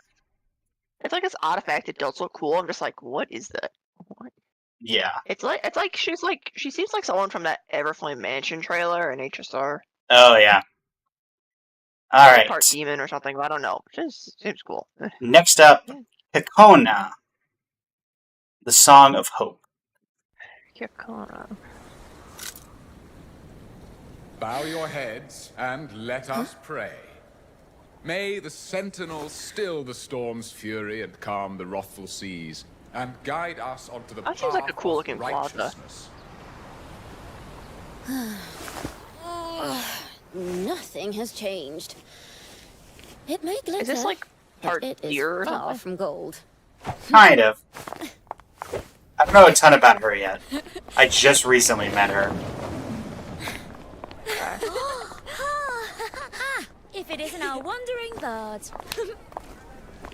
Speaker 2: like this odd effect. It does look cool. I'm just like, what is that? What?
Speaker 1: Yeah.
Speaker 2: It's like she seems like someone from that Everflame Mansion trailer in HSR.
Speaker 1: Oh yeah. All right.
Speaker 2: Part demon or something. I don't know. Just seems cool.
Speaker 1: Next up, Hikona, the Song of Hope.
Speaker 2: Hikona.
Speaker 22: Bow your heads and let us pray. May the sentinel still the storm's fury and calm the wrathful seas, and guide us onto the
Speaker 2: That
Speaker 22: path
Speaker 2: seems like a cool
Speaker 22: of
Speaker 2: looking plaza.
Speaker 22: righteousness.
Speaker 11: Nothing has changed. It may glitter.
Speaker 2: Is this like part
Speaker 11: but it is
Speaker 2: deer or
Speaker 11: far
Speaker 2: something?
Speaker 11: from gold.
Speaker 1: Kind of. I don't know a ton about her yet. I just recently met her.
Speaker 7: If it isn't our wandering birds.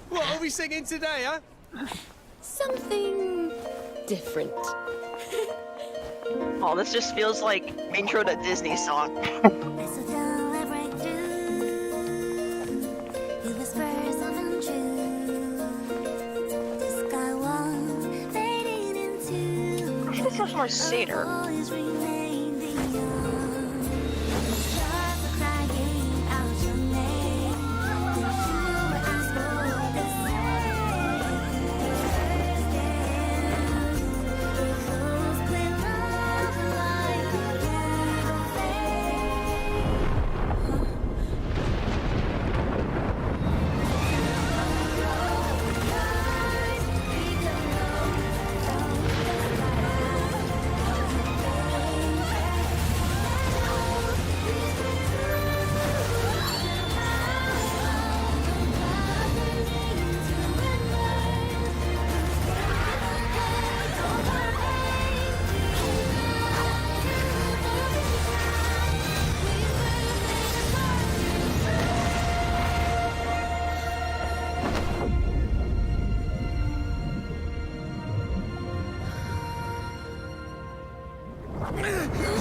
Speaker 8: What are we singing today, huh?
Speaker 11: Something different.
Speaker 2: Oh, this just feels like intro to Disney song. This feels more Seder.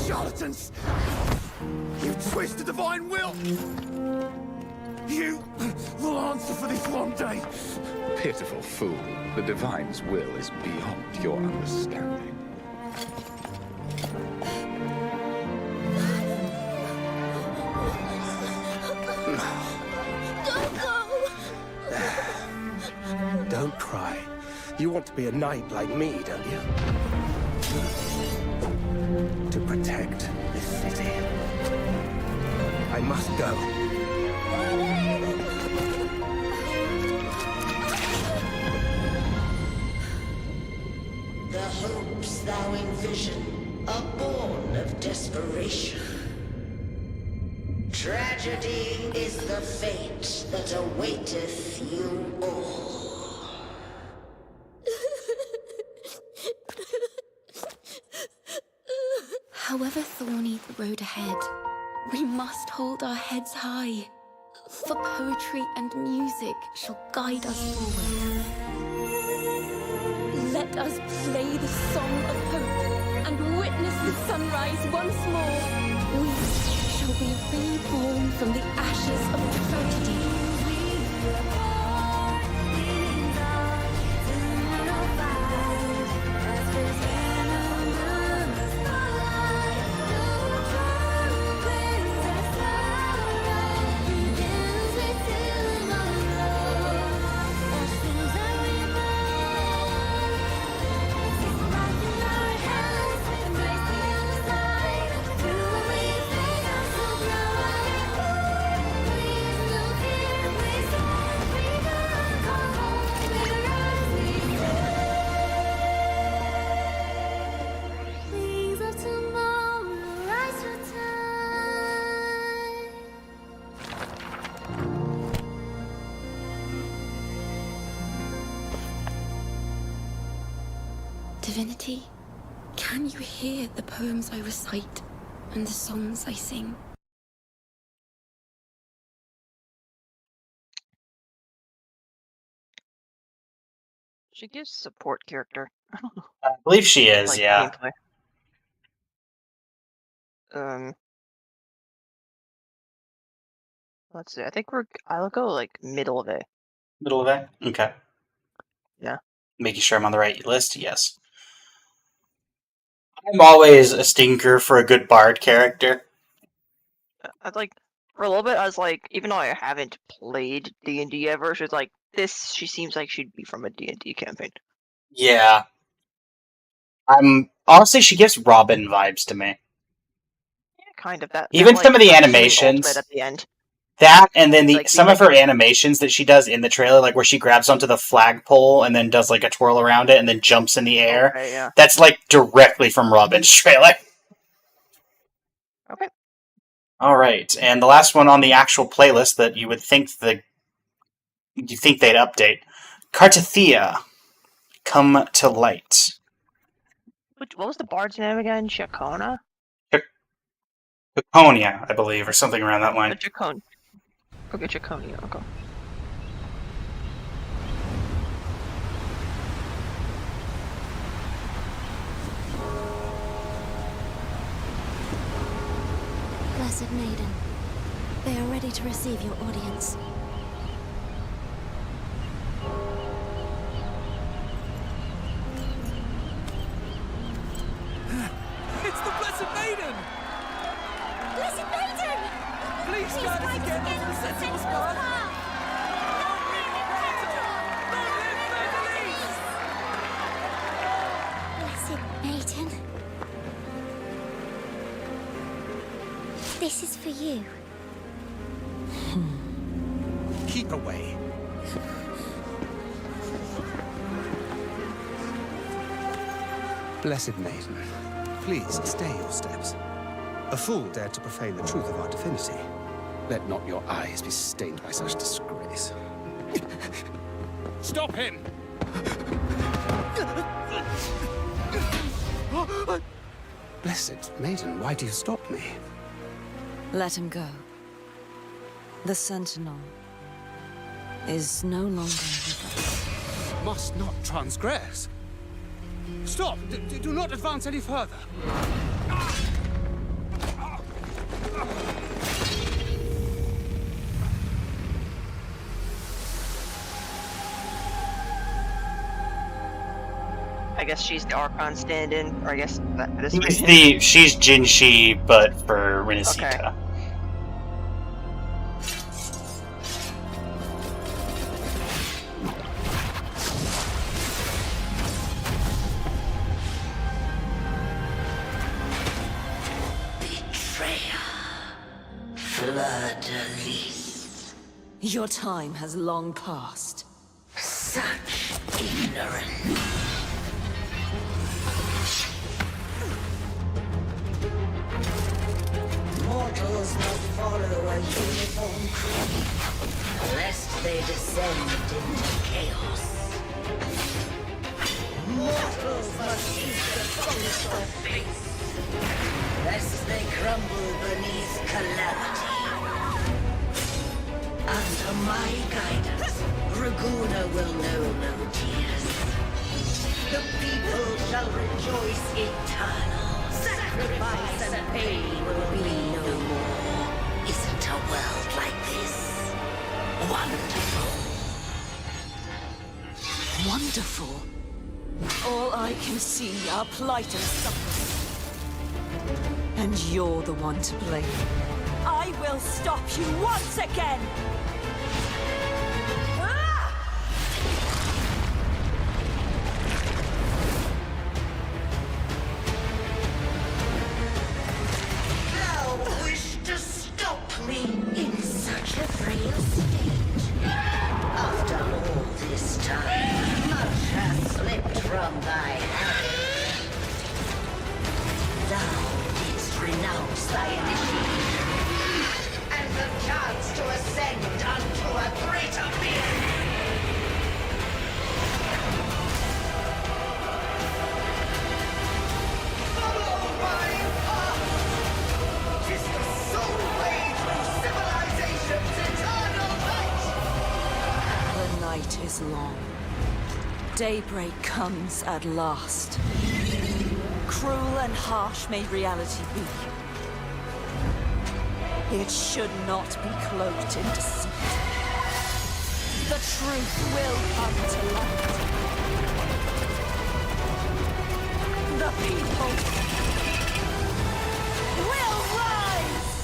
Speaker 15: Charlatans! You twist the divine will! You will answer for this one day!
Speaker 22: Pitiful fool, the divine's will is beyond your understanding.
Speaker 8: Don't cry. You want to be a knight like me, don't you? To protect this city. I must go.
Speaker 13: The hopes thou envision are born of desperation. Tragedy is the fate that awaiteth you all.
Speaker 17: However thorny the road ahead, we must hold our heads high, for poetry and music shall guide us forward. Let us play the song of hope and witness the sunrise once more. We shall be reborn from the ashes of tragedy.
Speaker 3: Divinity, can you hear the poems I recite and the songs I sing?
Speaker 2: She gives support character.
Speaker 1: I believe she is,
Speaker 2: like
Speaker 1: yeah.
Speaker 2: gameplay. Let's see. I think I'll go like middle of A.
Speaker 1: Middle of A? Okay.
Speaker 2: Yeah.
Speaker 1: Making sure I'm on the right list? Yes. I'm always a stinker for a good bard character.
Speaker 2: I'd like for a little bit. I was like, even though I haven't played D&D ever, she's like this. She seems like she'd be from a D&D campaign.
Speaker 1: Yeah. Honestly, she gives Robin vibes to me.
Speaker 2: Yeah, kind of that.
Speaker 1: Even
Speaker 2: that,
Speaker 1: some of the
Speaker 2: like,
Speaker 1: animations.
Speaker 2: ultimate at the end.
Speaker 1: That and then
Speaker 2: Like,
Speaker 1: some of her animations that she does in the trailer, like where she grabs onto the flagpole and then does like a twirl around it and then jumps in the air.
Speaker 2: Okay, yeah.
Speaker 1: That's like directly from Robin's trailer.
Speaker 2: Okay.
Speaker 1: All right, and the last one on the actual playlist that you would think they'd update, Cartathea, Come to Light.
Speaker 2: What was the bard's name again? Chacona?
Speaker 1: Chaconia, I believe, or something around that line.
Speaker 2: Chacon. Okay, Chaconia. Okay.
Speaker 7: Blessed Maiden, they are ready to receive your audience.
Speaker 18: It's the Blessed Maiden!
Speaker 5: Blessed Maiden!
Speaker 18: Please guide us again to the Sentinel's path!
Speaker 7: Blessed Maiden. This is for you.
Speaker 8: Keep away.
Speaker 10: Blessed Maiden, please stay your steps. A fool dared to profane the truth of our divinity. Let not your eyes be stained by such disgrace.
Speaker 15: Stop him!
Speaker 10: Blessed Maiden, why do you stop me?
Speaker 16: Let him go. The Sentinel is no longer with us.
Speaker 10: Must not transgress. Stop! Do not advance any further.
Speaker 2: I guess she's the Archon stand-in, or I guess that is
Speaker 1: She's Jinshi, but for Renesika.
Speaker 2: Okay.
Speaker 13: Fleur-de-lis.
Speaker 16: Your time has long passed.
Speaker 13: Such ignorance. Mortals must follow a uniform creed, lest they descend into chaos. Mortals must eat the fruits of face, lest they crumble beneath calamity. Under my guidance, Raguna will know no tears. The people shall rejoice eternal. Sacrifice and pain will be no more. Isn't a world like this wonderful?
Speaker 16: Wonderful. All I can see are plight and suffering. And you're the one to blame. I will stop you once again!
Speaker 13: Thou wish to stop me in such a frail state. After all this time, much has slipped from thy hand. Thou didst renounce thy initiation, and the chance to ascend unto a greater being.
Speaker 6: Daybreak comes at last. Cruel and harsh may reality be. It should not be cloaked in deceit. The truth will come to light. The people will rise!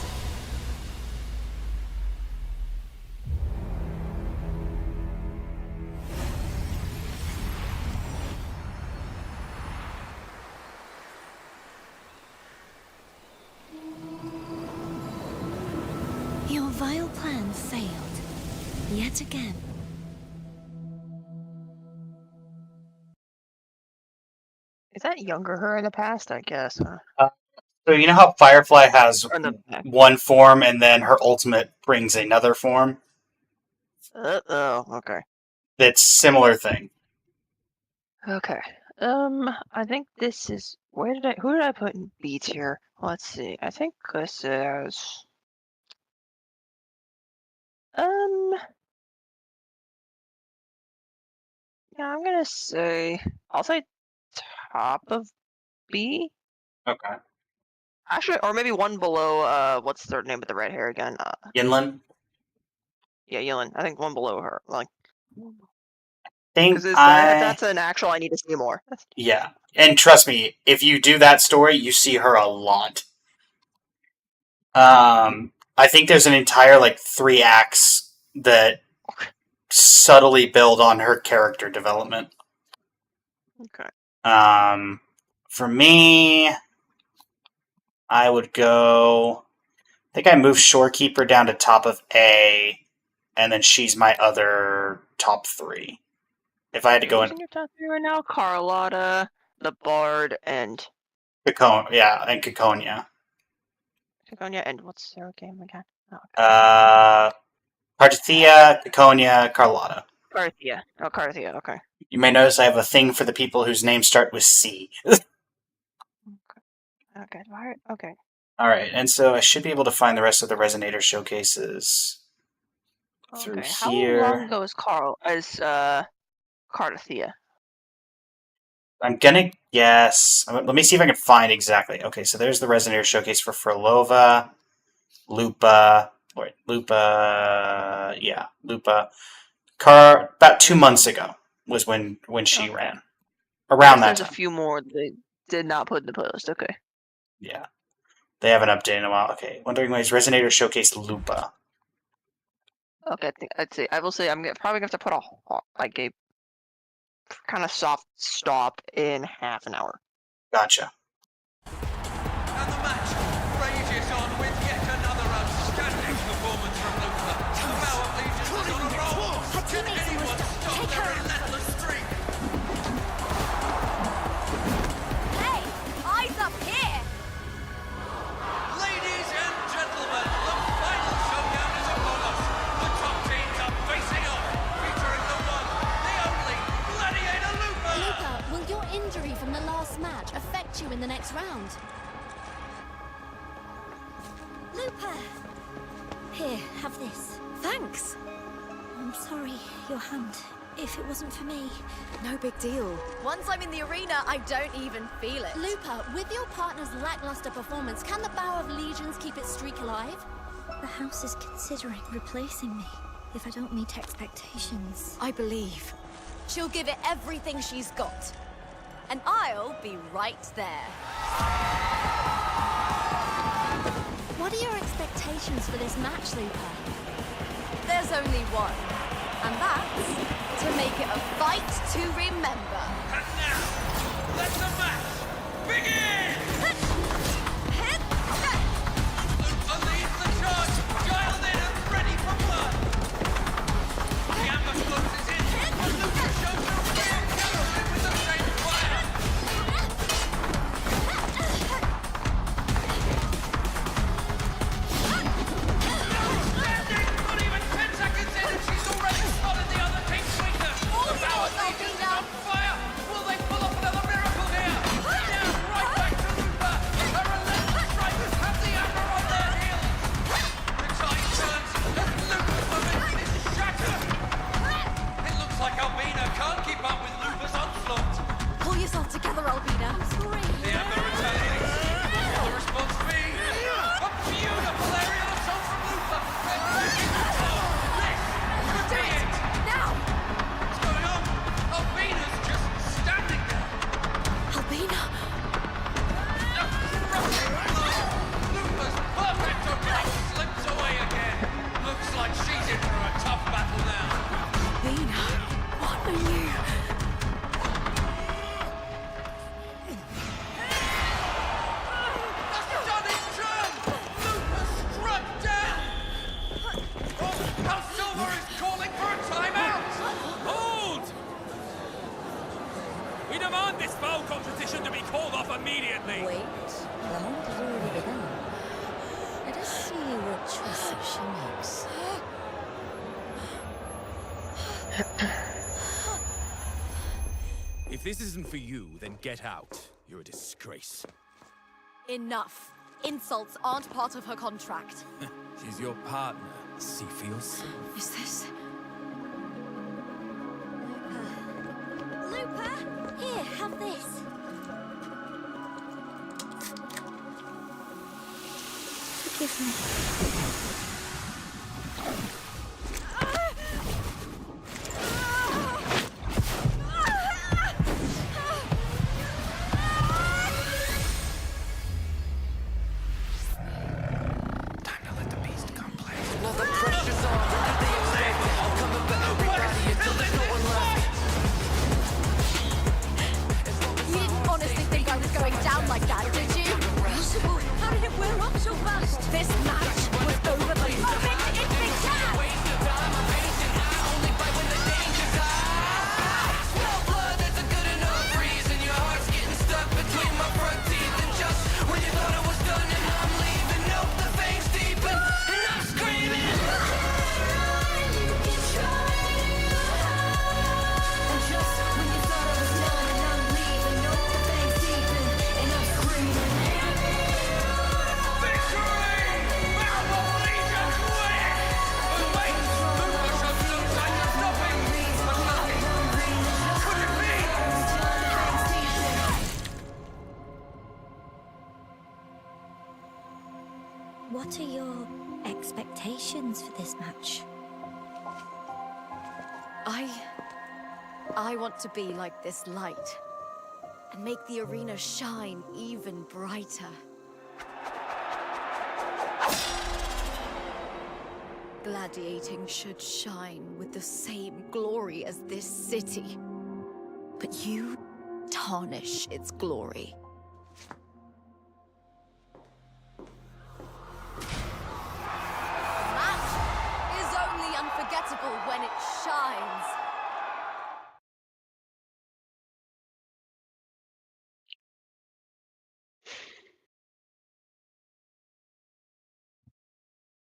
Speaker 7: Your vile plan failed. Yet again.
Speaker 2: Is that younger her in the past? I guess. Huh?
Speaker 1: So you know how Firefly has
Speaker 2: Or in the back.
Speaker 1: one form and then her ultimate brings another form?
Speaker 2: Oh, okay.
Speaker 1: It's similar thing.
Speaker 2: Okay. I think this is who did I put in B tier? Let's see. I think this is yeah, I'll say top of B.
Speaker 1: Okay.
Speaker 2: Actually, or maybe one below what's their name with the red hair again?
Speaker 1: Yinlin?
Speaker 2: Yeah, Yilin. I think one below her. Like
Speaker 1: Think
Speaker 2: that's an actual I need to see more.
Speaker 1: Yeah. And trust me, if you do that story, you see her a lot. I think there's an entire 3 acts that subtly build on her character development.
Speaker 2: Okay.
Speaker 1: For me, I would go. I think I moved Shorekeeper down to top of A, and then she's my other top 3. If I had to go
Speaker 2: in your top 3 right now, Carlotta, the Bard, and
Speaker 1: Caconia. Yeah, and Caconia.
Speaker 2: Caconia, and what's their game again?
Speaker 1: Carthia, Caconia, Carlotta.
Speaker 2: Carthia. Oh, Carthia, okay.
Speaker 1: You may notice I have a thing for the people whose names start with C.
Speaker 2: Okay. Okay.
Speaker 1: Alright, and so I should be able to find the rest of the Resonator showcases through here.
Speaker 2: How long ago is Carthia?
Speaker 1: I'm gonna guess. Let me see if I can find exactly. Okay, so there's the Resonator showcase for Frolova, Lupa. About 2 months ago was when she ran. Around that time.
Speaker 2: There's a few more they did not put in the post. Okay.
Speaker 1: Yeah. They haven't updated in a while. Okay. Wuthering Waves Resonator showcase Lupa.
Speaker 2: Okay, I will say I'm probably gonna have to put a kind of soft stop in half an hour.
Speaker 1: Gotcha.
Speaker 14: And the match rages on with yet another outstanding performance from Lupa. The Power Legion is on a roll. Can anyone stop their relentless streak?
Speaker 5: Hey, eyes up here!
Speaker 14: Ladies and gentlemen, the final showdown is upon us. The top teams are facing off, featuring the one, the only, Gladiator Lupa!
Speaker 7: Lupa, will your injury from the last match affect you in the next round? Lupa! Here, have this. Thanks! I'm sorry, your hand. If it wasn't for me...
Speaker 21: No big deal. Once I'm in the arena, I don't even feel it.
Speaker 7: Lupa, with your partner's lackluster performance, can the Bow of Legions keep its streak alive? The house is considering replacing me if I don't meet expectations.
Speaker 21: I believe. She'll give it everything she's got. And I'll be right there.
Speaker 7: What are your expectations for this match, Lupa?
Speaker 21: There's only one. And that's to make it a fight to remember.
Speaker 14: And now, let the match begin! Lupa leads the charge, dialed in and ready for blood. The ambush closes in, and Lupa shows her real colors with the same fire. Standing, not even 10 seconds in, and she's already spotted the other team's weakness. The Power Legion is on fire. Will they pull off another miracle here?
Speaker 15: immediately!
Speaker 11: Wait, the hunt has already begun. Let us see what choices she makes.
Speaker 15: If this isn't for you, then get out. You're a disgrace.
Speaker 21: Enough. Insults aren't part of her contract.
Speaker 15: She's your partner. See for yourself.
Speaker 21: Is this...
Speaker 7: Looper, here, have this. Forgive me.
Speaker 21: You didn't honestly think I was going down like that, did you? Impossible. How did it wear off so fast? This match was over the moment it began!
Speaker 7: What are your expectations for this match?
Speaker 21: I want to be like this light and make the arena shine even brighter. Gladiating should shine with the same glory as this city. But you tarnish its glory. That is only unforgettable when it shines.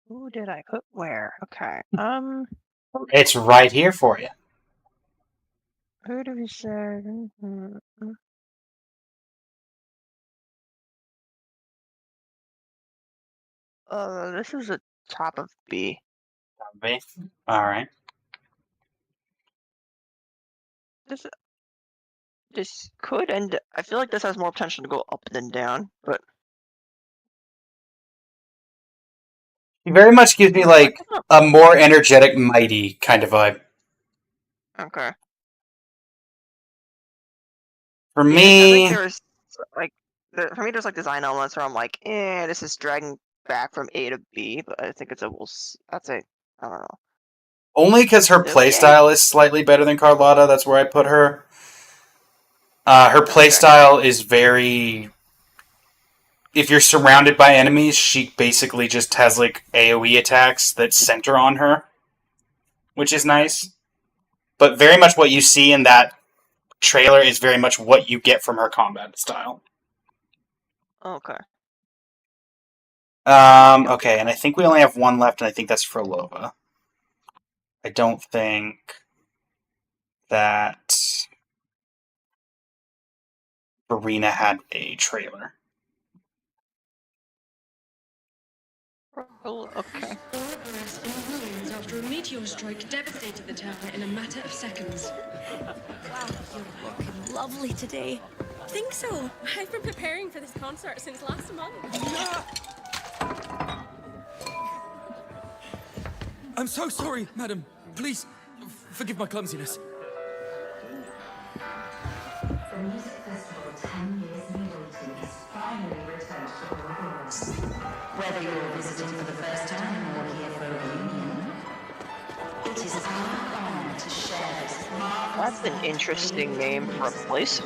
Speaker 2: Who did I put where? Okay.
Speaker 1: It's right here for you.
Speaker 2: Who do we say? This is the top of B.
Speaker 1: All right.
Speaker 2: This could end. I feel like this has more potential to go up than down, but
Speaker 1: He very much gives me like a more energetic, mighty kind of vibe.
Speaker 2: okay.
Speaker 1: For
Speaker 2: I
Speaker 1: me,
Speaker 2: think there's like for me, there's like design elements where I'm like, this is dragging back from A to B, but I think it's a I'd say I don't know.
Speaker 1: only because her playstyle is slightly better than Carlotta. That's where I put her. Her playstyle is very. If you're surrounded by enemies, she basically just has like AoE attacks that center on her, which is nice. But very much what you see in that trailer is very much what you get from her combat style.
Speaker 2: Okay.
Speaker 1: Okay, and I think we only have one left, and I think that's Frolova. I don't think that Arena had a trailer.
Speaker 2: Oh, okay.
Speaker 4: After a meteor strike devastated the town in a matter of seconds.
Speaker 21: Wow, you're looking lovely today.
Speaker 4: Think so. I've been preparing for this concert since last month.
Speaker 22: I'm so sorry, madam. Please, forgive my clumsiness.
Speaker 13: The music festival 10 years in waiting has finally returned to Wuthering. Whether you're visiting for the first time or here for a reunion, it is our honor to share this marvelous.
Speaker 2: That's an interesting name for a place.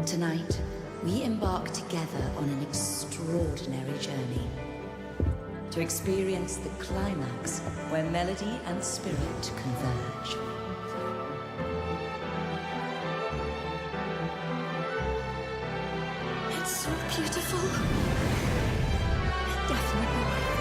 Speaker 11: Tonight, we embark together on an extraordinary journey to experience the climax where melody and spirit converge. so beautiful. Definitely worth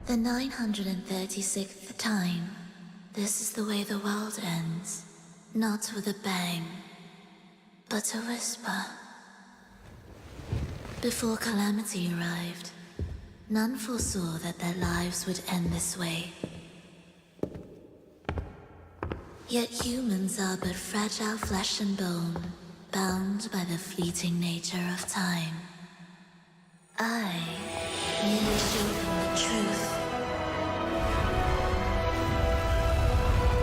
Speaker 7: The 936th time. This is the way the world ends. Not with a bang, but a whisper. Before calamity arrived, none foresaw that their lives would end this way. Yet humans are but fragile flesh and bone, bound by the fleeting nature of time. I merely show them the truth,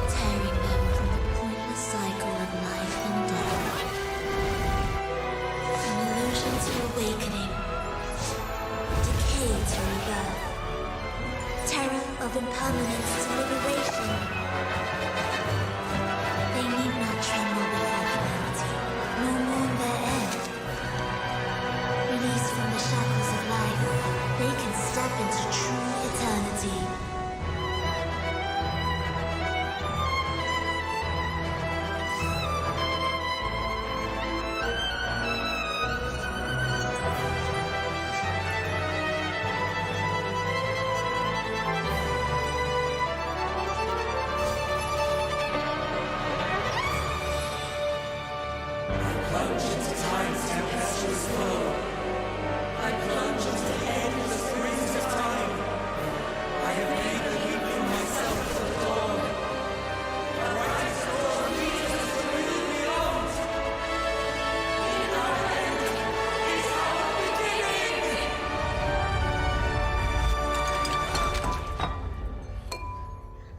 Speaker 7: tearing them from the pointless cycle of life and death. From illusion to awakening, decay to rebirth, terror of impermanence to liberation. They need not tremble before calamity, nor mourn their end. Released from the shackles of life, they can step into true eternity.
Speaker 14: Plunge into time's tempestuous flow. I plunge into the endless springs of time. I have made the leap from myself to the dawn. A righteous cause leads us to the beyond. In our end is our beginning.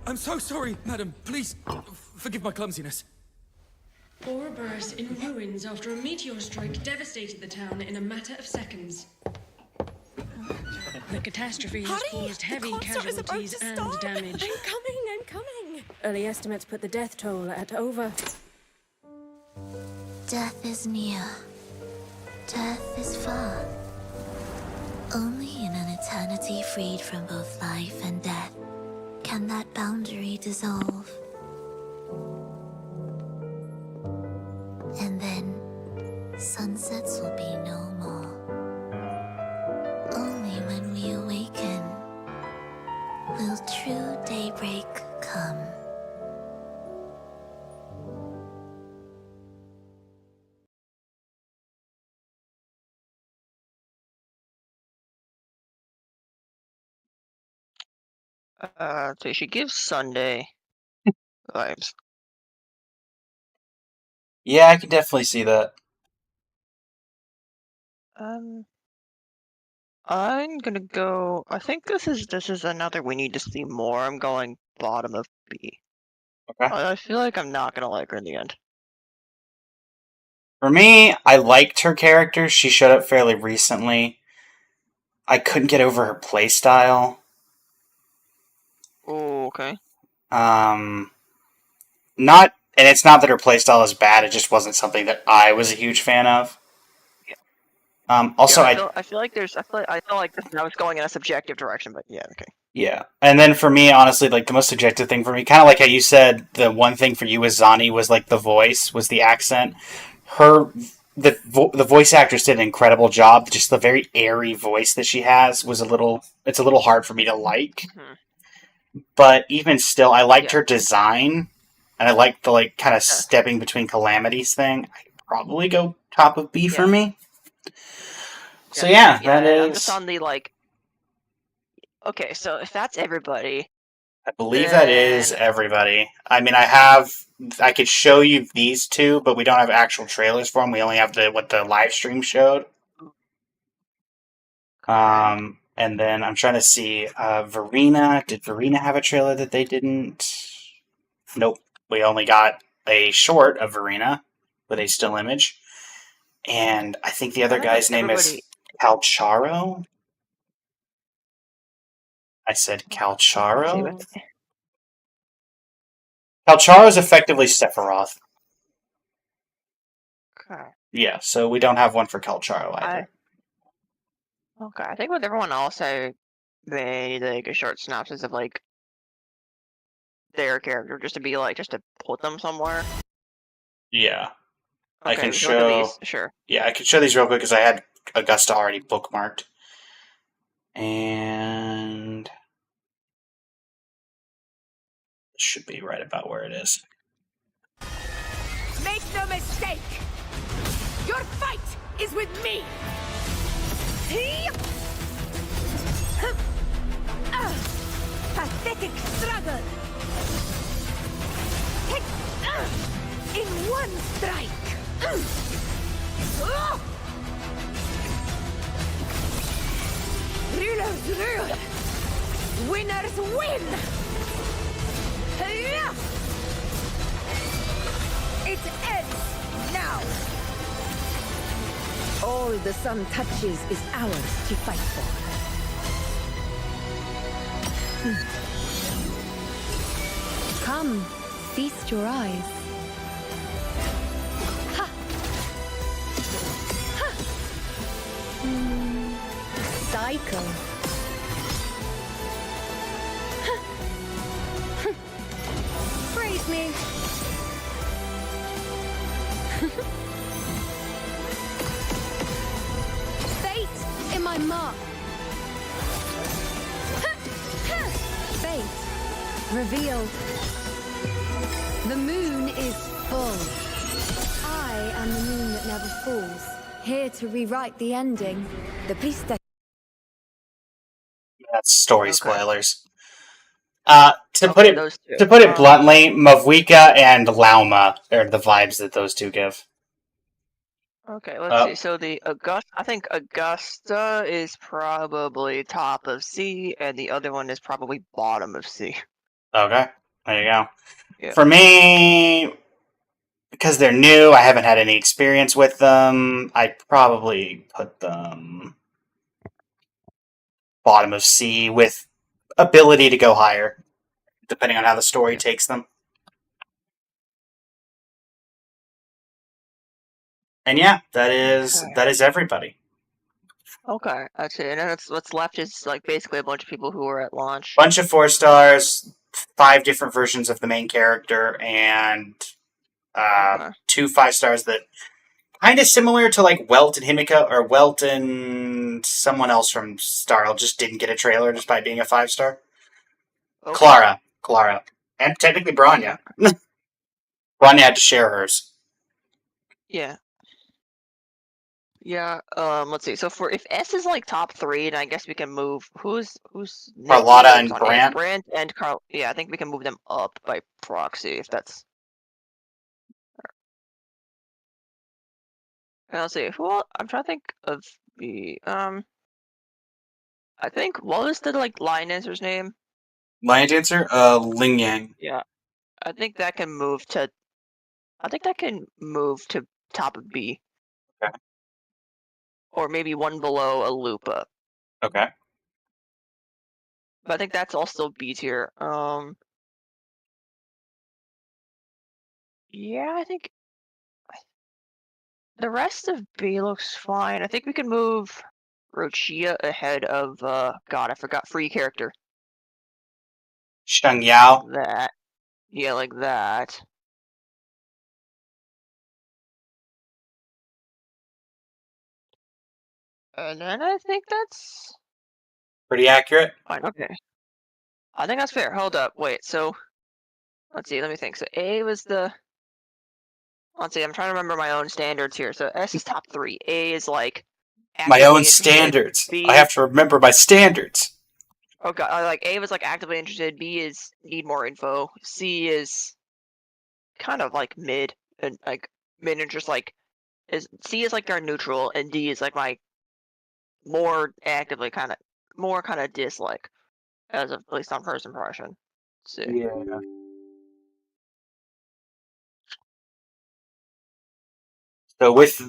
Speaker 18: I'm so sorry, madam. Please, forgive my clumsiness.
Speaker 4: Ouroboros in ruins after a meteor strike devastated the town in a matter of seconds. The catastrophe has caused heavy casualties and damage.
Speaker 11: I'm coming!
Speaker 4: Early estimates put the death toll at over.
Speaker 7: Death is near. Death is far. Only in an eternity freed from both life and death can that boundary dissolve. And then, sunsets will be no more. Only when we awaken will true daybreak come.
Speaker 2: So she gives Sunday vibes.
Speaker 1: Yeah, I can definitely see that.
Speaker 2: I'm gonna go. I think this is another we need to see more. I'm going bottom of B.
Speaker 1: Okay.
Speaker 2: I feel like I'm not gonna like her in the end.
Speaker 1: For me, I liked her character. She showed up fairly recently. I couldn't get over her playstyle.
Speaker 2: Oh, okay.
Speaker 1: Not, and it's not that her playstyle is bad. It just wasn't something that I was a huge fan of. Also,
Speaker 2: yeah, I feel like I was going in a subjective direction, but yeah, okay.
Speaker 1: Yeah, and then for me, honestly, like the most subjective thing for me, kind of like how you said, the one thing for you with Zani was like the voice, was the accent. The voice actress did an incredible job. Just the very airy voice that she has was it's a little hard for me to like. But even still, I liked her design, and I liked the like kind of stepping between calamities thing. I'd probably go top of B for me. So yeah, that is.
Speaker 2: I'm just on the like. Okay, so if that's everybody,
Speaker 1: I believe that is everybody. I mean, I could show you these two, but we don't have actual trailers for them. We only have what the live stream showed. And then I'm trying to see Verena. Did Verena have a trailer that they didn't? Nope. We only got a short of Verena with a still image. And I think the other guy's name is Calcharo. I said Calcharo. Calcharo is effectively Sephiroth.
Speaker 2: Okay.
Speaker 1: Yeah, so we don't have one for Calcharo either.
Speaker 2: Okay, I think with everyone else, I they need like a short synopsis of like their character, just to be like, just to put them somewhere.
Speaker 1: Yeah. I
Speaker 2: Okay,
Speaker 1: can
Speaker 2: we can look at
Speaker 1: show.
Speaker 2: these. Sure.
Speaker 1: Yeah, I can show these real quick because I had Augusta already bookmarked. And it should be right about where it is.
Speaker 5: Make no mistake! Your fight is with me! Pathetic struggle! In one strike! Rulers rule! Winners win! It ends now! All the sun touches is ours to fight for.
Speaker 16: Come, feast your eyes.
Speaker 11: Psycho. Praise me.
Speaker 16: Fate in my mark. Fate revealed. The moon is full. I am the moon that never falls. Here to rewrite the ending. The priestess.
Speaker 1: That's story spoilers. To put it bluntly, Mavwika and Lauma are the vibes that those two give.
Speaker 2: Okay, let's see. So the I think Augusta is probably top of C, and the other one is probably bottom of C.
Speaker 1: Okay, there you go.
Speaker 2: Yeah.
Speaker 1: For me, because they're new, I haven't had any experience with them, I'd probably put them bottom of C with ability to go higher, depending on how the story takes them. And yeah, that is everybody.
Speaker 2: Okay, that's it. And then what's left is like basically a bunch of people who were at launch.
Speaker 1: Bunch of 4 stars, 5 different versions of the main character, and 2 5 stars that kind of similar to like Welt and Himika, or Welt and someone else from Starl just didn't get a trailer despite being a 5 star. Okay. Clara, and technically Branya. Branya had to share hers.
Speaker 2: Yeah. Yeah. Let's see. So if S is like top 3, then I guess we can move. Who's
Speaker 1: Carlotta and Brant.
Speaker 2: Brant and Carl. Yeah, I think we can move them up by proxy if that's. And let's see. I'm trying to think of the I think what was the like line dancer's name?
Speaker 1: Lion Dancer? Ling Yang.
Speaker 2: Yeah. I think that can move to top of B.
Speaker 1: Okay.
Speaker 2: Or maybe one below a Lupa.
Speaker 1: Okay.
Speaker 2: But I think that's all still B tier. Yeah, I think the rest of B looks fine. I think we can move Rochia ahead of God, I forgot free character.
Speaker 1: Shang Yao.
Speaker 2: That. Yeah, like that. And then I think that's
Speaker 1: pretty accurate.
Speaker 2: Fine, okay. I think that's fair. Hold up, wait, so let's see, let me think. So A was the let's see, I'm trying to remember my own standards here. So S is top 3. A is like
Speaker 1: my own standards.
Speaker 2: B,
Speaker 1: I have to remember my standards.
Speaker 2: Okay, like A was like actively interested, B is need more info, C is kind of like mid and like mid interest C is like our neutral, and D is like my more actively kind of dislike, as of at least on first impression. Let's see.
Speaker 1: Yeah. So with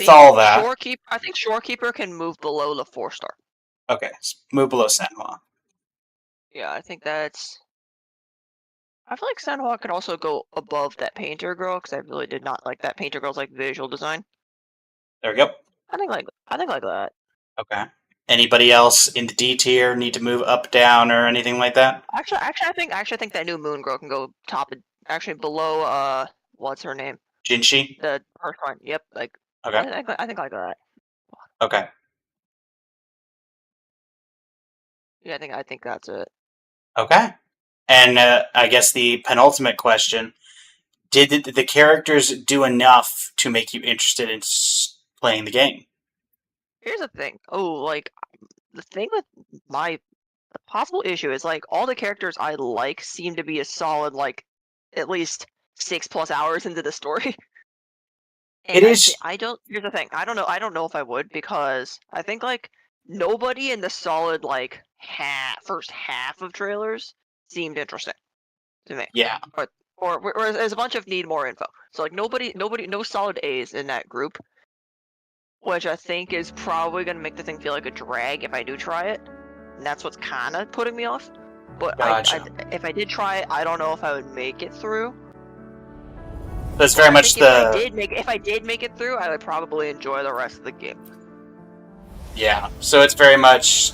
Speaker 1: all that,
Speaker 2: I think Shorekeeper can move below the 4 star.
Speaker 1: Okay, move below Sanhua.
Speaker 2: Yeah, I think that's. I feel like Sanhua could also go above that Painter Girl because I really did not like that Painter Girl's like visual design.
Speaker 1: There we go.
Speaker 2: I think like that.
Speaker 1: Okay, Anybody else in the D tier need to move up, down, or anything like that?
Speaker 2: Actually, I think that new moon girl can go top. Actually, below what's her name?
Speaker 1: Jinshi?
Speaker 2: The first one. Yep. Like.
Speaker 1: Okay.
Speaker 2: I think I got that.
Speaker 1: Okay.
Speaker 2: Yeah, I think that's it.
Speaker 1: Okay. And I guess the penultimate question: did the characters do enough to make you interested in playing the game?
Speaker 2: Here's the thing. Oh, like the thing with my possible issue is like all the characters I like seem to be a solid like at least 6+ hours into the story. And I don't. Here's the thing. I don't know if I would because I think like nobody in the solid like first half of trailers seemed interesting to me.
Speaker 1: Yeah.
Speaker 2: Or there's a bunch of need more info. So like no solid A's in that group, which I think is probably gonna make the thing feel like a drag if I do try it. And that's what's kind of putting me off. But
Speaker 1: Gotcha.
Speaker 2: if I did try it, I don't know if I would make it through.
Speaker 1: That's very much the.
Speaker 2: If I did make it through, I would probably enjoy the rest of the game.
Speaker 1: Yeah, so it's very much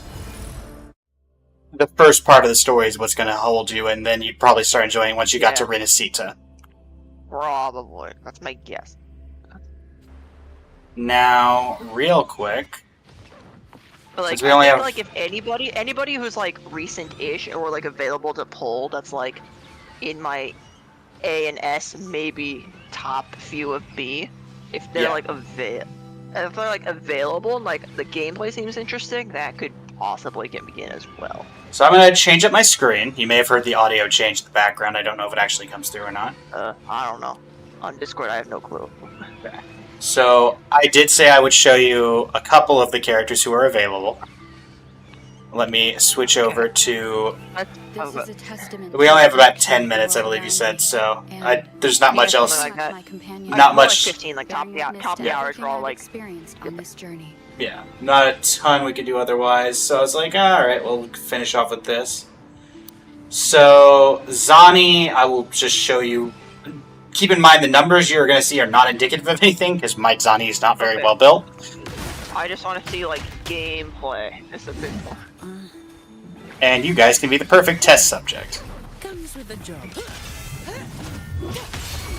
Speaker 1: the first part of the story is what's going to hold you, and then you'd probably start enjoying once you got to Rinascita.
Speaker 2: Probably. That's my guess.
Speaker 1: Now, real quick.
Speaker 2: But like,
Speaker 1: since we only have...
Speaker 2: like if anybody who's like recent-ish or like available to pull, that's like in my A and S, maybe top few of B, if they're like available and like the gameplay seems interesting, that could possibly get me in as well.
Speaker 1: So I'm going to change up my screen. You may have heard the audio change in the background. I don't know if it actually comes through or not.
Speaker 2: I don't know. On Discord, I have no clue.
Speaker 1: So I did say I would show you a couple of the characters who are available. Let me switch over to...
Speaker 16: This is a testament.
Speaker 1: We only have about 10 minutes, I believe you said, so there's not much else. Not much.
Speaker 2: 15, like top the hours are all like
Speaker 16: experienced on this journey.
Speaker 1: Yeah, not a ton we could do otherwise. So I was like, alright, we'll finish off with this. So, Zani, I will just show you. Keep in mind the numbers you're going to see are not indicative of anything, because my Zani is not very well built.
Speaker 2: I just want to see, like, gameplay. It's a bit more.
Speaker 1: And you guys can be the perfect test subject.
Speaker 23: Comes with the job.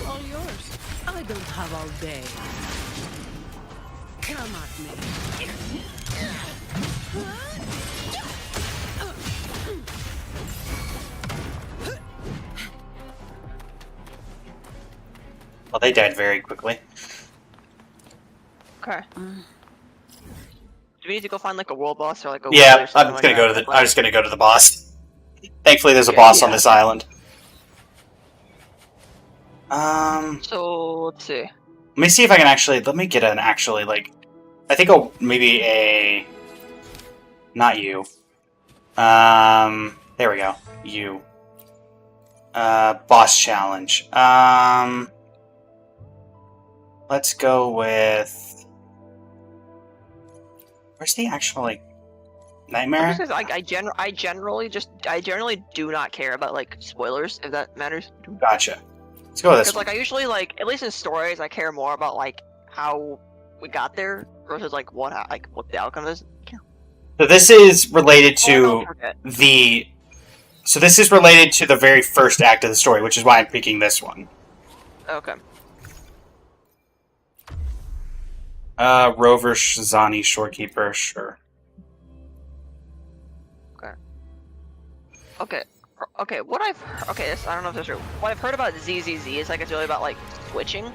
Speaker 23: All yours. I don't have all day. Come at me.
Speaker 1: Well, they died very quickly.
Speaker 2: Okay. Do we need to go find like a world boss or like a?
Speaker 1: Yeah, I'm just gonna go to the boss. Thankfully, there's a boss on this island.
Speaker 2: So let's see.
Speaker 1: Let me see if I can actually. Let me get an actually like. I think maybe a. Not you. There we go. You. Boss challenge. Let's go with. Where's the actual like nightmare?
Speaker 2: I generally do not care about like spoilers if that matters.
Speaker 1: Gotcha. Let's go with this.
Speaker 2: Because like I usually like at least in stories I care more about like how we got there versus like what the outcome is.
Speaker 1: So this is related to the. So this is related to the very first act of the story, which is why I'm picking this one.
Speaker 2: Okay.
Speaker 1: Rover, Zani, Shorekeeper, sure.
Speaker 2: Okay. Okay, I don't know if that's true. What I've heard about ZZZ is like it's really about like switching.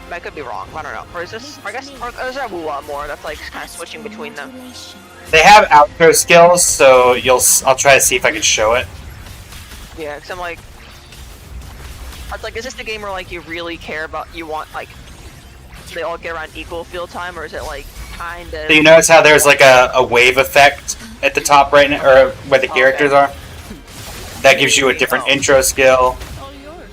Speaker 2: I could be wrong. I don't know. Or is this? Or is there Wuwa more that's like kind of switching between them?
Speaker 1: They have outro skills, so I'll try to see if I can show it.
Speaker 2: Yeah, because I'm like, it's like, is this the game where like you really care about? You want like they all get around equal field time, or is it like kind of?
Speaker 1: So you notice how there's like a wave effect at the top right now, or where the characters are? That gives you a different intro skill.
Speaker 23: All yours.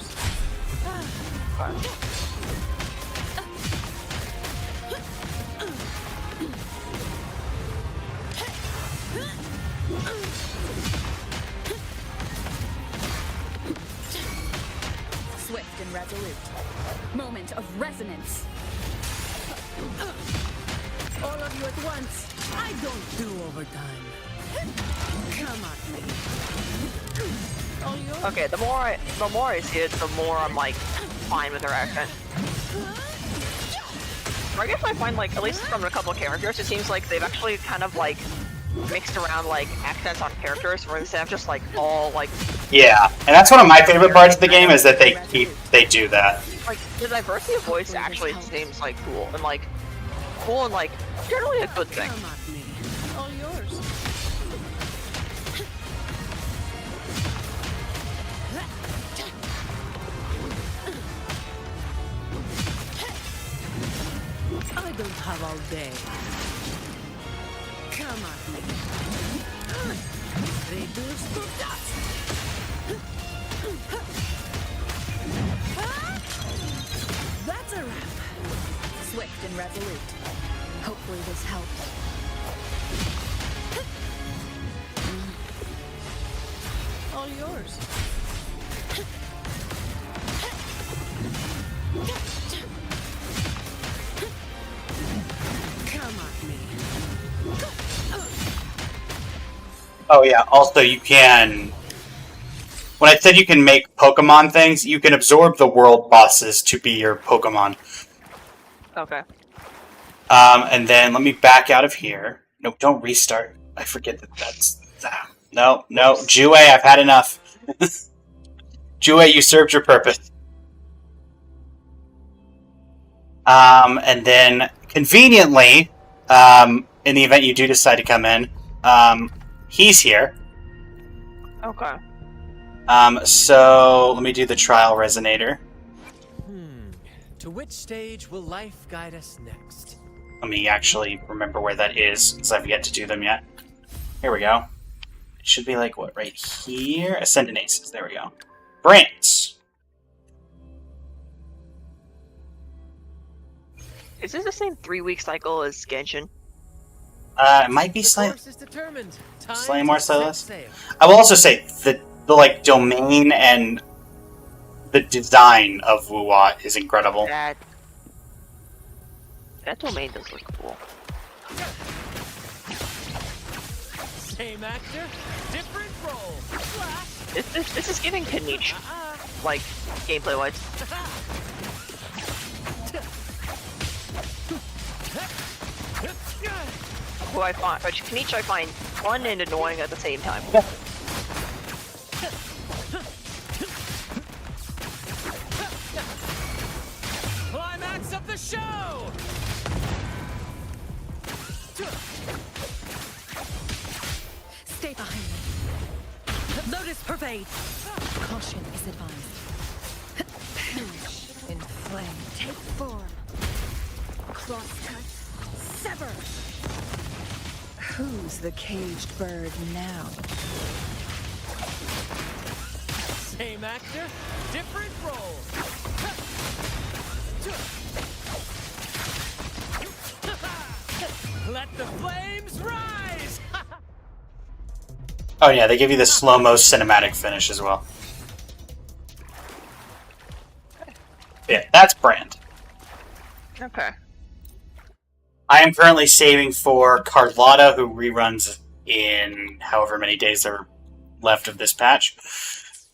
Speaker 16: Swift and resolute. Moment of resonance.
Speaker 23: All of you at once. I don't do overtime. Come at me. All yours.
Speaker 2: Okay, the more I see it, the more I'm like fine with her accent. I guess I find like, at least from a couple of characters, it seems like they've actually kind of like mixed around like accents on characters, where instead of just like all like.
Speaker 1: Yeah, and that's one of my favorite parts of the game is that they do that.
Speaker 2: Like the diversity of voice actually seems like cool and like generally a good thing.
Speaker 23: Come at me. All yours. I don't have all day. Come at me. Reduce to dust. That's a wrap.
Speaker 3: Swift and resolute. Hopefully this helps.
Speaker 23: All yours. Come at me.
Speaker 1: Oh yeah, also you can... When I said you can make Pokemon things, you can absorb the world bosses to be your Pokemon.
Speaker 2: Okay.
Speaker 1: And then let me back out of here. No, don't restart. I forget that that's... No, Jue, I've had enough. Jue, you served your purpose. And then, conveniently, in the event you do decide to come in, he's here.
Speaker 2: Okay.
Speaker 1: So let me do the trial resonator.
Speaker 9: To which stage will life guide us next?
Speaker 1: Let me actually remember where that is, because I've yet to do them yet. Here we go. It should be like, what, right here? Ascendant Aces, there we go. Brands.
Speaker 2: Is this the same 3-week cycle as Genshin?
Speaker 1: It might be slightly more, slightly less.
Speaker 9: Sail.
Speaker 1: I will also say the like domain and the design of Wuwa is incredible.
Speaker 2: That domain does look cool.
Speaker 9: Same actor, different role.
Speaker 2: This is giving Kenichi, like gameplay wise. Who I find, but Kenichi I find fun and annoying at the same time.
Speaker 9: Climax of the show!
Speaker 3: Stay behind me. Lotus pervade. Caution is advised. In flame. Take form. Crosscut. Sever. Who's the caged bird now?
Speaker 9: Same actor, different role. Let the flames rise!
Speaker 1: Oh yeah, they give you the slow-mo cinematic finish as well. Yeah, that's Brand.
Speaker 2: Okay.
Speaker 1: I am currently saving for Carlotta, who reruns in however many days are left of this patch.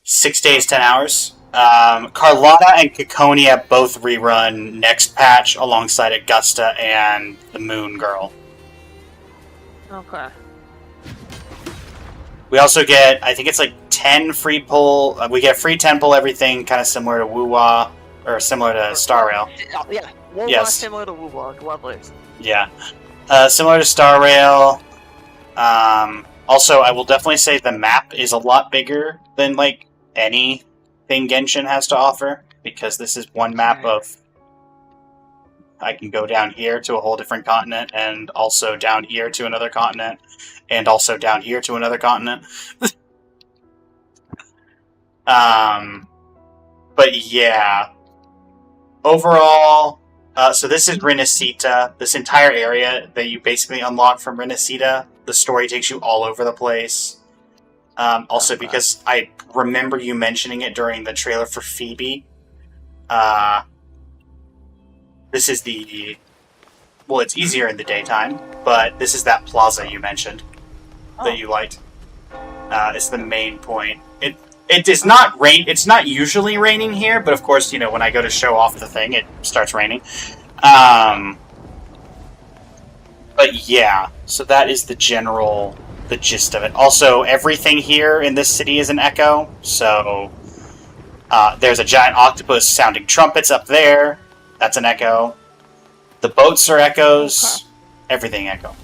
Speaker 1: 6 days, 10 hours. Carlotta and Caconia both rerun next patch alongside Augusta and the Moon Girl.
Speaker 2: Okay.
Speaker 1: We also get, I think it's like 10 free pull. We get free 10 pull everything, kind of similar to Wuwa, or similar to Star Rail.
Speaker 2: Yeah, Wuwa
Speaker 1: Yes.
Speaker 2: similar to Wuwa, lovely.
Speaker 1: Yeah. Similar to Star Rail. Also, I will definitely say the map is a lot bigger than, like, anything Genshin has to offer, because this is one map of... I can go down here to a whole different continent, and also down here to another continent, and also down here to another continent. But yeah. Overall... so this is Rinascita. This entire area that you basically unlock from Rinascita, the story takes you all over the place. Also, because I remember you mentioning it during the trailer for Phoebe. This is the well, it's easier in the daytime, but this is that plaza you mentioned that you liked. It's the main point. It does not rain. It's not usually raining here, but of course, when I go to show off the thing, it starts raining. But yeah, so that is the gist of it. Also, everything here in this city is an echo, so there's a giant octopus sounding trumpets up there. That's an echo. The boats are echoes. Everything echo.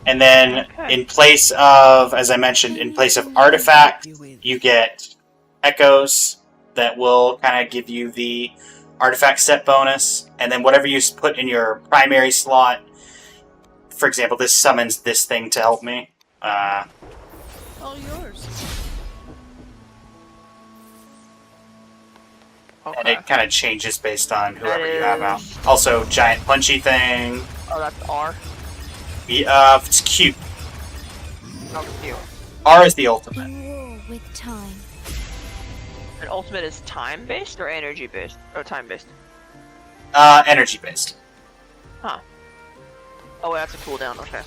Speaker 1: And then in place of, as I mentioned, in place of artifact, you get echoes that will kind of give you the artifact set bonus. And then whatever you put in your primary slot, for example, this summons this thing to help me.
Speaker 2: All yours. Okay.
Speaker 1: And it kind of changes based on whoever you have out. Also, giant punchy thing.
Speaker 2: Oh, that's R?
Speaker 1: It's Q.
Speaker 2: Oh, Q.
Speaker 1: R is the ultimate.
Speaker 7: With time.
Speaker 2: And ultimate is time-based or energy-based? Or time-based?
Speaker 1: Energy-based.
Speaker 2: Huh. Oh, wait, that's a cooldown, okay.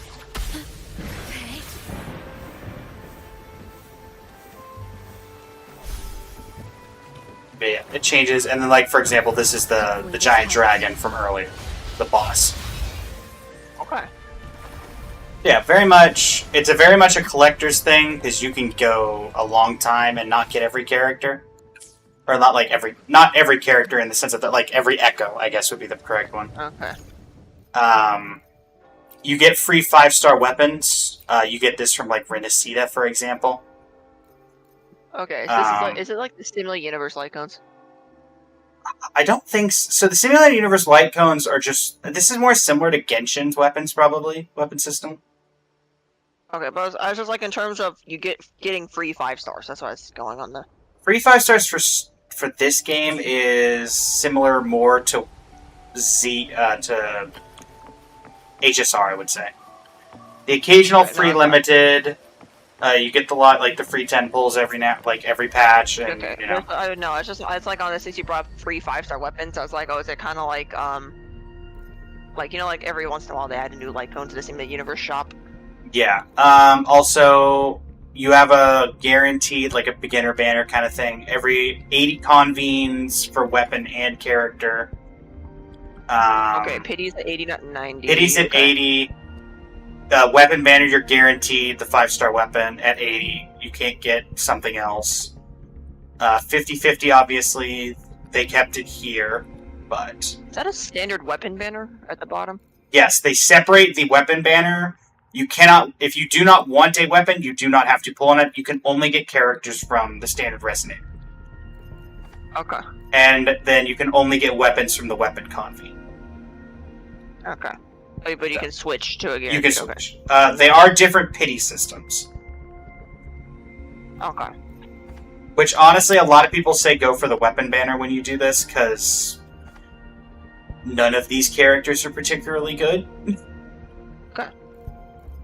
Speaker 1: But yeah, it changes, and then, like, for example, this is the giant dragon from earlier. The boss.
Speaker 2: Okay.
Speaker 1: Yeah, very much. It's very much a collector's thing, because you can go a long time and not get every character. Or not every character in the sense of that, like, every echo, I guess would be the correct one.
Speaker 2: Okay.
Speaker 1: You get free 5-star weapons. You get this from, like, Renacida, for example.
Speaker 2: Okay, so is it like the Stimulated Universe light cones?
Speaker 1: I don't think so. So the Simulated Universe light cones are just... This is more similar to Genshin's weapons, probably. Weapon system.
Speaker 2: Okay, but I was just like, in terms of getting free 5 stars. That's why it's going on there.
Speaker 1: Free 5 stars for this game is similar more to to HSR, I would say. The occasional free limited... you get the lot, like the free 10 pulls every patch, and
Speaker 2: okay. I don't know. It's like on this, since you brought up free 5-star weapons, I was like, oh, is it kind of like like every once in a while they add a new light cone to the Simulated Universe shop?
Speaker 1: Yeah. Also, you have a guaranteed, like a beginner banner kind of thing. Every 80 convenes for weapon and character.
Speaker 2: Okay, pity's at 80, not 90.
Speaker 1: Pity's at 80. Weapon banner, you're guaranteed the 5-star weapon at 80. You can't get something else. 50-50, obviously, they kept it here, but...
Speaker 2: Is that a standard weapon banner at the bottom?
Speaker 1: Yes, they separate the weapon banner. You cannot... If you do not want a weapon, you do not have to pull on it. You can only get characters from the standard resonator.
Speaker 2: Okay.
Speaker 1: And then you can only get weapons from the weapon convene.
Speaker 2: Okay. But you can switch to a guarantee.
Speaker 1: You can switch. Okay. They are different pity systems.
Speaker 2: Okay.
Speaker 1: Which, honestly, a lot of people say go for the weapon banner when you do this, because none of these characters are particularly good.
Speaker 2: Okay.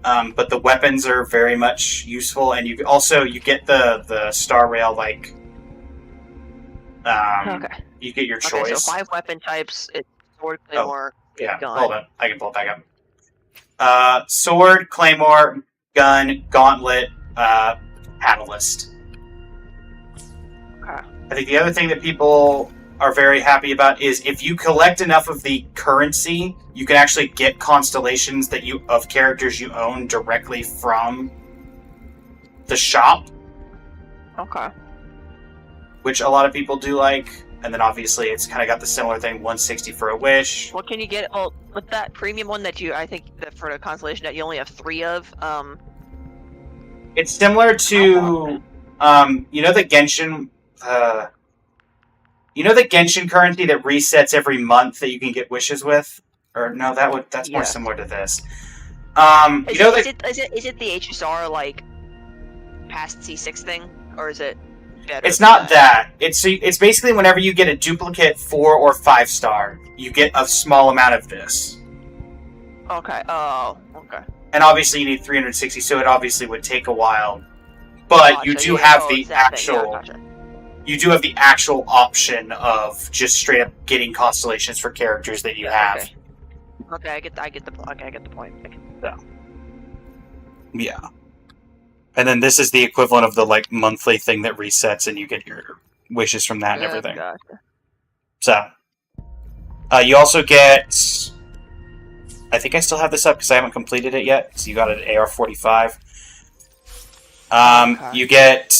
Speaker 1: But the weapons are very much useful, and you get the Star Rail, like...
Speaker 2: okay.
Speaker 1: You get your choice.
Speaker 2: Okay, so 5 weapon types, it's sword, claymore...
Speaker 1: Yeah,
Speaker 2: gun.
Speaker 1: hold on. I can pull it back up. Sword, claymore, gun, gauntlet, catalyst.
Speaker 2: Okay.
Speaker 1: I think the other thing that people are very happy about is if you collect enough of the currency, you can actually get constellations of characters you own directly from the shop.
Speaker 2: Okay.
Speaker 1: Which a lot of people do like. And then obviously it's kind of got the similar thing, 160 for a wish.
Speaker 2: What can you get? Oh, with that premium one that I think that for the constellation that you only have 3 of,
Speaker 1: It's similar to, the Genshin, the Genshin currency that resets every month that you can get wishes with? Or, no, that's more similar to this.
Speaker 2: Is it the HSR, like, past C6 thing? Or is it...
Speaker 1: It's not that. It's basically whenever you get a duplicate 4 or 5-star, you get a small amount of this.
Speaker 2: Okay. Oh, okay.
Speaker 1: And obviously you need 360, so it obviously would take a while. But you do have the actual... You do have the actual option of just straight up getting constellations for characters that you have.
Speaker 2: Okay, I get the point.
Speaker 1: Yeah. And then this is the equivalent of the like monthly thing that resets, and you get your wishes from that and everything.
Speaker 2: Gotcha.
Speaker 1: So, you also get. I think I still have this up because I haven't completed it yet. So you got an AR-45.
Speaker 2: Okay.
Speaker 1: You get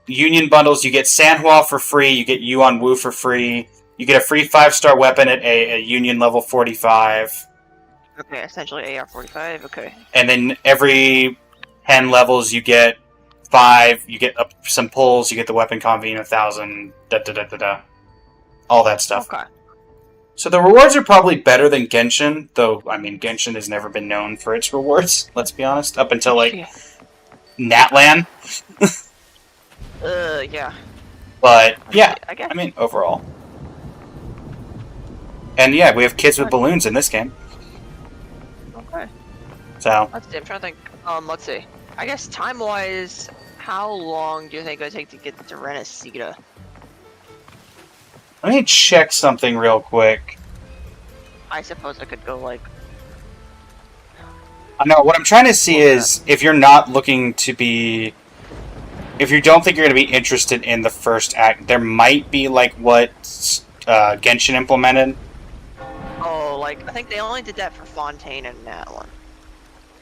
Speaker 1: Union bundles. You get Sanhua for free. You get Yuan Wu for free. You get a free 5-star weapon at a Union level 45.
Speaker 2: Okay, essentially AR-45. Okay.
Speaker 1: And then every 10 levels, you get 5. You get some pulls. You get the weapon convene 1,000. All that stuff.
Speaker 2: Okay.
Speaker 1: So the rewards are probably better than Genshin, though, I mean, Genshin has never been known for its rewards, let's be honest, up until, like, Natlan.
Speaker 2: Yeah.
Speaker 1: But, yeah, I mean, overall. And, yeah, we have kids with balloons in this game.
Speaker 2: Okay.
Speaker 1: So.
Speaker 2: Let's see, I'm trying to think. Let's see. I guess time-wise, how long do you think it would take to get to Renesita?
Speaker 1: Let me check something real quick.
Speaker 2: I suppose I could go, like...
Speaker 1: I know, what I'm trying to see is, if you're not looking to be... If you don't think you're going to be interested in the first act, there might be, like, what Genshin implemented.
Speaker 2: Oh, like, I think they only did that for Fontaine and Natlan.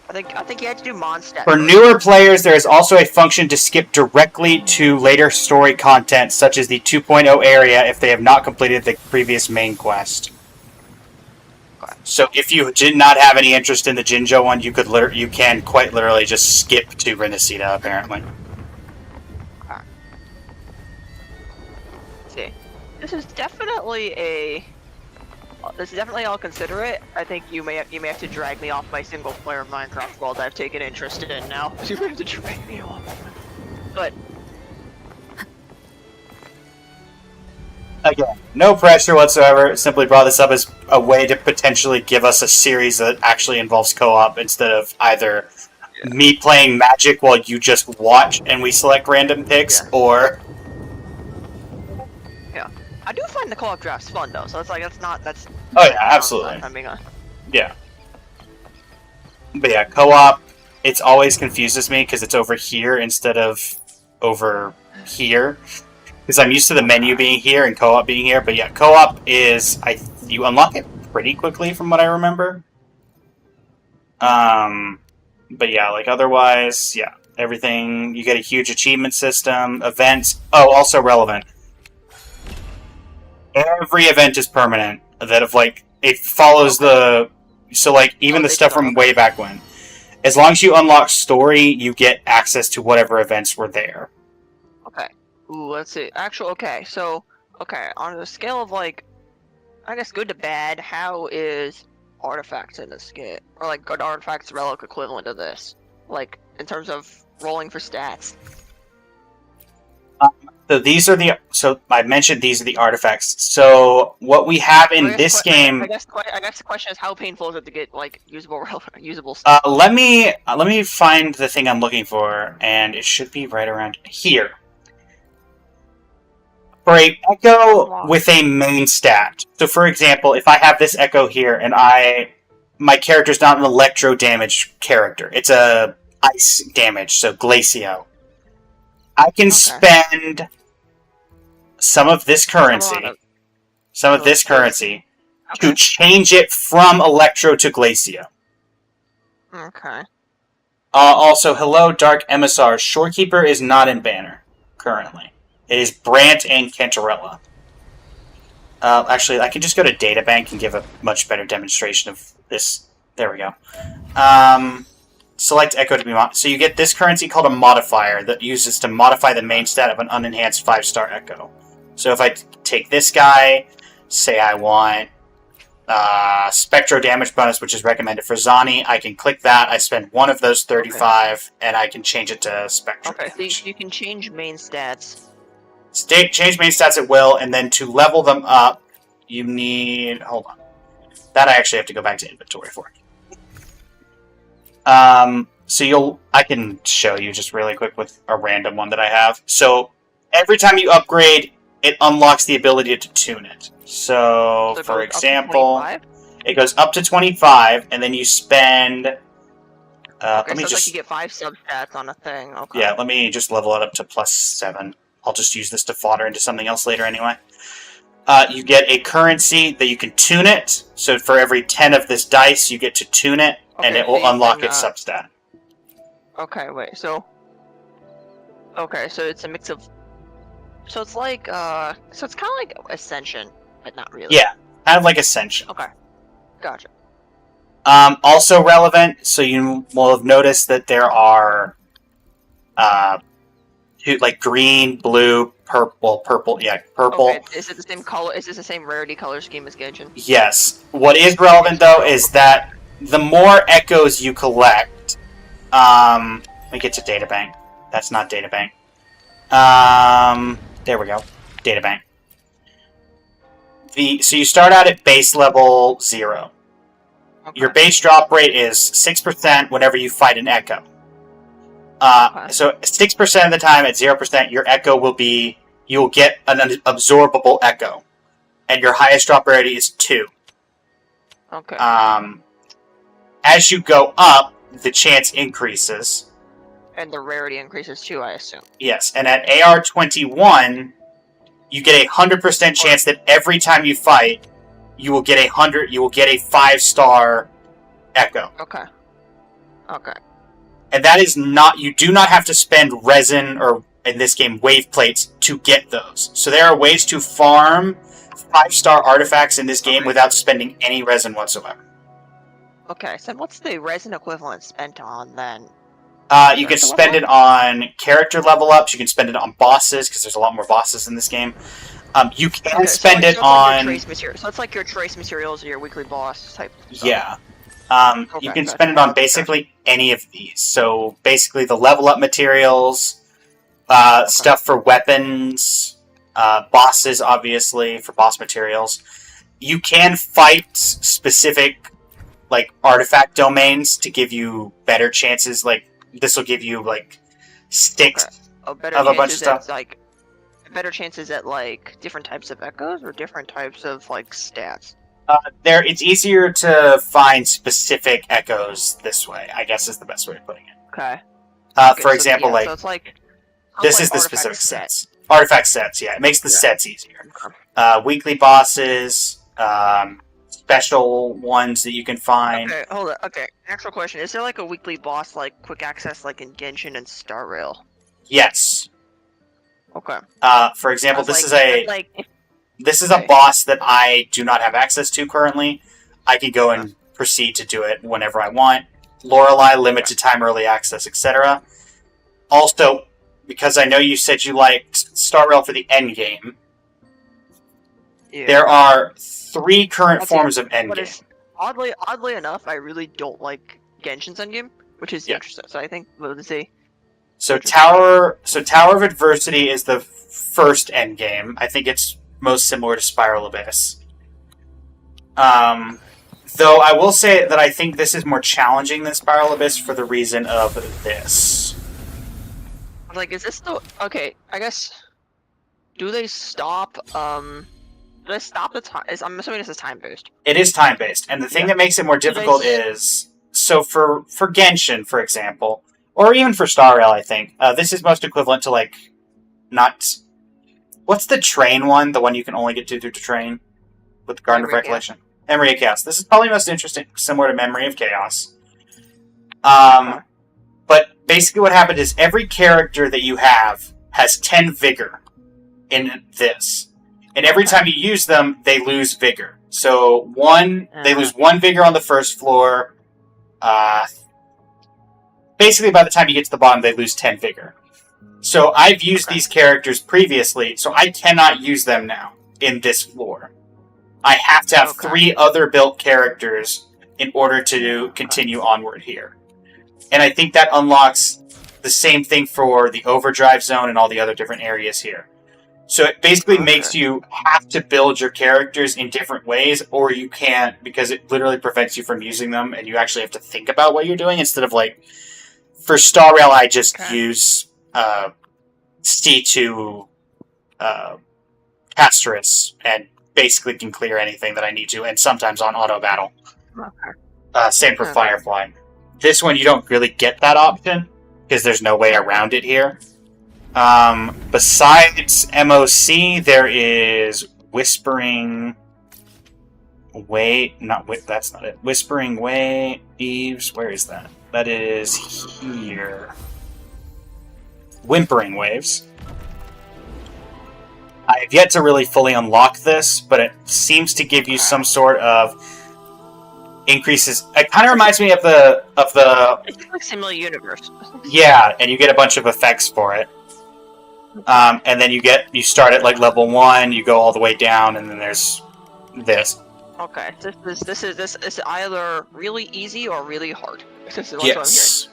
Speaker 2: I think you had to do Mondstadt.
Speaker 1: For newer players, there is also a function to skip directly to later story content, such as the 2.0 area, if they have not completed the previous main quest. So if you did not have any interest in the Jinzhou one, you can quite literally just skip to Renesita, apparently.
Speaker 2: Let's see. This is definitely I'll consider it. I think you may have to drag me off my single player Minecraft world I've taken interest in now. You have to drag me off. But
Speaker 1: again, no pressure whatsoever. Simply brought this up as a way to potentially give us a series that actually involves co-op instead of either me playing Magic while you just watch and we select random picks, or...
Speaker 2: Yeah. I do find the co-op drafts fun, though, so it's like, that's...
Speaker 1: Oh yeah, absolutely.
Speaker 2: I mean,
Speaker 1: yeah. But yeah, co-op, it always confuses me because it's over here instead of over here. Because I'm used to the menu being here and co-op being here, but yeah, co-op is... you unlock it pretty quickly from what I remember. But yeah, like otherwise, yeah, everything, you get a huge achievement system, events. Oh, also relevant. Every event is permanent. That if like, it follows the, so like even the stuff from way back when. As long as you unlock story, you get access to whatever events were there.
Speaker 2: Okay. Ooh, let's see. Okay, on the scale of like, I guess good to bad, how is artifacts in this game? Or like good artifacts relic equivalent to this? Like, in terms of rolling for stats?
Speaker 1: So I mentioned these are the artifacts. So what we have in this game...
Speaker 2: I guess the question is, how painful is it to get like usable stuff?
Speaker 1: Let me find the thing I'm looking for, and it should be right around here. For a Echo with a main stat. So for example, if I have this Echo here, and my character's not an electro damage character, it's a ice damage, so Glacio. I can spend some of this currency, to change it from Electro to Glacio.
Speaker 2: Okay.
Speaker 1: Also, hello, Dark Emissar. Shorekeeper is not in Banner, currently. It is Brant and Cantarella. Actually, I can just go to Databank and give a much better demonstration of this. There we go. Select Echo to be modified. So you get this currency called a modifier that uses to modify the main stat of an unenhanced 5-star Echo. So if I take this guy, say I want Spectro damage bonus, which is recommended for Zani, I can click that, I spend one of those 35, and I can change it to Spectro damage.
Speaker 2: So you can change main stats.
Speaker 1: Change main stats at will, and then to level them up, you need... Hold on. That I actually have to go back to inventory for. So I can show you just really quick with a random one that I have. So every time you upgrade, it unlocks the ability to tune it. So for example, It goes up to 25, and then you spend...
Speaker 2: Okay,
Speaker 1: let me
Speaker 2: so it's
Speaker 1: just...
Speaker 2: like you get 5 substats on a thing. Okay.
Speaker 1: Yeah, let me just level it up to +7. I'll just use this to fodder into something else later anyway. You get a currency that you can tune it. So for every 10 of this dice, you get to tune it, and it will unlock its substat.
Speaker 2: Okay, wait, so... Okay, so it's a mix of... So it's like, so it's kind of like Ascension, but not really.
Speaker 1: Yeah, kind of like Ascension.
Speaker 2: Okay, gotcha.
Speaker 1: Also relevant, so you will have noticed that there are... like green, blue, purple, purple.
Speaker 2: Okay, is it the same color? Is this the same rarity color scheme as Genshin?
Speaker 1: Yes. What is relevant, though, is that the more echoes you collect... let me get to Databank. That's not Databank. There we go. Databank. So you start out at base level 0. Okay. Your base drop rate is 6% whenever you fight an echo. So 6% of the time at 0%, your echo will be... You'll get an absorbable echo. And your highest drop rarity is 2.
Speaker 2: Okay.
Speaker 1: As you go up, the chance increases.
Speaker 2: And the rarity increases too, I assume.
Speaker 1: Yes, and at AR 21, you get a 100% chance that every time you fight, you will get a 5-star echo.
Speaker 2: Okay. Okay.
Speaker 1: And that is not... You do not have to spend resin, or in this game, wave plates, to get those. So there are ways to farm 5-star artifacts in this game without spending any resin whatsoever.
Speaker 2: Okay, so what's the resin equivalent spent on, then?
Speaker 1: You can spend it on character level ups, you can spend it on bosses, because there's a lot more bosses in this game. You can spend it on...
Speaker 2: So it's like your trace materials or your weekly boss type stuff.
Speaker 1: Yeah. You can spend it on basically any of these. So basically the level up materials, stuff for weapons, bosses, obviously, for boss materials. You can fight specific, like, artifact domains to give you better chances. Like, this will give you, like, sticks of a bunch of stuff.
Speaker 2: Like, better chances at, like, different types of echoes or different types of, like, stats?
Speaker 1: It's easier to find specific echoes this way, I guess is the best way of putting it.
Speaker 2: Okay.
Speaker 1: For example,
Speaker 2: yeah,
Speaker 1: like,
Speaker 2: so it's like
Speaker 1: this is the specific sets. Artifact sets, yeah. It makes the sets easier. Weekly bosses, special ones that you can find.
Speaker 2: Okay, hold on. Okay, actual question. Is there, like, a weekly boss, like, quick access, like in Genshin and Star Rail?
Speaker 1: Yes.
Speaker 2: Okay.
Speaker 1: For example, this is a boss that I do not have access to currently. I can go and proceed to do it whenever I want. Lorelei, limited time early access, etc. Also, because I know you said you liked Star Rail for the end game, there are 3 current forms of end game.
Speaker 2: Oddly enough, I really don't like Genshin's endgame, which is interesting. So I think we'll see.
Speaker 1: So Tower of Adversity is the first end game. I think it's most similar to Spiral Abyss. Though I will say that I think this is more challenging than Spiral Abyss for the reason of this.
Speaker 2: Like, is this the... Okay, I guess... Do they stop, Do they stop the time? I'm assuming this is time-based.
Speaker 1: It is time-based, and the thing that makes it more difficult is... So for Genshin, for example, or even for Star Rail, I think, this is most equivalent to, like, not... What's the train one? The one you can only get to through the train? With the Garden of Recollection? Memory of Chaos. This is probably most interesting, similar to Memory of Chaos. But basically what happened is every character that you have has 10 vigor in this. And every time you use them, they lose vigor. So they lose 1 vigor on the first floor. Basically by the time you get to the bottom, they lose 10 vigor. So I've used these characters previously, so I cannot use them now in this floor. I have to have 3 other built characters in order to continue onward here. And I think that unlocks the same thing for the Overdrive Zone and all the other different areas here. So it basically makes you have to build your characters in different ways, or you can't, because it literally prevents you from using them, and you actually have to think about what you're doing, instead of, like, for Star Rail, I just use C2 Casterus, and basically can clear anything that I need to, and sometimes on auto battle.
Speaker 2: Okay.
Speaker 1: Same for
Speaker 2: Okay.
Speaker 1: Firefly. This one you don't really get that option because there's no way around it here. Besides MOC, there is Whispering that's not it. Whispering Waves. Where is that? That is here. Whimpering Waves. I have yet to really fully unlock this, but it seems to give you some sort of increases. It kind of reminds me of the.
Speaker 2: It's like similar universe.
Speaker 1: Yeah, and you get a bunch of effects for it. And then you start at like level 1, you go all the way down, and then there's this.
Speaker 2: Okay, this is either really easy or really hard. This is what
Speaker 1: Yes.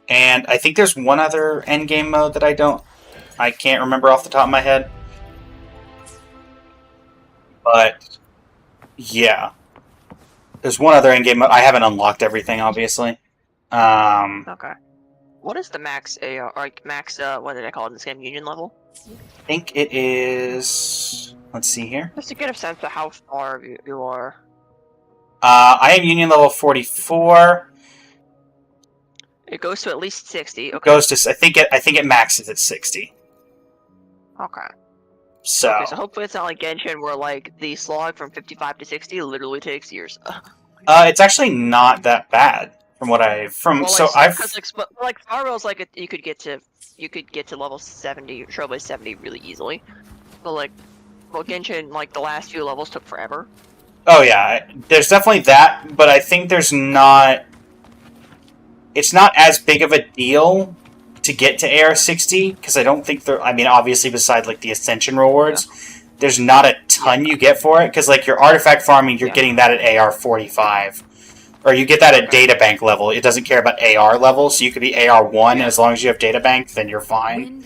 Speaker 1: And I think there's one other endgame mode that I can't remember off the top of my head. But yeah, there's one other endgame mode. I haven't unlocked everything, obviously.
Speaker 2: Okay. What is the max AR, like max, what did I call it in this game, union level?
Speaker 1: I think it is... Let's see here.
Speaker 2: Just to get a sense of how far you are.
Speaker 1: I am union level 44.
Speaker 2: It goes to at least 60. Okay.
Speaker 1: It goes to... I think it maxes at 60.
Speaker 2: Okay.
Speaker 1: So...
Speaker 2: Okay, so hopefully it's not like Genshin where, like, the slog from 55 to 60 literally takes years.
Speaker 1: It's actually not that bad. From what
Speaker 2: like Sparrow's like you could get to level 70, Trailblaze 70 really easily, but like, well, Genshin, like the last few levels took forever.
Speaker 1: Oh yeah, there's definitely that, but I think it's not as big of a deal to get to AR60 because I don't think I mean, obviously, besides like the Ascension rewards, there's not a ton you get for it because like your artifact farming, you're getting that at AR45. Or you get that at databank level. It doesn't care about AR level, so you could be AR1 as long as you have databank, then you're fine.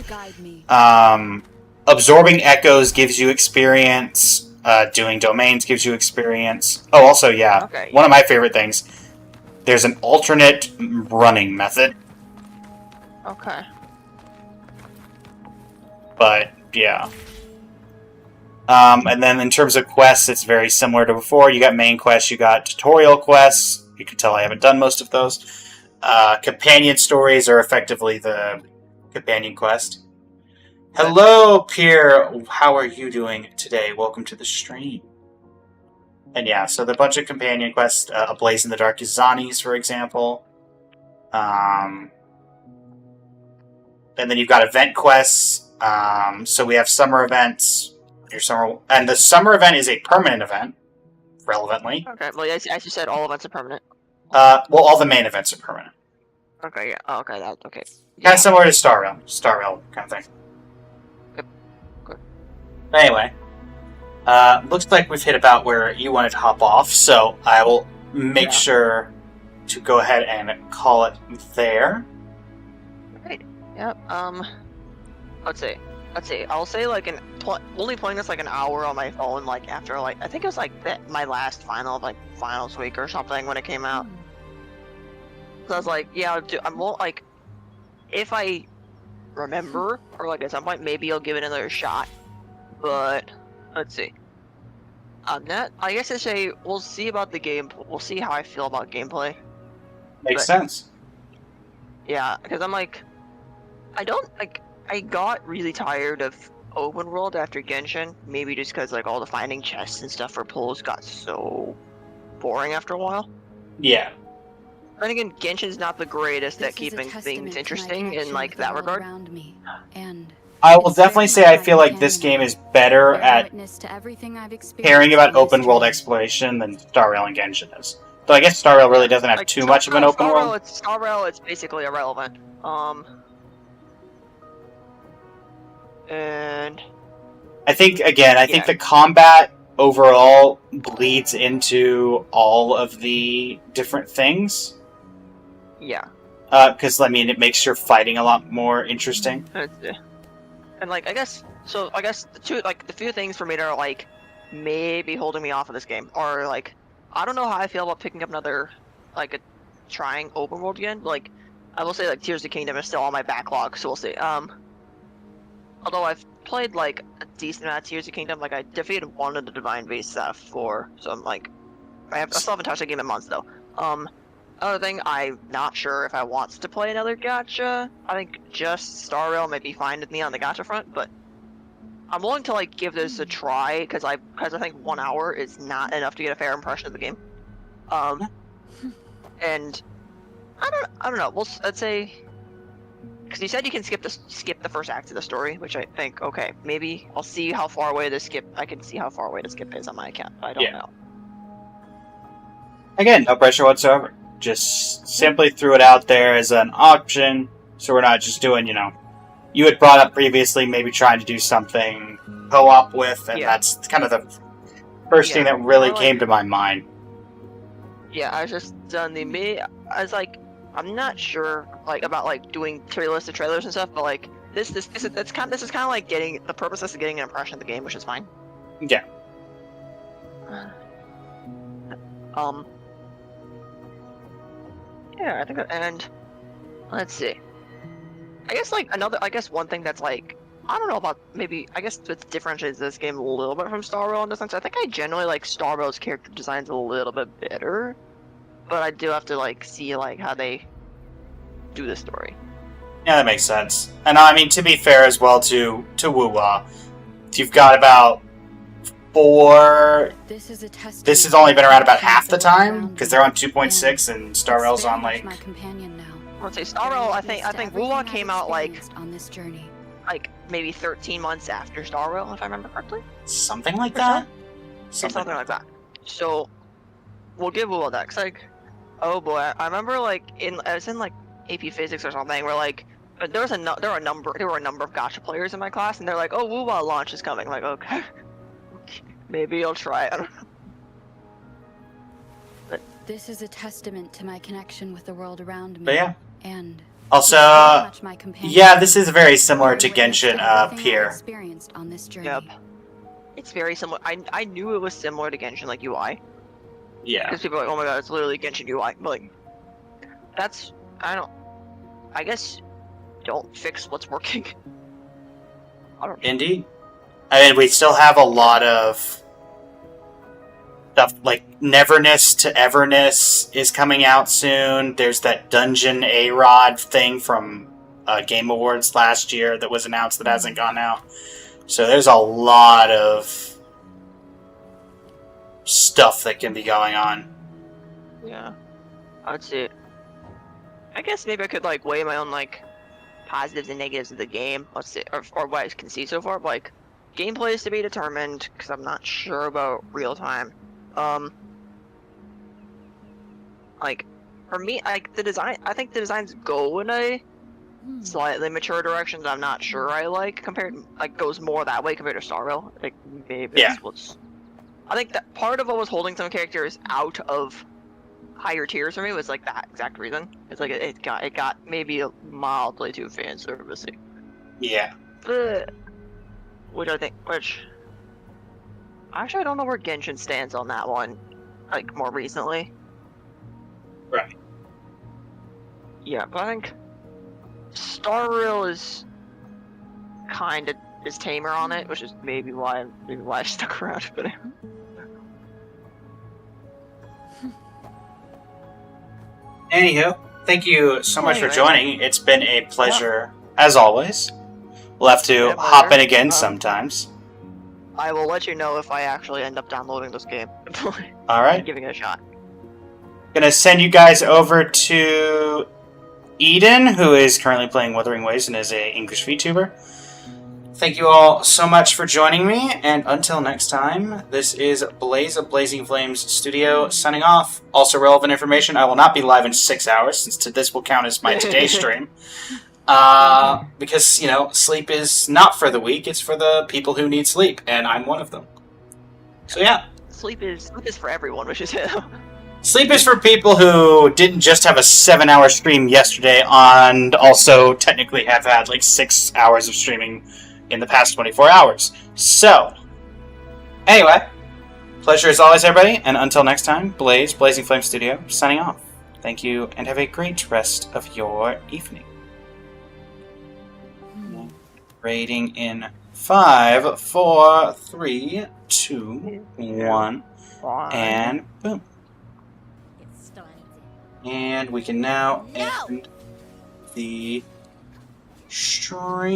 Speaker 1: Absorbing echoes gives you experience. Doing domains gives you experience. Oh, also, yeah, one of my favorite things. There's an alternate running method.
Speaker 2: Okay.
Speaker 1: But yeah. And then in terms of quests, it's very similar to before. You got main quests, you got tutorial quests. You can tell I haven't done most of those. Companion stories are effectively the companion quest. Hello, Pierre. How are you doing today? Welcome to the stream. And yeah, so the bunch of companion quests, A Blaze in the Dark is Zani's, for example. And then you've got event quests. So we have summer events. And the summer event is a permanent event. Relevantly.
Speaker 2: Okay, well, as you said, all events are permanent.
Speaker 1: Well, all the main events are permanent.
Speaker 2: Okay, yeah. Oh, okay, okay.
Speaker 1: Kind of similar to Star Rail kind of thing.
Speaker 2: Yep. Good.
Speaker 1: Anyway, looks like we've hit about where you wanted to hop off, so I will make sure to go ahead and call it there.
Speaker 2: Right. Yep. Let's see. I'll say like only playing this like an hour on my phone. Like after like I think it was like my last finals week or something when it came out. So I was like, yeah, I'm like, if I remember or like at some point maybe I'll give it another shot. But let's see. I guess I say we'll see about the game. We'll see how I feel about gameplay.
Speaker 1: Makes sense.
Speaker 2: Yeah, because I'm like, I got really tired of open world after Genshin. Maybe just because like all the finding chests and stuff for pulls got so boring after a while.
Speaker 1: Yeah.
Speaker 2: Then again, Genshin's not the greatest at keeping things interesting in like that regard.
Speaker 1: I will definitely say I feel like this game is better at caring about open world exploration than Star Rail and Genshin is. Though I guess Star Rail really doesn't have too much of an open world.
Speaker 2: Star Rail, it's basically irrelevant. And
Speaker 1: I think the combat overall bleeds into all of the different things.
Speaker 2: Yeah.
Speaker 1: Because I mean, it makes your fighting a lot more interesting.
Speaker 2: And like, I guess the few things for me that are like maybe holding me off of this game are like, I don't know how I feel about picking up another trying open world again. Like, I will say like Tears of the Kingdom is still on my backlog, so we'll see. Although I've played like a decent amount of Tears of Kingdom. Like I defeated one of the Divine Beasts out of 4, so I'm like, I still haven't touched the game in months though. Other thing, I'm not sure if I want to play another gacha. I think just Star Rail might be fine with me on the gacha front, but I'm willing to like give this a try because I think 1 hour is not enough to get a fair impression of the game. And I don't know. Let's say, because you said you can skip the first act of the story, which I think okay, maybe I'll see how far away the skip. I can see how far away the skip is on my account. I don't know.
Speaker 1: Again, no pressure whatsoever. Just simply threw it out there as an option, so we're not just doing, you had brought up previously maybe trying to do something co-op with, and that's kind of the first thing that really came to my mind.
Speaker 2: Yeah, I was just done I was like, I'm not sure about doing realistic trailers and stuff, but like this is kind of like the purpose is getting an impression of the game, which is fine.
Speaker 1: Yeah.
Speaker 2: Yeah, I think, and let's see. I guess one thing that's like, I don't know about, maybe, I guess what differentiates this game a little bit from Star Rail in the sense, I think I generally like Star Rail's character designs a little bit better, but I do have to like see like how they do the story.
Speaker 1: Yeah, that makes sense. And I mean, to be fair as well to Wuwa, you've got about 4... This has only been around about half the time, because they're on 2.6 and Star Rail's on like...
Speaker 2: I would say Star Rail, I think Wuwa came out like maybe 13 months after Star Rail, if I remember correctly.
Speaker 1: Something like that?
Speaker 2: Something like that. So, we'll give Wuwa that, cause like, oh boy, I remember I was in like AP Physics or something, where like, there were a number of gacha players in my class, and they're like, oh, Wuwa launch is coming. I'm like, okay. Maybe I'll try it. I don't know. But
Speaker 16: this is a testament to my connection with the world around me.
Speaker 1: But yeah.
Speaker 16: And
Speaker 1: also, yeah, this is very similar to Genshin up here.
Speaker 16: Experienced on this journey.
Speaker 2: Yep. It's very similar. I knew it was similar to Genshin, like UI.
Speaker 1: Yeah.
Speaker 2: Because people are like, oh my god, it's literally Genshin UI. But like, I guess, don't fix what's working. I don't know.
Speaker 1: Indeed. I mean, we still have a lot of stuff, like Neverness to Everness is coming out soon. There's that Dungeon A-Rod thing from Game Awards last year that was announced that hasn't gone out. So there's a lot of stuff that can be going on.
Speaker 2: Yeah. I'd say, I guess maybe I could like weigh my own like positives and negatives of the game. Let's say, or what I can see so far. But, like, gameplay is to be determined because I'm not sure about real time. Like, for me, like the design, I think the designs go in a slightly mature direction that I'm not sure I like goes more that way compared to Star Rail. Like maybe that's what's. I think that part of what was holding some characters out of higher tiers for me was like that exact reason. It's like it got maybe mildly too fan servicey.
Speaker 1: Yeah.
Speaker 2: Which actually I don't know where Genshin stands on that one, like more recently.
Speaker 1: Right.
Speaker 2: Yeah, but I think Star Rail is kind of tamer on it, which is maybe why I stuck around. But
Speaker 1: anywho, thank you so much for joining. It's been a pleasure, as always. We'll have to hop in again sometimes.
Speaker 2: I will let you know if I actually end up downloading this game.
Speaker 1: Alright.
Speaker 2: Giving it a shot.
Speaker 1: Gonna send you guys over to Eden, who is currently playing Wuthering Waves and is an English VTuber. Thank you all so much for joining me, and until next time, this is Blaze of Blazing Flames Studio signing off. Also relevant information, I will not be live in 6 hours, since this will count as my today stream. Because, sleep is not for the weak, it's for the people who need sleep, and I'm one of them. So yeah.
Speaker 2: Sleep is for everyone, which is it.
Speaker 1: Sleep is for people who didn't just have a 7-hour stream yesterday and also technically have had like 6 hours of streaming in the past 24 hours. So, anyway, pleasure as always, everybody, and until next time, Blazing Flame Studio, signing off. Thank you, and have a great rest of your evening. Rating in 5, 4, 3, 2, 1, and boom. And we can now end the stream.